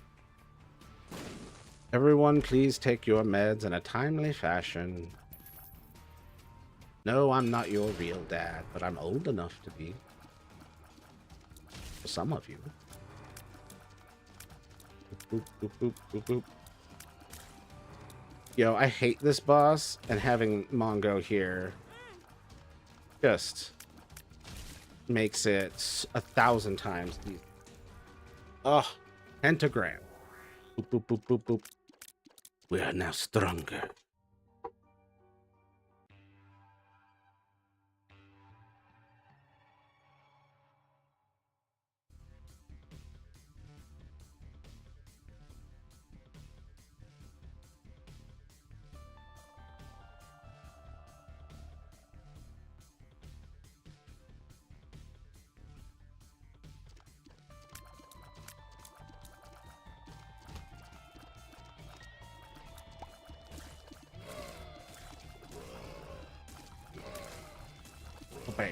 Everyone, please take your meds in a timely fashion. No, I'm not your real dad, but I'm old enough to be. For some of you. Boop, boop, boop, boop, boop. Yo, I hate this boss, and having Mongo here just makes it 1,000 times easier. Oh, pentagram. Boop, boop, boop, boop, boop. We are now stronger. Bam.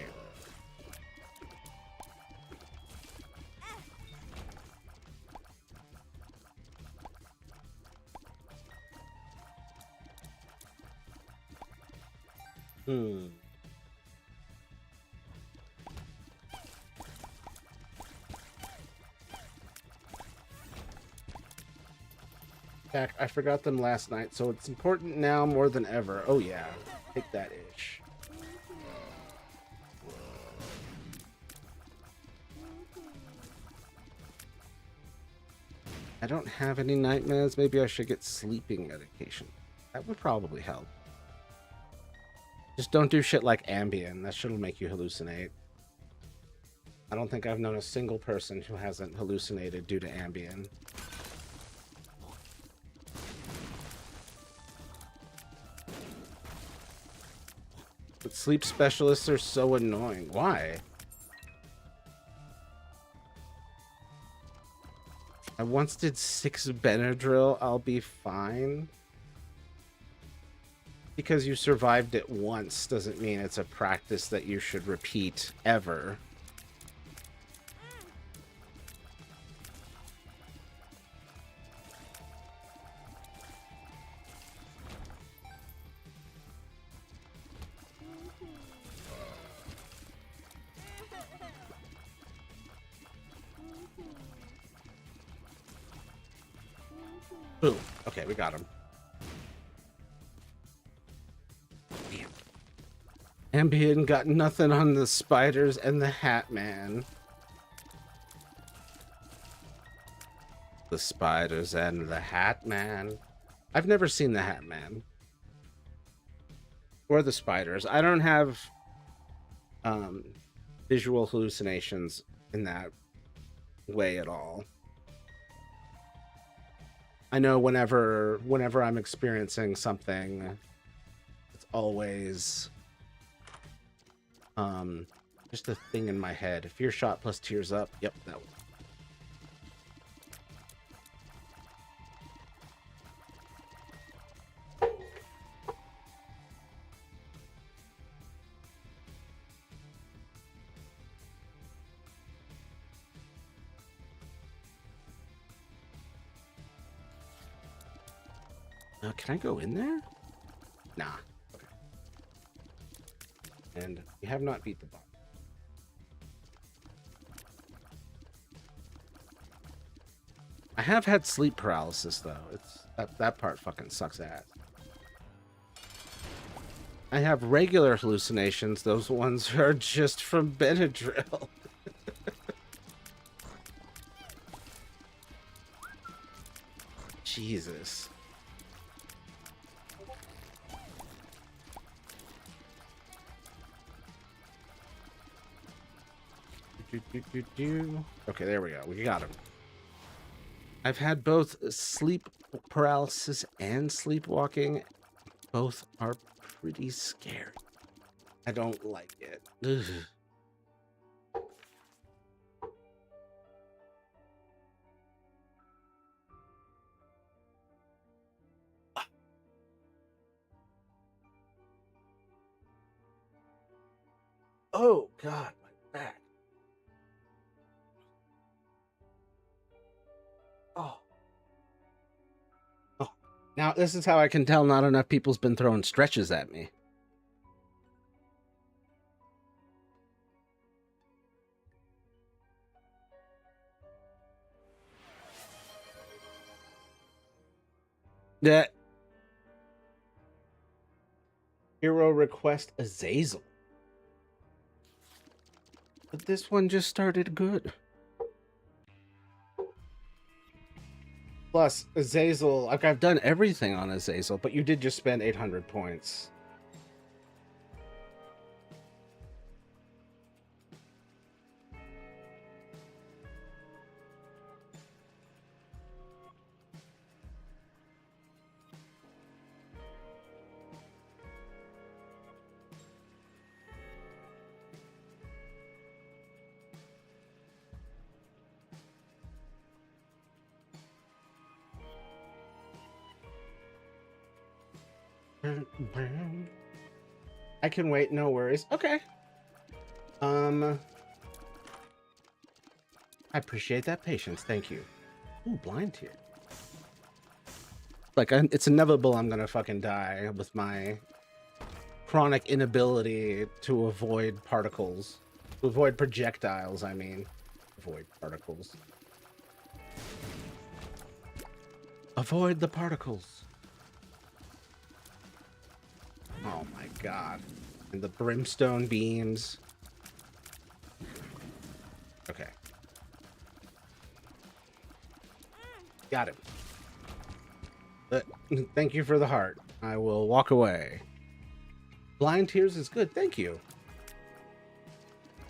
In fact, I forgot them last night, so it's important now more than ever. Oh yeah, take that ish. I don't have any nightmares. Maybe I should get sleeping medication. That would probably help. Just don't do shit like Ambien. That shit'll make you hallucinate. I don't think I've known a single person who hasn't hallucinated due to Ambien. But sleep specialists are so annoying. Why? I once did 6 Benadryl. I'll be fine. Because you survived it once doesn't mean it's a practice that you should repeat ever. Boom. Okay, we got him. Damn. Ambien got nothing on the spiders and the Hat Man. The spiders and the Hat Man. I've never seen the Hat Man. Or the spiders. I don't have visual hallucinations in that way at all. I know whenever I'm experiencing something, it's always just a thing in my head. Fear shot plus tears up. Yep, that one. Can I go in there? Nah. Okay. And we have not beat the boss. I have had sleep paralysis though. It's that part fucking sucks ass. I have regular hallucinations. Those ones are just from Benadryl. Jesus. Okay, there we go. We got him. I've had both sleep paralysis and sleepwalking. Both are pretty scary. I don't like it. Ugh. Oh God, my back. Oh. Oh. Now this is how I can tell not enough people's been throwing stretches at me. Yeah. Hero request Azazel. But this one just started good. Plus, Azazel, like I've done everything on Azazel, but you did just spend 800 points. I can wait, no worries. Okay. I appreciate that patience. Thank you. Ooh, blind here. Like, it's inevitable I'm gonna fucking die with my chronic inability to avoid particles. To avoid projectiles, I mean. Avoid particles. Avoid the particles. Oh my God. And the brimstone beams. Okay. Got him. But thank you for the heart. I will walk away. Blind Tears is good. Thank you.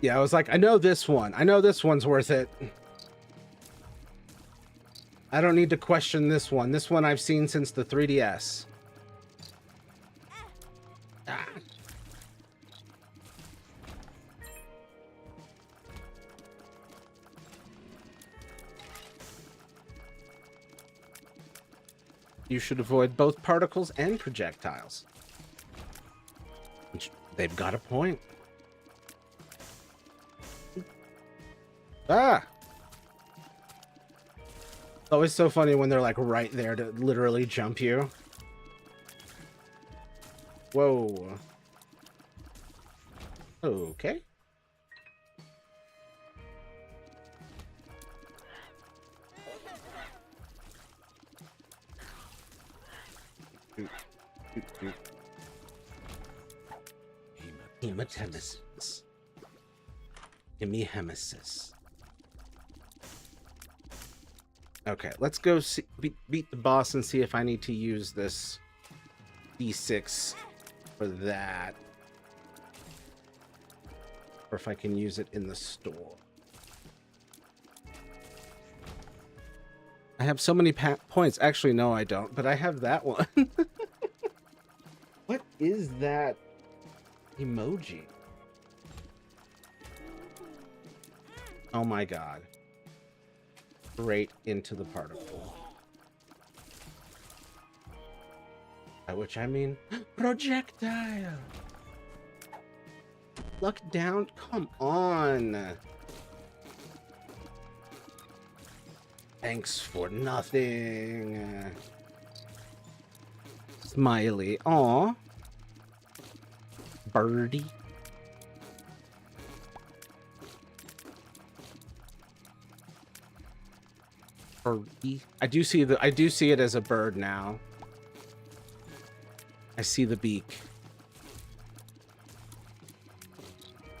Yeah, I was like, I know this one. I know this one's worth it. I don't need to question this one. This one I've seen since the 3DS. Ah. You should avoid both particles and projectiles. Which, they've got a point. Ah! It's always so funny when they're like right there to literally jump you. Whoa. Okay. Hematemesis. Hemihemesis. Okay, let's go see, beat the boss and see if I need to use this D6 for that. Or if I can use it in the store. I have so many points. Actually, no, I don't. But I have that one. What is that emoji? Oh my God. Straight into the particle. By which I mean projectile. Look down. Come on. Thanks for nothing. Smiley. Aw. Birdie. Birdie. I do see it as a bird now. I see the beak.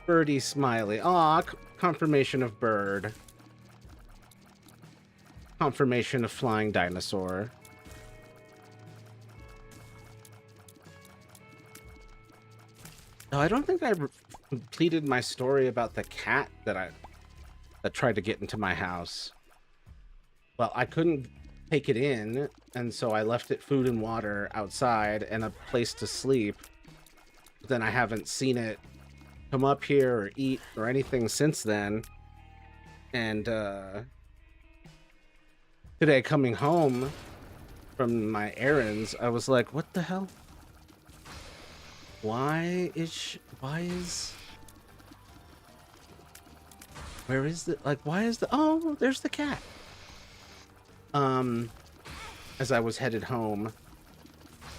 Birdie smiley. Aw, confirmation of bird. Confirmation of flying dinosaur. No, I don't think I completed my story about the cat that tried to get into my house. Well, I couldn't take it in, and so I left it food and water outside and a place to sleep. But then I haven't seen it come up here or eat or anything since then. And today, coming home from my errands, I was like, what the hell? Where is oh, there's the cat. As I was headed home,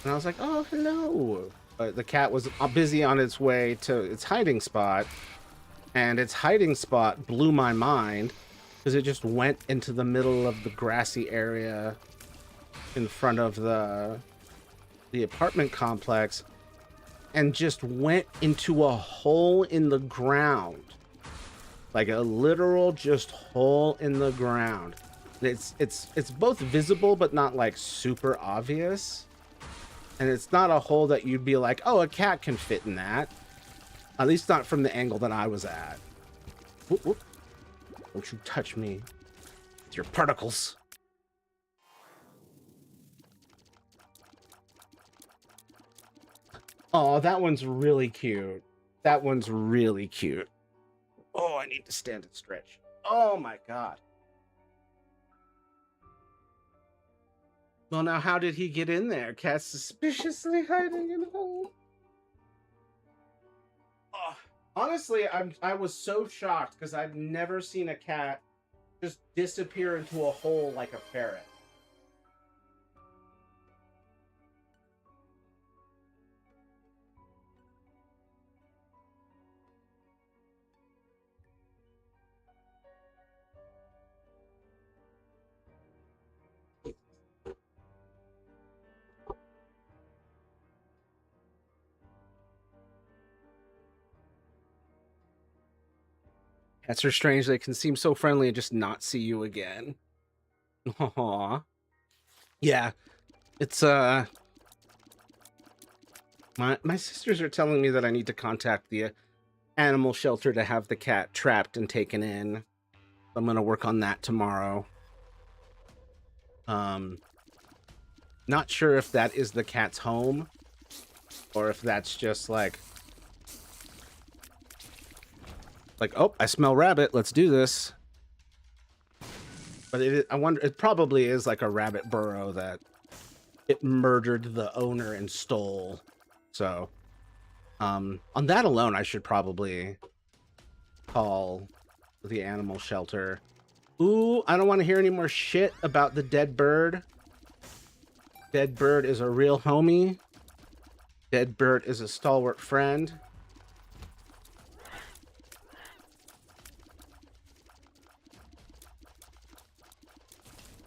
and I was like, oh, hello. But the cat was busy on its way to its hiding spot, and its hiding spot blew my mind because it just went into the middle of the grassy area in front of the apartment complex and just went into a hole in the ground. Like a literal just hole in the ground. It's both visible but not like super obvious. And it's not a hole that you'd be like, oh, a cat can fit in that. At least not from the angle that I was at. Whoop, whoop. Don't you touch me with your particles. Oh, that one's really cute. That one's really cute. Oh, I need to stand and stretch. Oh my god. Well, now how did he get in there? Cat suspiciously hiding in a hole. Oh, honestly, I was so shocked because I've never seen a cat just disappear into a hole like a ferret. Cats are strange. They can seem so friendly and just not see you again. Aww. Yeah. It's, My sisters are telling me that I need to contact the animal shelter to have the cat trapped and taken in. I'm gonna work on that tomorrow. Not sure if that is the cat's home or if that's just like, oh, I smell rabbit. Let's do this. But I wonder, it probably is like a rabbit burrow that it murdered the owner and stole. So, on that alone, I should probably call the animal shelter. Ooh, I don't want to hear any more shit about the dead bird. Dead bird is a real homie. Dead bird is a stalwart friend.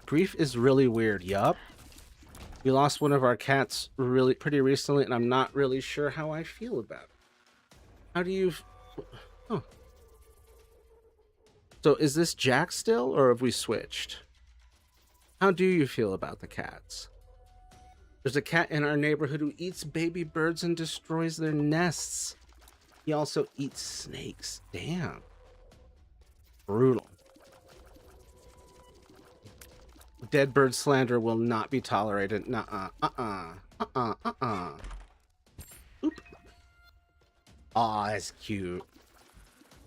Grief is really weird. Yup. We lost one of our cats pretty recently, and I'm not really sure how I feel about it. How do you... Huh. So is this Jack still, or have we switched? How do you feel about the cats? There's a cat in our neighborhood who eats baby birds and destroys their nests. He also eats snakes. Damn. Brutal. Dead bird slander will not be tolerated. Nuh-uh. Oop. Aw, that's cute.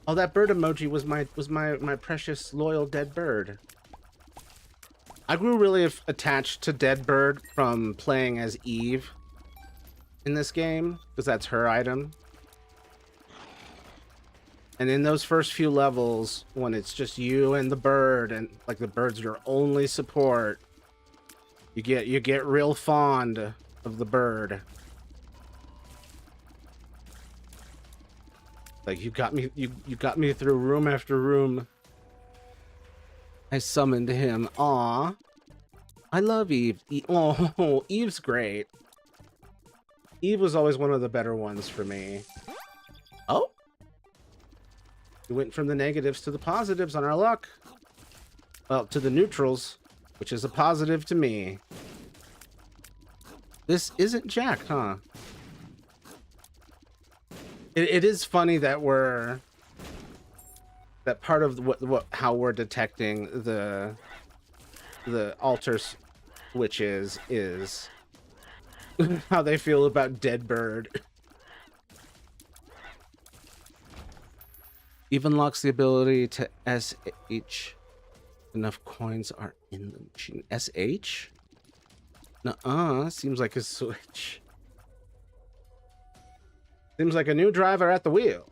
Oh, that bird emoji was my precious loyal dead bird. I grew really attached to Dead Bird from playing as Eve in this game, because that's her item. And in those first few levels, when it's just you and the bird, and like the bird's your only support, you get real fond of the bird. Like you got me through room after room. I summoned him. Aw. I love Eve. Oh, Eve's great. Eve was always one of the better ones for me. Oh. We went from the negatives to the positives on our luck. Well, to the neutrals, which is a positive to me. This isn't Jack, huh? It is funny that that part of how we're detecting the altar switches is how they feel about Dead Bird. Even locks the ability to SH. Enough coins are in the machine. SH? Nuh-uh. Seems like a switch. Seems like a new driver at the wheel.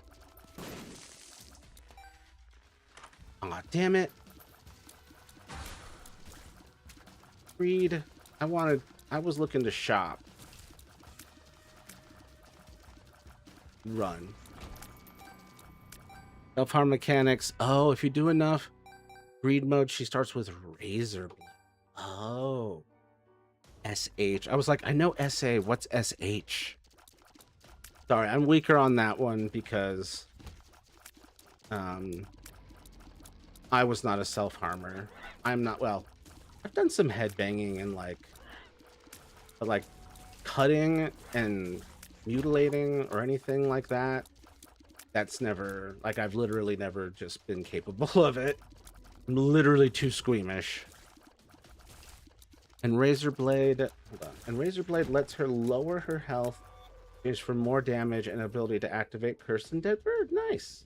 Aw, damn it. Reed. I was looking to shop. Run. Self-harm mechanics. Oh, if you do enough greed mode, she starts with razor blade. Oh. SH. I was like, I know SA. What's SH? Sorry, I'm weaker on that one because I was not a self-harmer. I'm not, well, I've done some headbanging and like cutting and mutilating or anything like that. That's never, like, I've literally never just been capable of it. I'm literally too squeamish. And Razor Blade, hold on. And Razor Blade lets her lower her health, is for more damage and ability to activate Cursed and Dead Bird. Nice.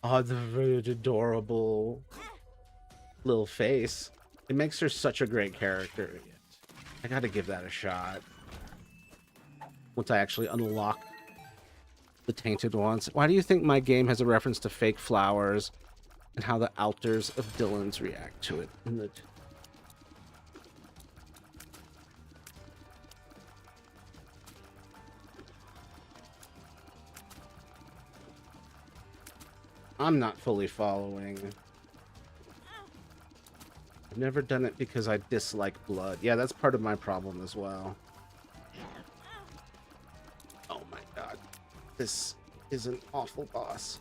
Oh, the very adorable little face. It makes her such a great character. I gotta give that a shot. Once I actually unlock the Tainted Ones. Why do you think my game has a reference to fake flowers and how the altars of Dylan's react to it? In the I'm not fully following. I've never done it because I dislike blood. Yeah, that's part of my problem as well. Oh my god. This is an awful boss.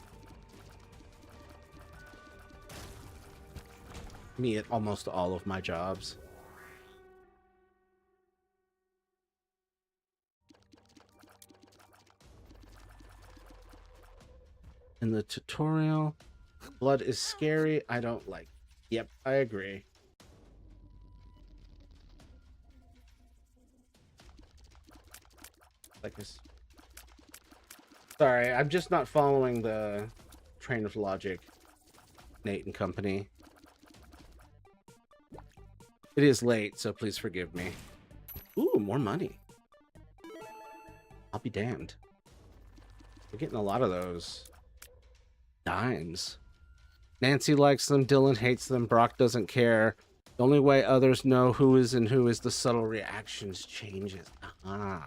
Me at almost all of my jobs. In the tutorial, blood is scary. I don't like. Yep, I agree. Like this. Sorry, I'm just not following the train of logic, Nate and company. It is late, so please forgive me. Ooh, more money. I'll be damned. We're getting a lot of those dimes. Nancy likes them, Dylan hates them, Brock doesn't care. The only way others know who is and who is the subtle reactions changes. Ah.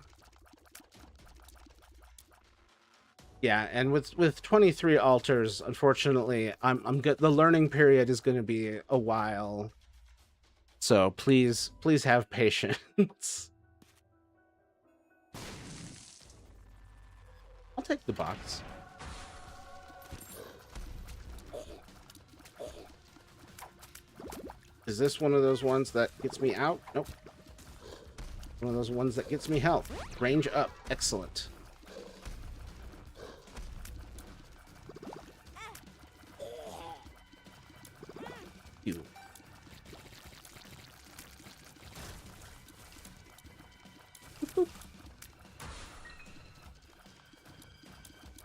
Yeah, and with 23 altars, unfortunately, I'm good. The learning period is going to be a while. So please have patience. I'll take the box. Is this one of those ones that gets me out? Nope. One of those ones that gets me health. Range up. Excellent. You.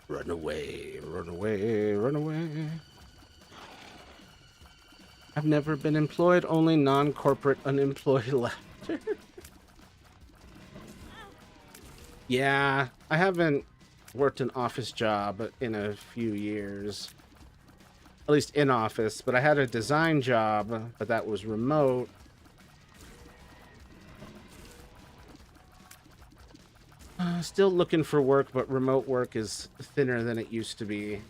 Run away, run away, run away. I've never been employed, only non-corporate unemployed left. Yeah, I haven't worked an office job in a few years. At least in office, but I had a design job, but that was remote. Still looking for work, but remote work is thinner than it used to be.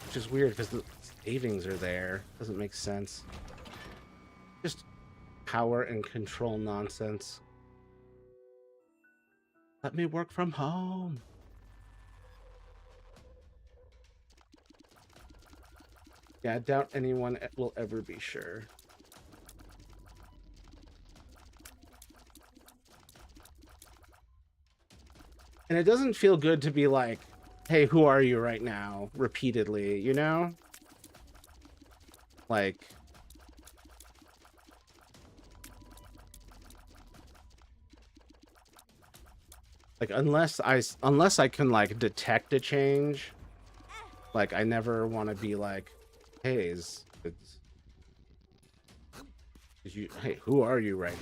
Which is weird, because savings are there. Doesn't make sense. Just power and control nonsense. Let me work from home. Yeah, I doubt anyone will ever be sure. And it doesn't feel good to be like, hey, who are you right now? Repeatedly, you know? Like, unless I can like detect a change, like I never want to be like, hey, hey, who are you right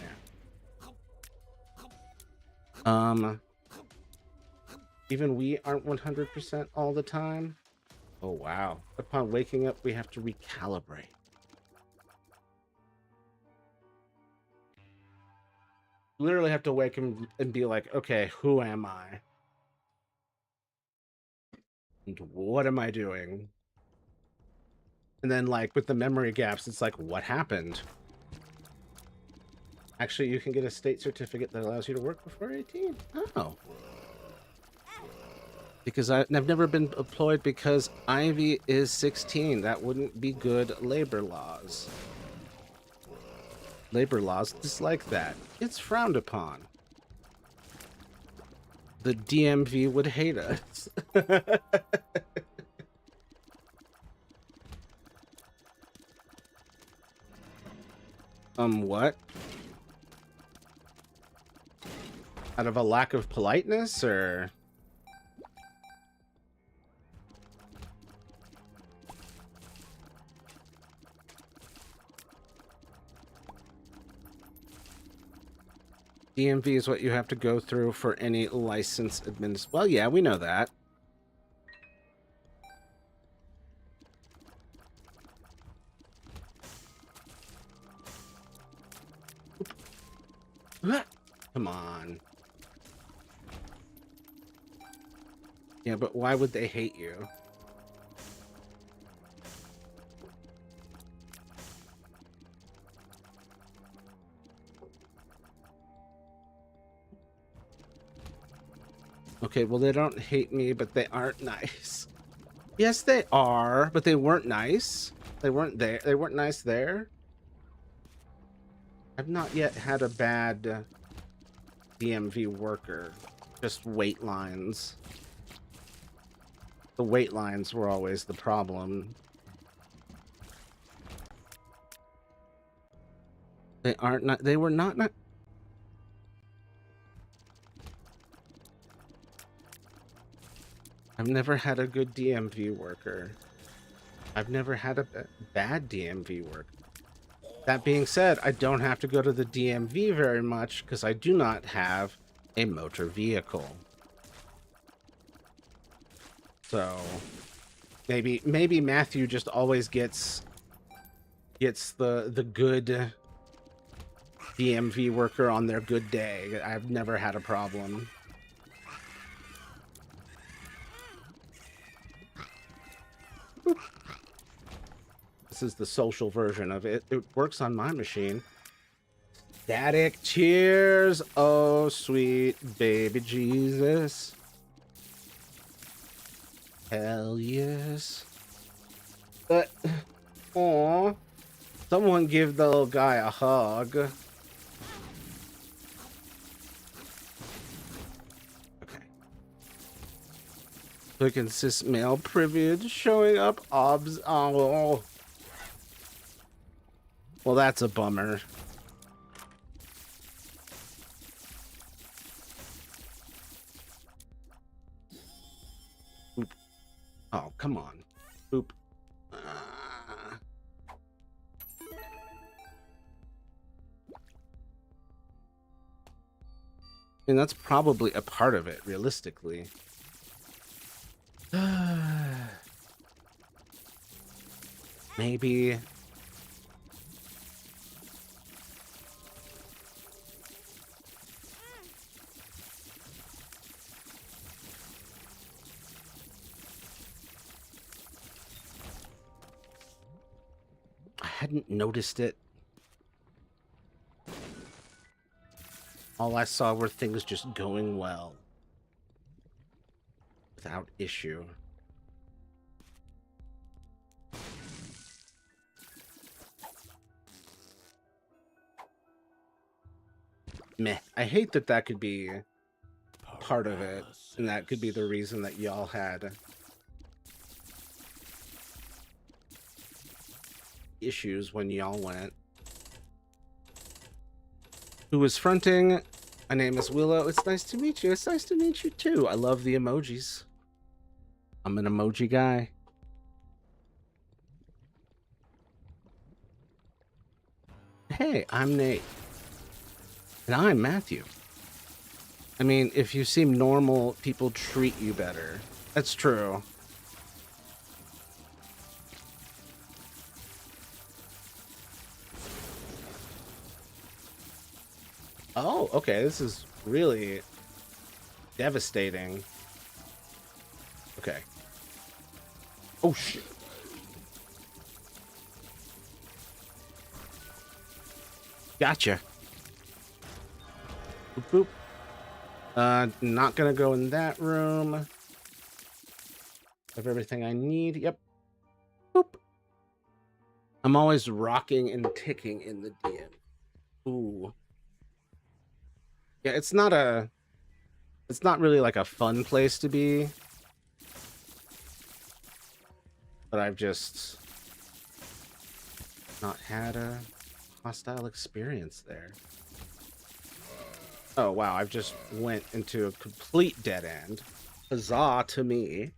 now? Even we aren't 100% all the time. Oh wow. Upon waking up, we have to recalibrate. Literally have to wake him and be like, okay, who am I? And what am I doing? And then like with the memory gaps, it's like, what happened? Actually, you can get a state certificate that allows you to work before 18. Oh. Because I've never been employed because Ivy is 16. That wouldn't be good labor laws. Labor laws dislike that. It's frowned upon. The DMV would hate us. What? Out of a lack of politeness, or? DMV is what you have to go through for any license Well, yeah, we know that. Come on. Yeah, but why would they hate you? Okay, well, they don't hate me, but they aren't nice. Yes, they are, but they weren't nice. They weren't there. They weren't nice there. I've not yet had a bad DMV worker. Just wait lines. The wait lines were always the problem. They aren't not. They were not. I've never had a good DMV worker. I've never had a bad DMV worker. That being said, I don't have to go to the DMV very much because I do not have a motor vehicle. So maybe Matthew just always gets the good DMV worker on their good day. I've never had a problem. This is the social version of it. It works on my machine. Static tears. Oh, sweet baby Jesus. Hell yes. But, aw. Someone give the little guy a hug. Okay. Quick and cis male privilege showing up. Obs. Oh. Well, that's a bummer. Oop. Oh, come on. Oop. And that's probably a part of it, realistically. Maybe. hadn't noticed it. All I saw were things just going well. Without issue. Meh. I hate that that could be part of it, and that could be the reason that y'all had issues when y'all went. Who was fronting? My name is Willow. It's nice to meet you. It's nice to meet you too. I love the emojis. I'm an emoji guy. Hey, I'm Nate. And I'm Matthew. I mean, if you seem normal, people treat you better. That's true. Oh, okay. This is really devastating. Okay. Oh, shit. Gotcha. Boop, boop. Not gonna go in that room. Have everything I need. Yep. Boop. I'm always rocking and ticking in the DM. Ooh. Yeah, it's not really like a fun place to be. But I've just not had a hostile experience there. Oh, wow. I've just went into a complete dead end. Huzzah to me.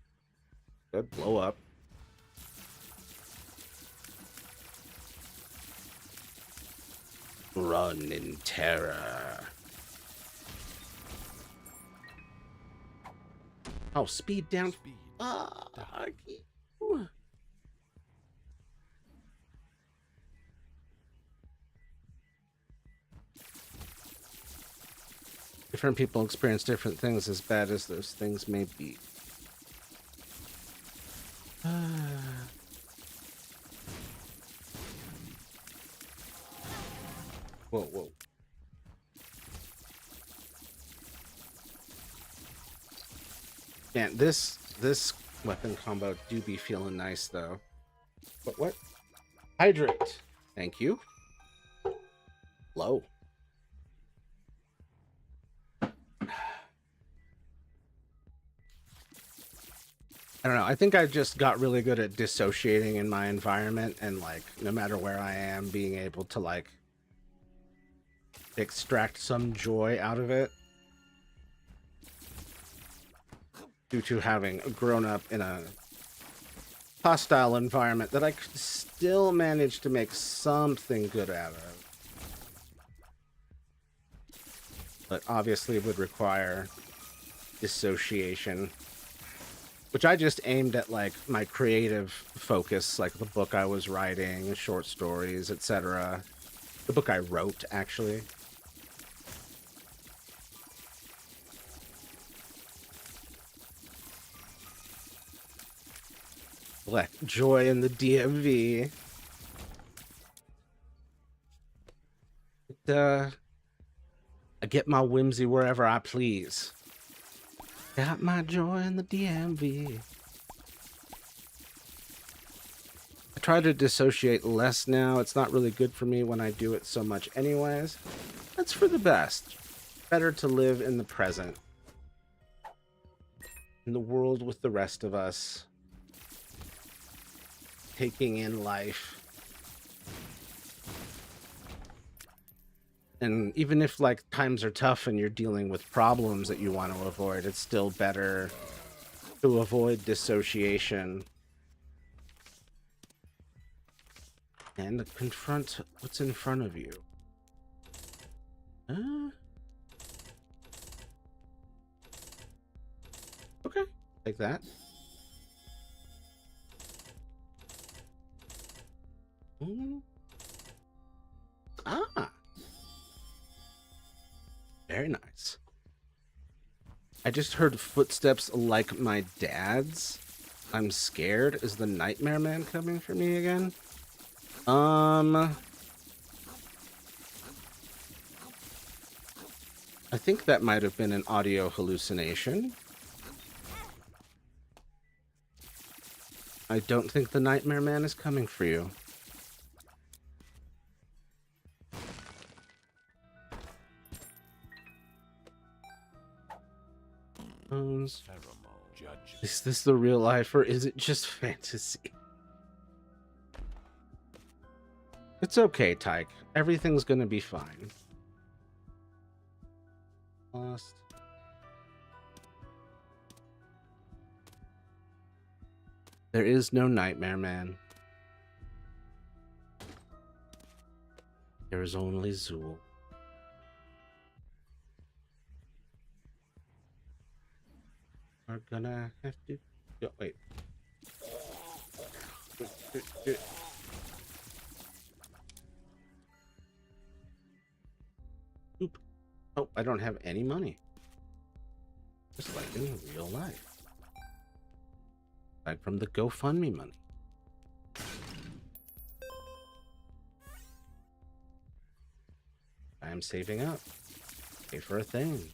Good blow up. Run in terror. Oh, speed down. Speed. Different people experience different things, as bad as those things may be. Whoa, whoa. Man, this weapon combo do be feeling nice, though. But what? Hydrate. Thank you. Low. I don't know. I think I just got really good at dissociating in my environment, and like no matter where I am, being able to like extract some joy out of it due to having grown up in a hostile environment that I could still manage to make something good out of. But obviously would require dissociation. Which I just aimed at, like, my creative focus, like the book I was writing, short stories, etc. The book I wrote, actually. Black joy in the DMV. I get my whimsy wherever I please. Got my joy in the DMV. I try to dissociate less now. It's not really good for me when I do it so much anyways. That's for the best. Better to live in the present. In the world with the rest of us. Taking in life. And even if like times are tough and you're dealing with problems that you want to avoid, it's still better to avoid dissociation and confront what's in front of you. Okay, like that. Ah. Very nice. I just heard footsteps like my dad's. I'm scared. Is the Nightmare Man coming for me again? I think that might have been an audio hallucination. I don't think the Nightmare Man is coming for you. Is this the real life or is it just fantasy? It's okay, Tyke. Everything's gonna be fine. Lost. There is no Nightmare Man. There is only Zool. We're gonna have to go. Wait. Oop. Oh, I don't have any money. Just like in real life. Aside from the GoFundMe money. I am saving up. Pay for a thing.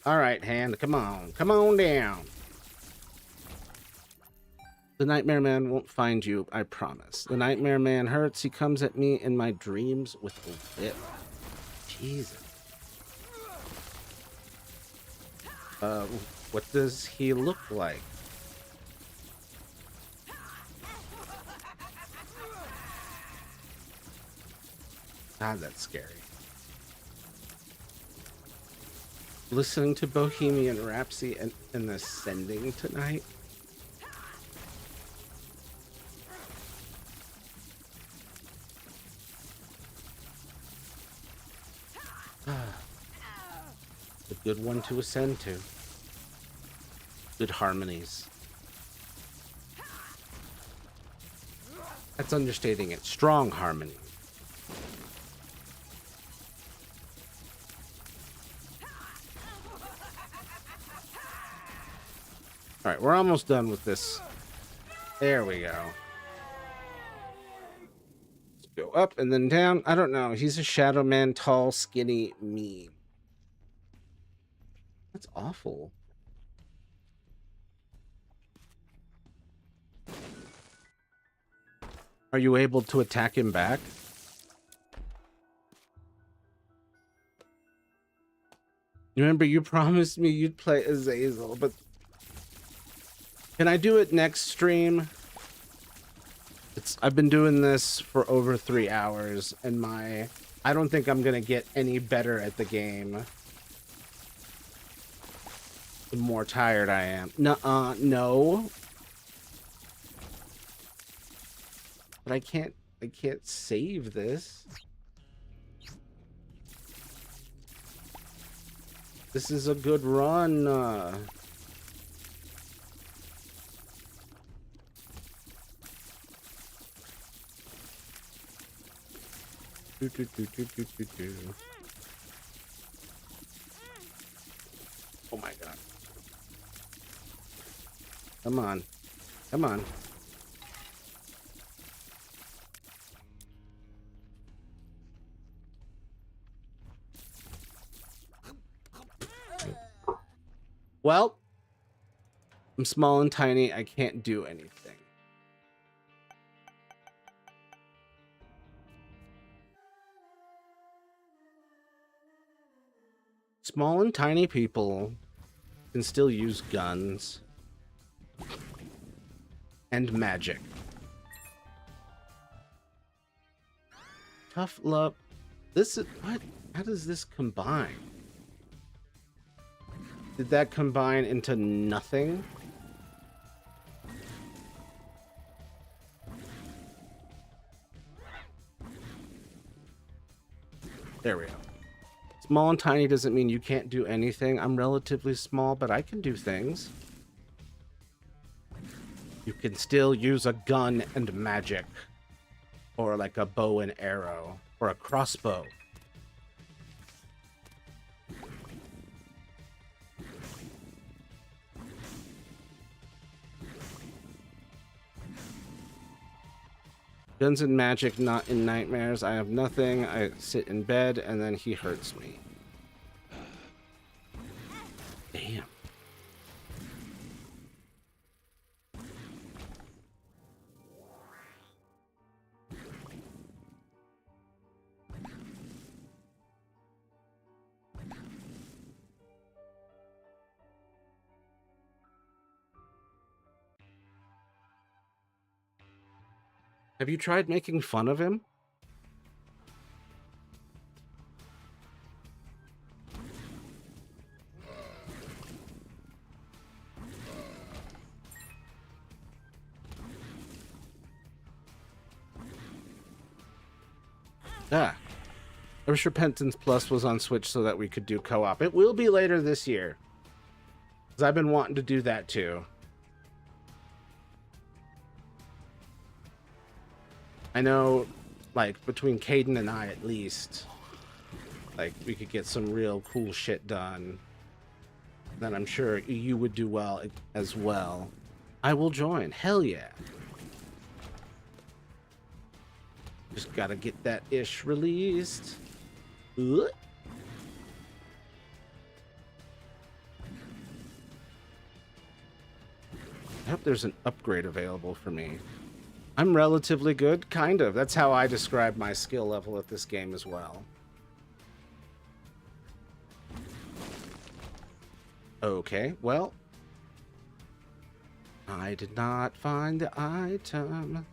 All right, hand, come on. Come on down. The Nightmare Man won't find you, I promise. The Nightmare Man hurts. He comes at me in my dreams with a whip. Jesus. What does he look like? God, that's scary. Listening to Bohemian Rhapsody and Ascending tonight. A good one to ascend to. Good harmonies. That's understating it. Strong harmony. All right, we're almost done with this. There we go. Let's go up and then down. I don't know. He's a shadow man, tall, skinny, mean. That's awful. Are you able to attack him back? Remember, you promised me you'd play Azazel, but can I do it next stream? I've been doing this for over 3 hours, and I don't think I'm gonna get any better at the game. The more tired I am. Nuh-uh, no. But I can't save this. This is a good run. Oh my god. Come on. Come on. Well, I'm small and tiny. I can't do anything. Small and tiny people can still use guns and magic. Tough love. This is what? How does this combine? Did that combine into nothing? There we go. Small and tiny doesn't mean you can't do anything. I'm relatively small, but I can do things. You can still use a gun and magic. Or like a bow and arrow. Or a crossbow. Guns and magic, not in nightmares. I have nothing. I sit in bed, and then he hurts me. Damn. Have you tried making fun of him? Ah. I wish Repentance Plus was on Switch so that we could do co-op. It will be later this year. Because I've been wanting to do that too. I know, like, between Caden and I at least, like, we could get some real cool shit done. Then I'm sure you would do well as well. I will join. Hell yeah. Just gotta get that ish released. Ugh. I hope there's an upgrade available for me. I'm relatively good, kind of. That's how I describe my skill level at this game as well. Okay, well. I did not find the item.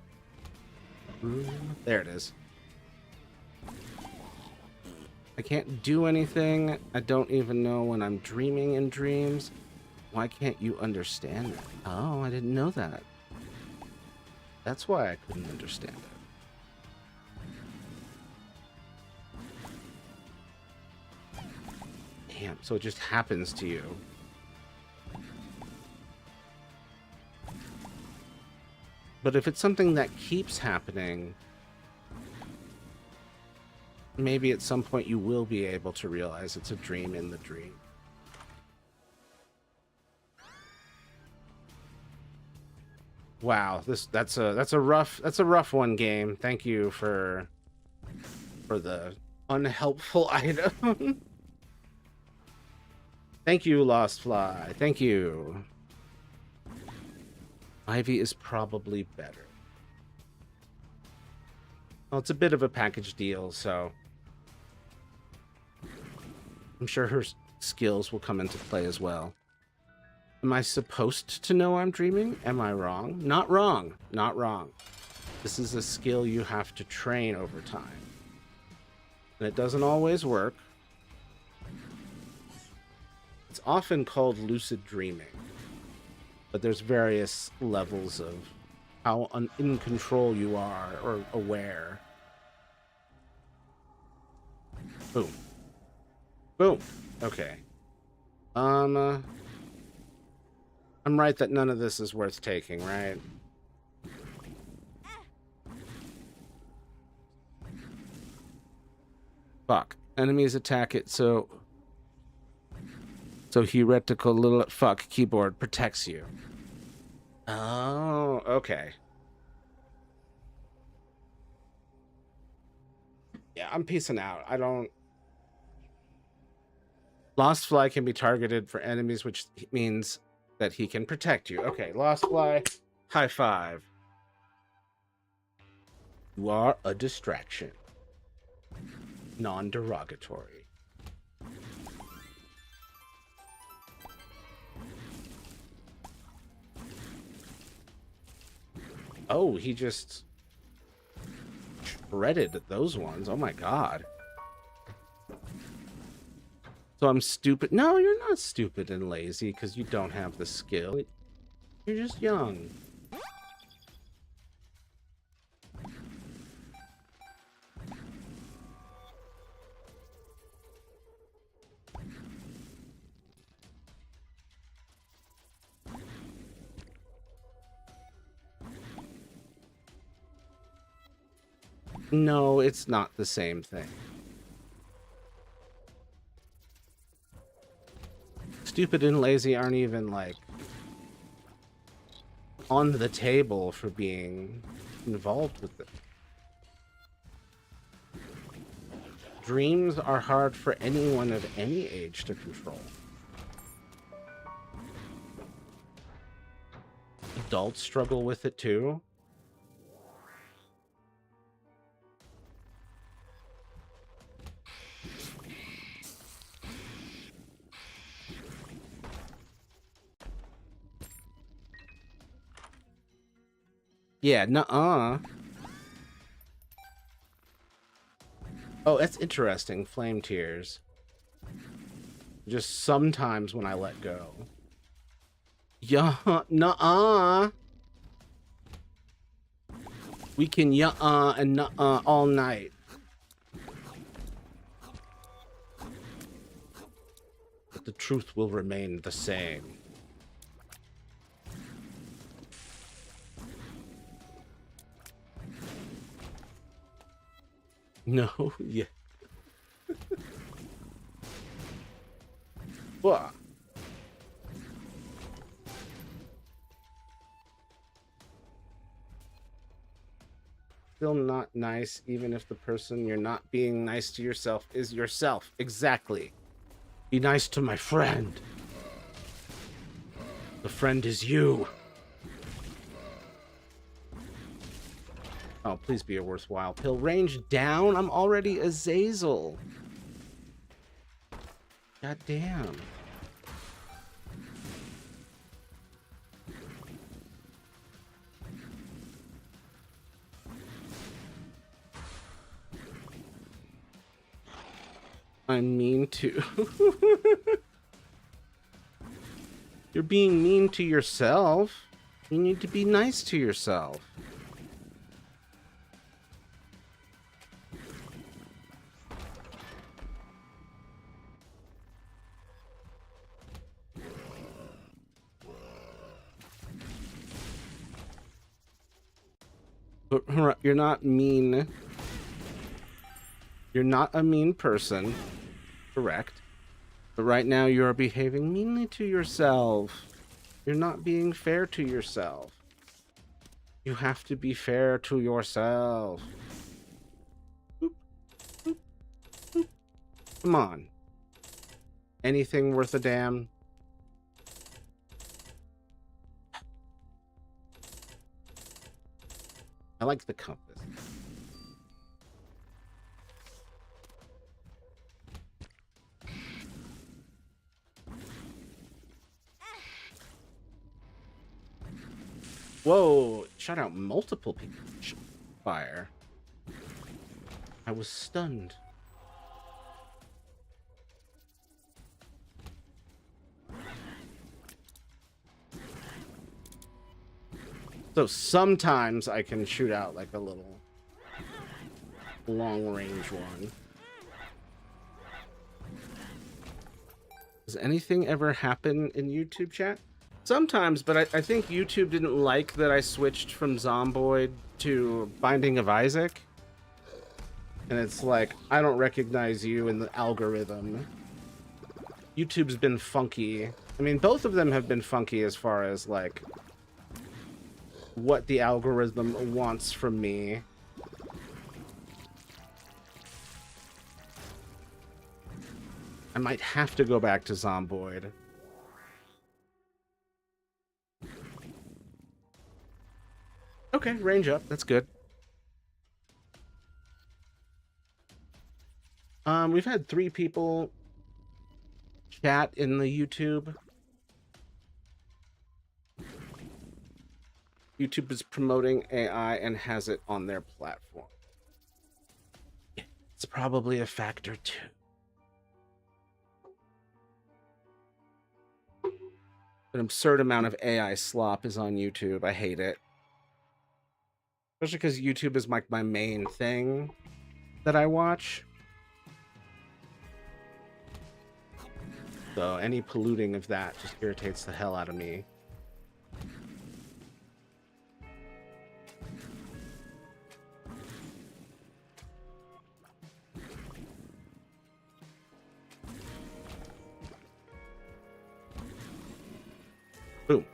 There it is. I can't do anything. I don't even know when I'm dreaming in dreams. Why can't you understand that? Oh, I didn't know that. That's why I couldn't understand it. Damn, so it just happens to you. But if it's something that keeps happening, maybe at some point you will be able to realize it's a dream in the dream. Wow, that's a rough one, game. Thank you for the unhelpful item. Thank you, Lost Fly. Thank you. Ivy is probably better. Well, it's a bit of a package deal, so I'm sure her skills will come into play as well. Am I supposed to know I'm dreaming? Am I wrong? Not wrong. Not wrong. This is a skill you have to train over time. And it doesn't always work. It's often called lucid dreaming. But there's various levels of how in control you are or aware. Boom. Boom. Okay. I'm right that none of this is worth taking, right? Fuck. Enemies attack it, so heretical little fuck keyboard protects you. Oh, okay. Yeah, I'm peacing out. I don't... Lost Fly can be targeted for enemies, which means that he can protect you. Okay, Lost Fly, high five. You are a distraction. Non-derogatory. Oh, he just shredded those ones. Oh my god. So I'm stupid. No, you're not stupid and lazy because you don't have the skill. You're just young. No, it's not the same thing. Stupid and lazy aren't even, like, on the table for being involved with it. Dreams are hard for anyone of any age to control. Adults struggle with it too. Yeah, nuh-uh. Oh, that's interesting. Flame tears. Just sometimes when I let go. Yeah, nuh-uh. We can yeah and nuh-uh all night. But the truth will remain the same. No, yeah. What? Still not nice, even if the person you're not being nice to yourself is yourself. Exactly. Be nice to my friend. The friend is you. Oh, please be a worthwhile pill. Range down? I'm already Azazel. God damn. I'm mean to. You're being mean to yourself. You need to be nice to yourself. But you're not mean. You're not a mean person. Correct. But right now you are behaving meanly to yourself. You're not being fair to yourself. You have to be fair to yourself. Boop, boop, boop. Come on. Anything worth a damn? I like the compass. Whoa, shot out multiple people. Fire. I was stunned. So sometimes I can shoot out like a little long range one. Does anything ever happen in YouTube chat? Sometimes, but I think YouTube didn't like that I switched from Zomboid to Binding of Isaac. And it's like, I don't recognize you in the algorithm. YouTube's been funky. I mean, both of them have been funky as far as, like, what the algorithm wants from me. I might have to go back to Zomboid. Okay, range up. That's good. We've had 3 people chat in the YouTube. YouTube is promoting AI and has it on their platform. It's probably a factor too. An absurd amount of AI slop is on YouTube. I hate it. Especially because YouTube is like my main thing that I watch. So any polluting of that just irritates the hell out of me. Boom.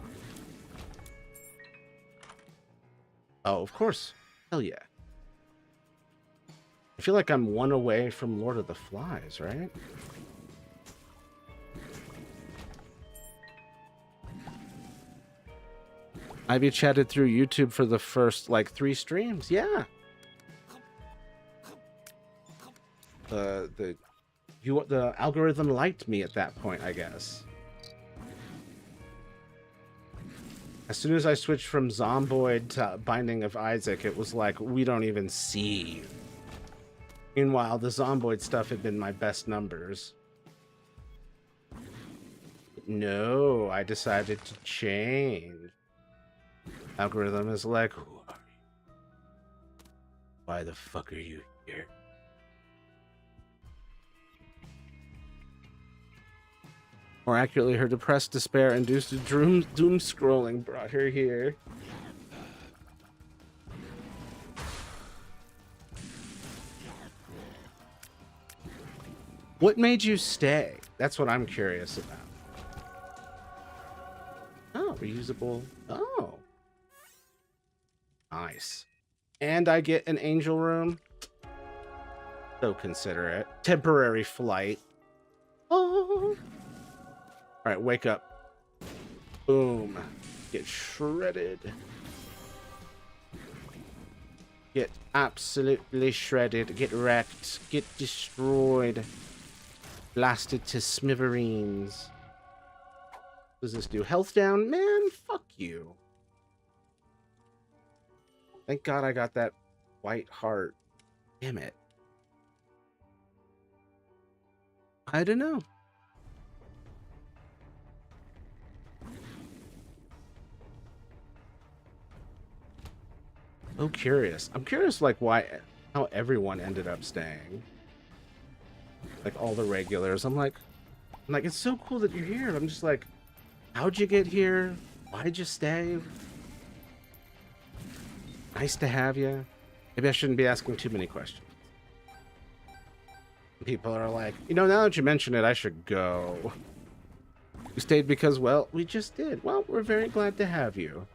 Oh, of course. Hell yeah. I feel like I'm one away from Lord of the Flies, right? Ivy chatted through YouTube for the first, like, 3 streams. Yeah. The algorithm liked me at that point, I guess. As soon as I switched from Zomboid to Binding of Isaac, it was like, we don't even see you. Meanwhile, the Zomboid stuff had been my best numbers. No, I decided to change. Algorithm is like, who are you? Why the fuck are you here? More accurately, her depressed despair induced doom scrolling brought her here. What made you stay? That's what I'm curious about. Oh, reusable. Oh. Nice. And I get an angel room. So considerate. Temporary flight. Oh. All right, wake up. Boom. Get shredded. Get absolutely shredded. Get wrecked. Get destroyed. Blasted to smithereens. What does this do? Health down? Man, fuck you. Thank God I got that white heart. Damn it. I don't know. So curious. I'm curious, like, how everyone ended up staying. Like, all the regulars. I'm like, it's so cool that you're here. I'm just like, how'd you get here? Why'd you stay? Nice to have you. Maybe I shouldn't be asking too many questions. People are like, you know, now that you mention it, I should go. You stayed because, well, we just did. Well, we're very glad to have you.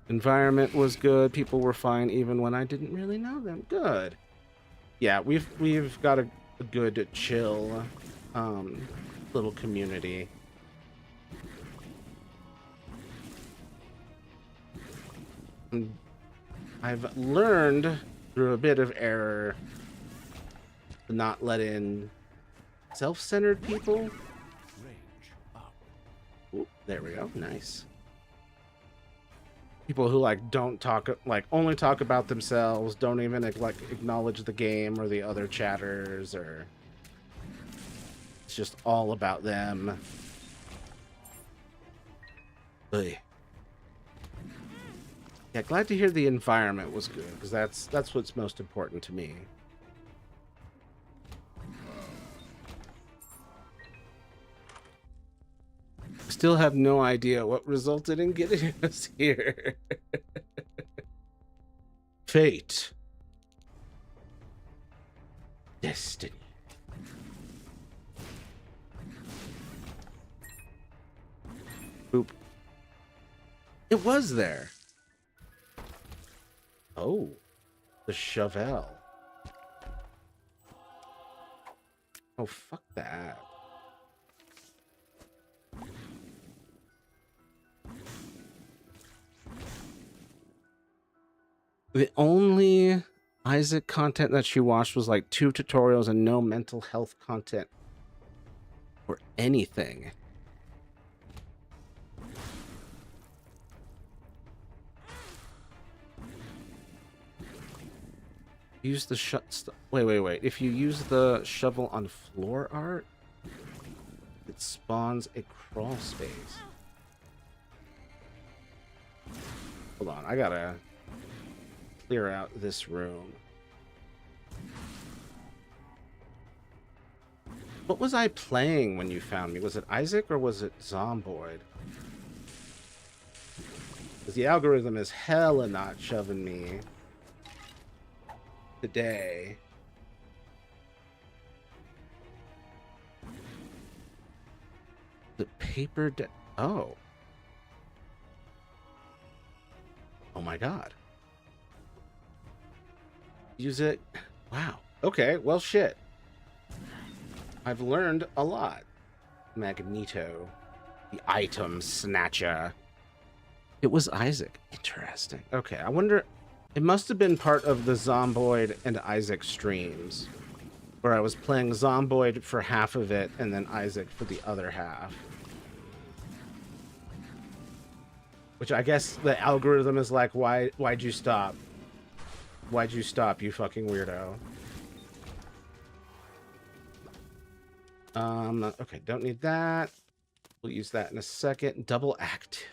Environment was good. People were fine even when I didn't really know them. Good. Yeah, we've got a good chill little community. And I've learned through a bit of error to not let in self-centered people. Ooh, there we go. Nice. People who like don't talk, like only talk about themselves, don't even like acknowledge the game or the other chatters, or it's just all about them. Ugh. Yeah, glad to hear the environment was good, because that's what's most important to me. Still have no idea what resulted in getting us here. Fate. Destiny. Boop. It was there. Oh, the Chevelle. Oh, fuck that. The only Isaac content that she watched was like 2 tutorials and no mental health content or anything. Use the wait. If you use the shovel on floor art, it spawns a crawl space. Hold on, I gotta clear out this room. What was I playing when you found me? Was it Isaac or was it Zomboid? Because the algorithm is hella not shoving me today. The paper oh. Oh my god. Use it. Wow. Okay, well, shit. I've learned a lot. Magneto. The item snatcher. It was Isaac. Interesting. Okay, I wonder... It must have been part of the Zomboid and Isaac streams, where I was playing Zomboid for half of it and then Isaac for the other half. Which I guess the algorithm is like, why'd you stop? Why'd you stop, you fucking weirdo? Okay, don't need that. We'll use that in a second. Double active.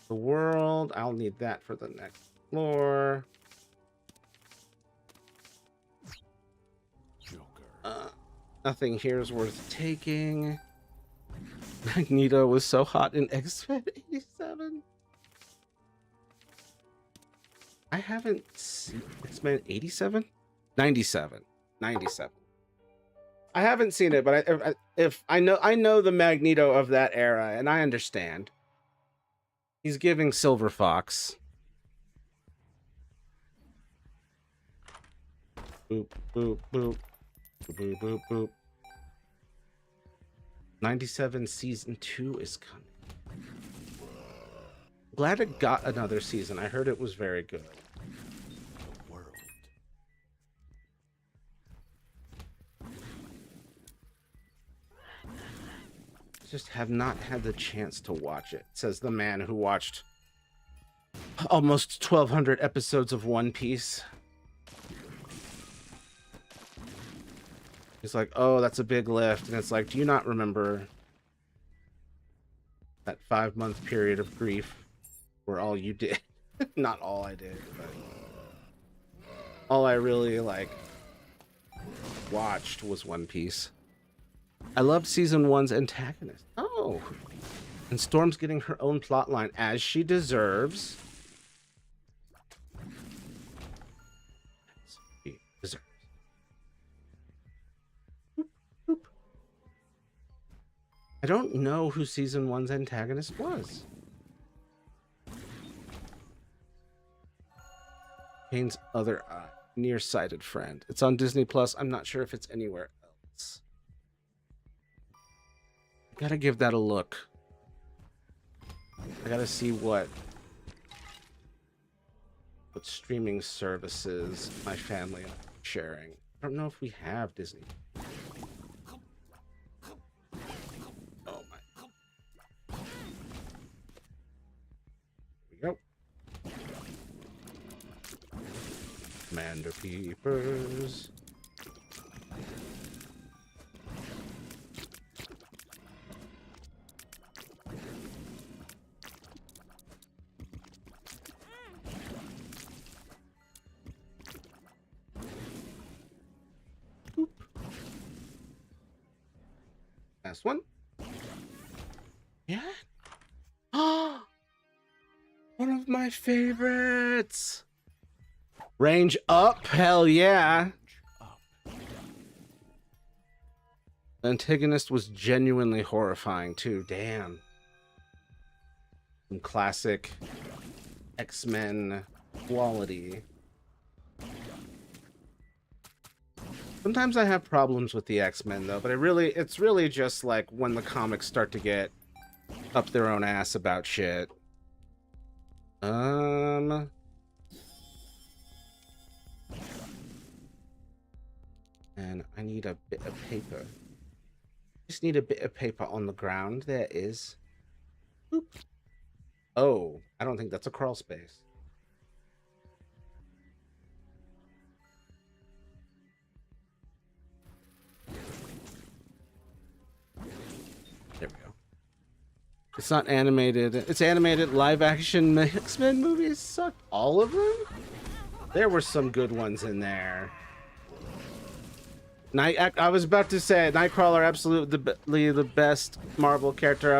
The world, I'll need that for the next floor. Joker. Nothing here is worth taking. Magneto was so hot in X-Men 87. I haven't seen X-Men 87? 97. 97. I haven't seen it, but I know the Magneto of that era, and I understand. He's giving Silver Fox. Boop, boop, boop. Boop, boop, boop. 97 season 2 is coming. Glad it got another season. I heard it was very good. The world. Just have not had the chance to watch it, says the man who watched almost 1,200 episodes of One Piece. He's like, oh, that's a big lift. And it's like, do you not remember that 5-month period of grief where all you did, not all I did, but all I really like watched was One Piece. I loved season 1's antagonist. Oh, and Storm's getting her own plot line as she deserves. She deserves. I don't know who season 1's antagonist was. Kane's other eye, nearsighted friend. It's on Disney Plus. I'm not sure if it's anywhere else. I gotta give that a look. I gotta see what streaming services my family are sharing. I don't know if we have Disney. Oh my. Here we go. Commander Peepers. Last one. Yeah. One of my favorites. Range up. Hell yeah. The antagonist was genuinely horrifying too. Damn. Some classic X-Men quality. Sometimes I have problems with the X-Men though, but it's really just like when the comics start to get up their own ass about shit. And I need a bit of paper. Just need a bit of paper on the ground. There is. Boop. Oh, I don't think that's a crawl space. There we go. It's not animated. It's animated live action X-Men movies sucked. All of them? There were some good ones in there. I was about to say Nightcrawler, absolutely the best Marvel character.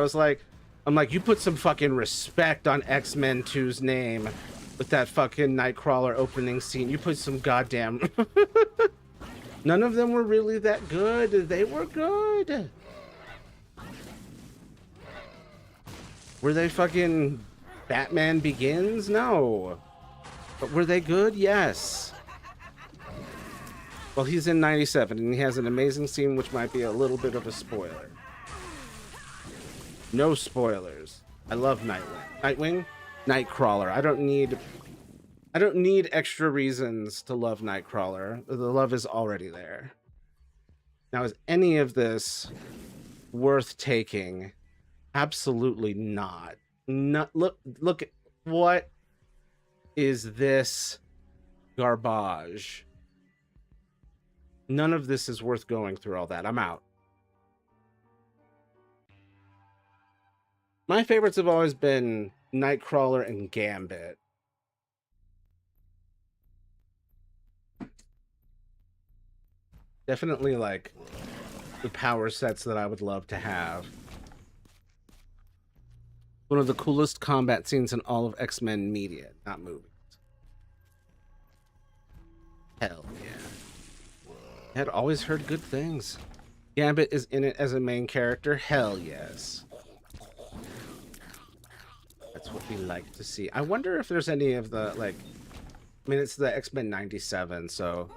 I'm like, you put some fucking respect on X-Men 2's name with that fucking Nightcrawler opening scene. You put some goddamn... None of them were really that good. They were good. Were they fucking Batman Begins? No. But were they good? Yes. Well, he's in 97, and he has an amazing scene, which might be a little bit of a spoiler. No spoilers. I love Nightwing. Nightwing? Nightcrawler. I don't need extra reasons to love Nightcrawler. The love is already there. Now, is any of this worth taking? Absolutely not. Look, what is this garbage? None of this is worth going through all that. I'm out. My favorites have always been Nightcrawler and Gambit. Definitely like the power sets that I would love to have. One of the coolest combat scenes in all of X-Men media, not movies. Hell yeah. I had always heard good things. Gambit is in it as a main character. Hell yes. That's what we like to see. I wonder if there's any of the, like... I mean, it's the X-Men 97, so...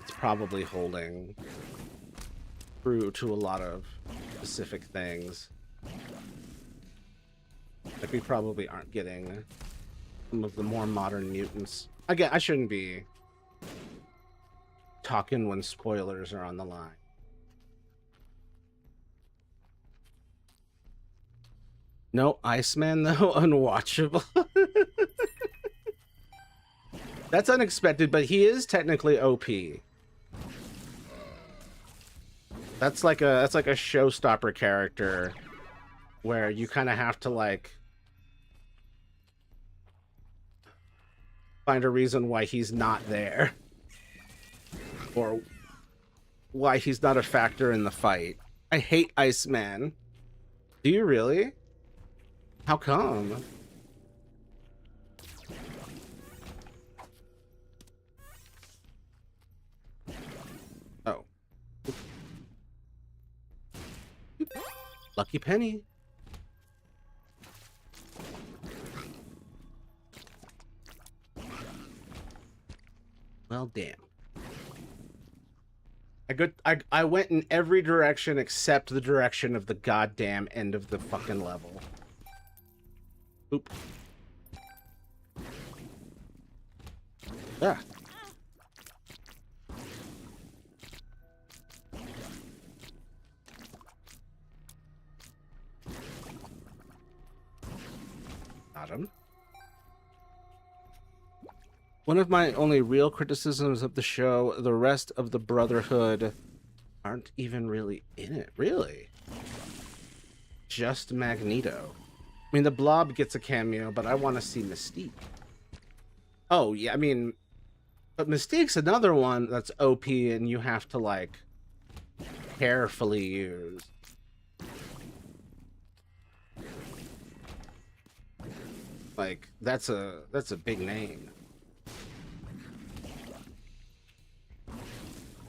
it's probably holding true to a lot of specific things. Like, we probably aren't getting some of the more modern mutants. Again, I shouldn't be talking when spoilers are on the line. No Iceman, though? Unwatchable. That's unexpected, but he is technically OP. That's like a showstopper character where you kind of have to like find a reason why he's not there or why he's not a factor in the fight. I hate Iceman. Do you really? How come? Oh. Lucky penny. Well, damn. I went in every direction except the direction of the goddamn end of the fucking level. Oop. Ah. Got him. One of my only real criticisms of the show, the rest of the Brotherhood aren't even really in it. Really? Just Magneto. I mean, the Blob gets a cameo, but I want to see Mystique. Oh, yeah, I mean, but Mystique's another one that's OP and you have to, like, carefully use. Like, that's a big name.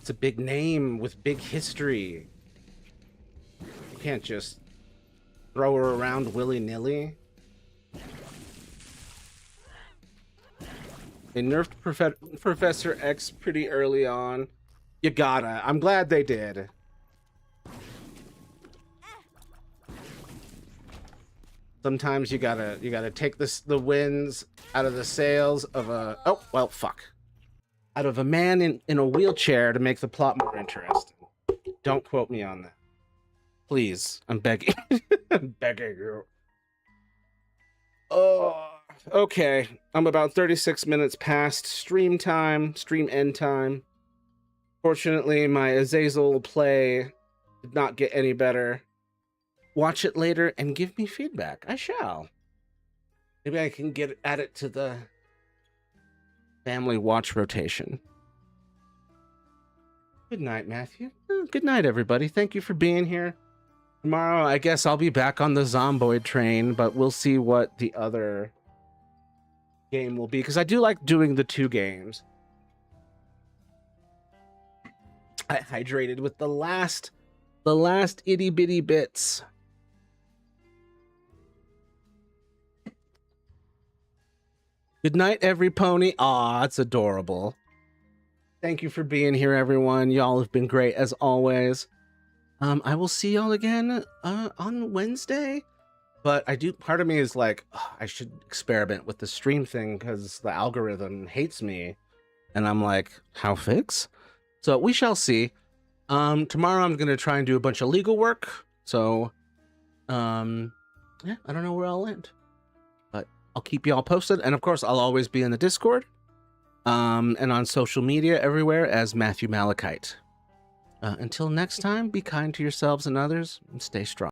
It's a big name with big history. You can't just throw her around willy-nilly. They nerfed Professor X pretty early on. You gotta. I'm glad they did. Sometimes you gotta take the winds out of the sails of a... Oh, well, fuck. Out of a man in a wheelchair to make the plot more interesting. Don't quote me on that. Please, I'm begging. I'm begging you. Oh, okay. I'm about 36 minutes past stream end time. Fortunately, my Azazel play did not get any better. Watch it later and give me feedback. I shall. Maybe I can add it to the family watch rotation. Good night, Matthew. Good night, everybody. Thank you for being here. Tomorrow, I guess I'll be back on the Zomboid train, but we'll see what the other game will be, because I do like doing the two games. I hydrated with the last itty bitty bits. Good night, every pony. Aw, it's adorable. Thank you for being here, everyone. Y'all have been great as always. I will see y'all again on Wednesday. But part of me is like, "Ugh, I should experiment with the stream thing because the algorithm hates me." And I'm like, how fix? So we shall see. Tomorrow I'm going to try and do a bunch of legal work. So, yeah, I don't know where I'll end. But I'll keep y'all posted. And of course, I'll always be in the Discord. And on social media everywhere as Matthew Malachite. Until next time, be kind to yourselves and others and stay strong.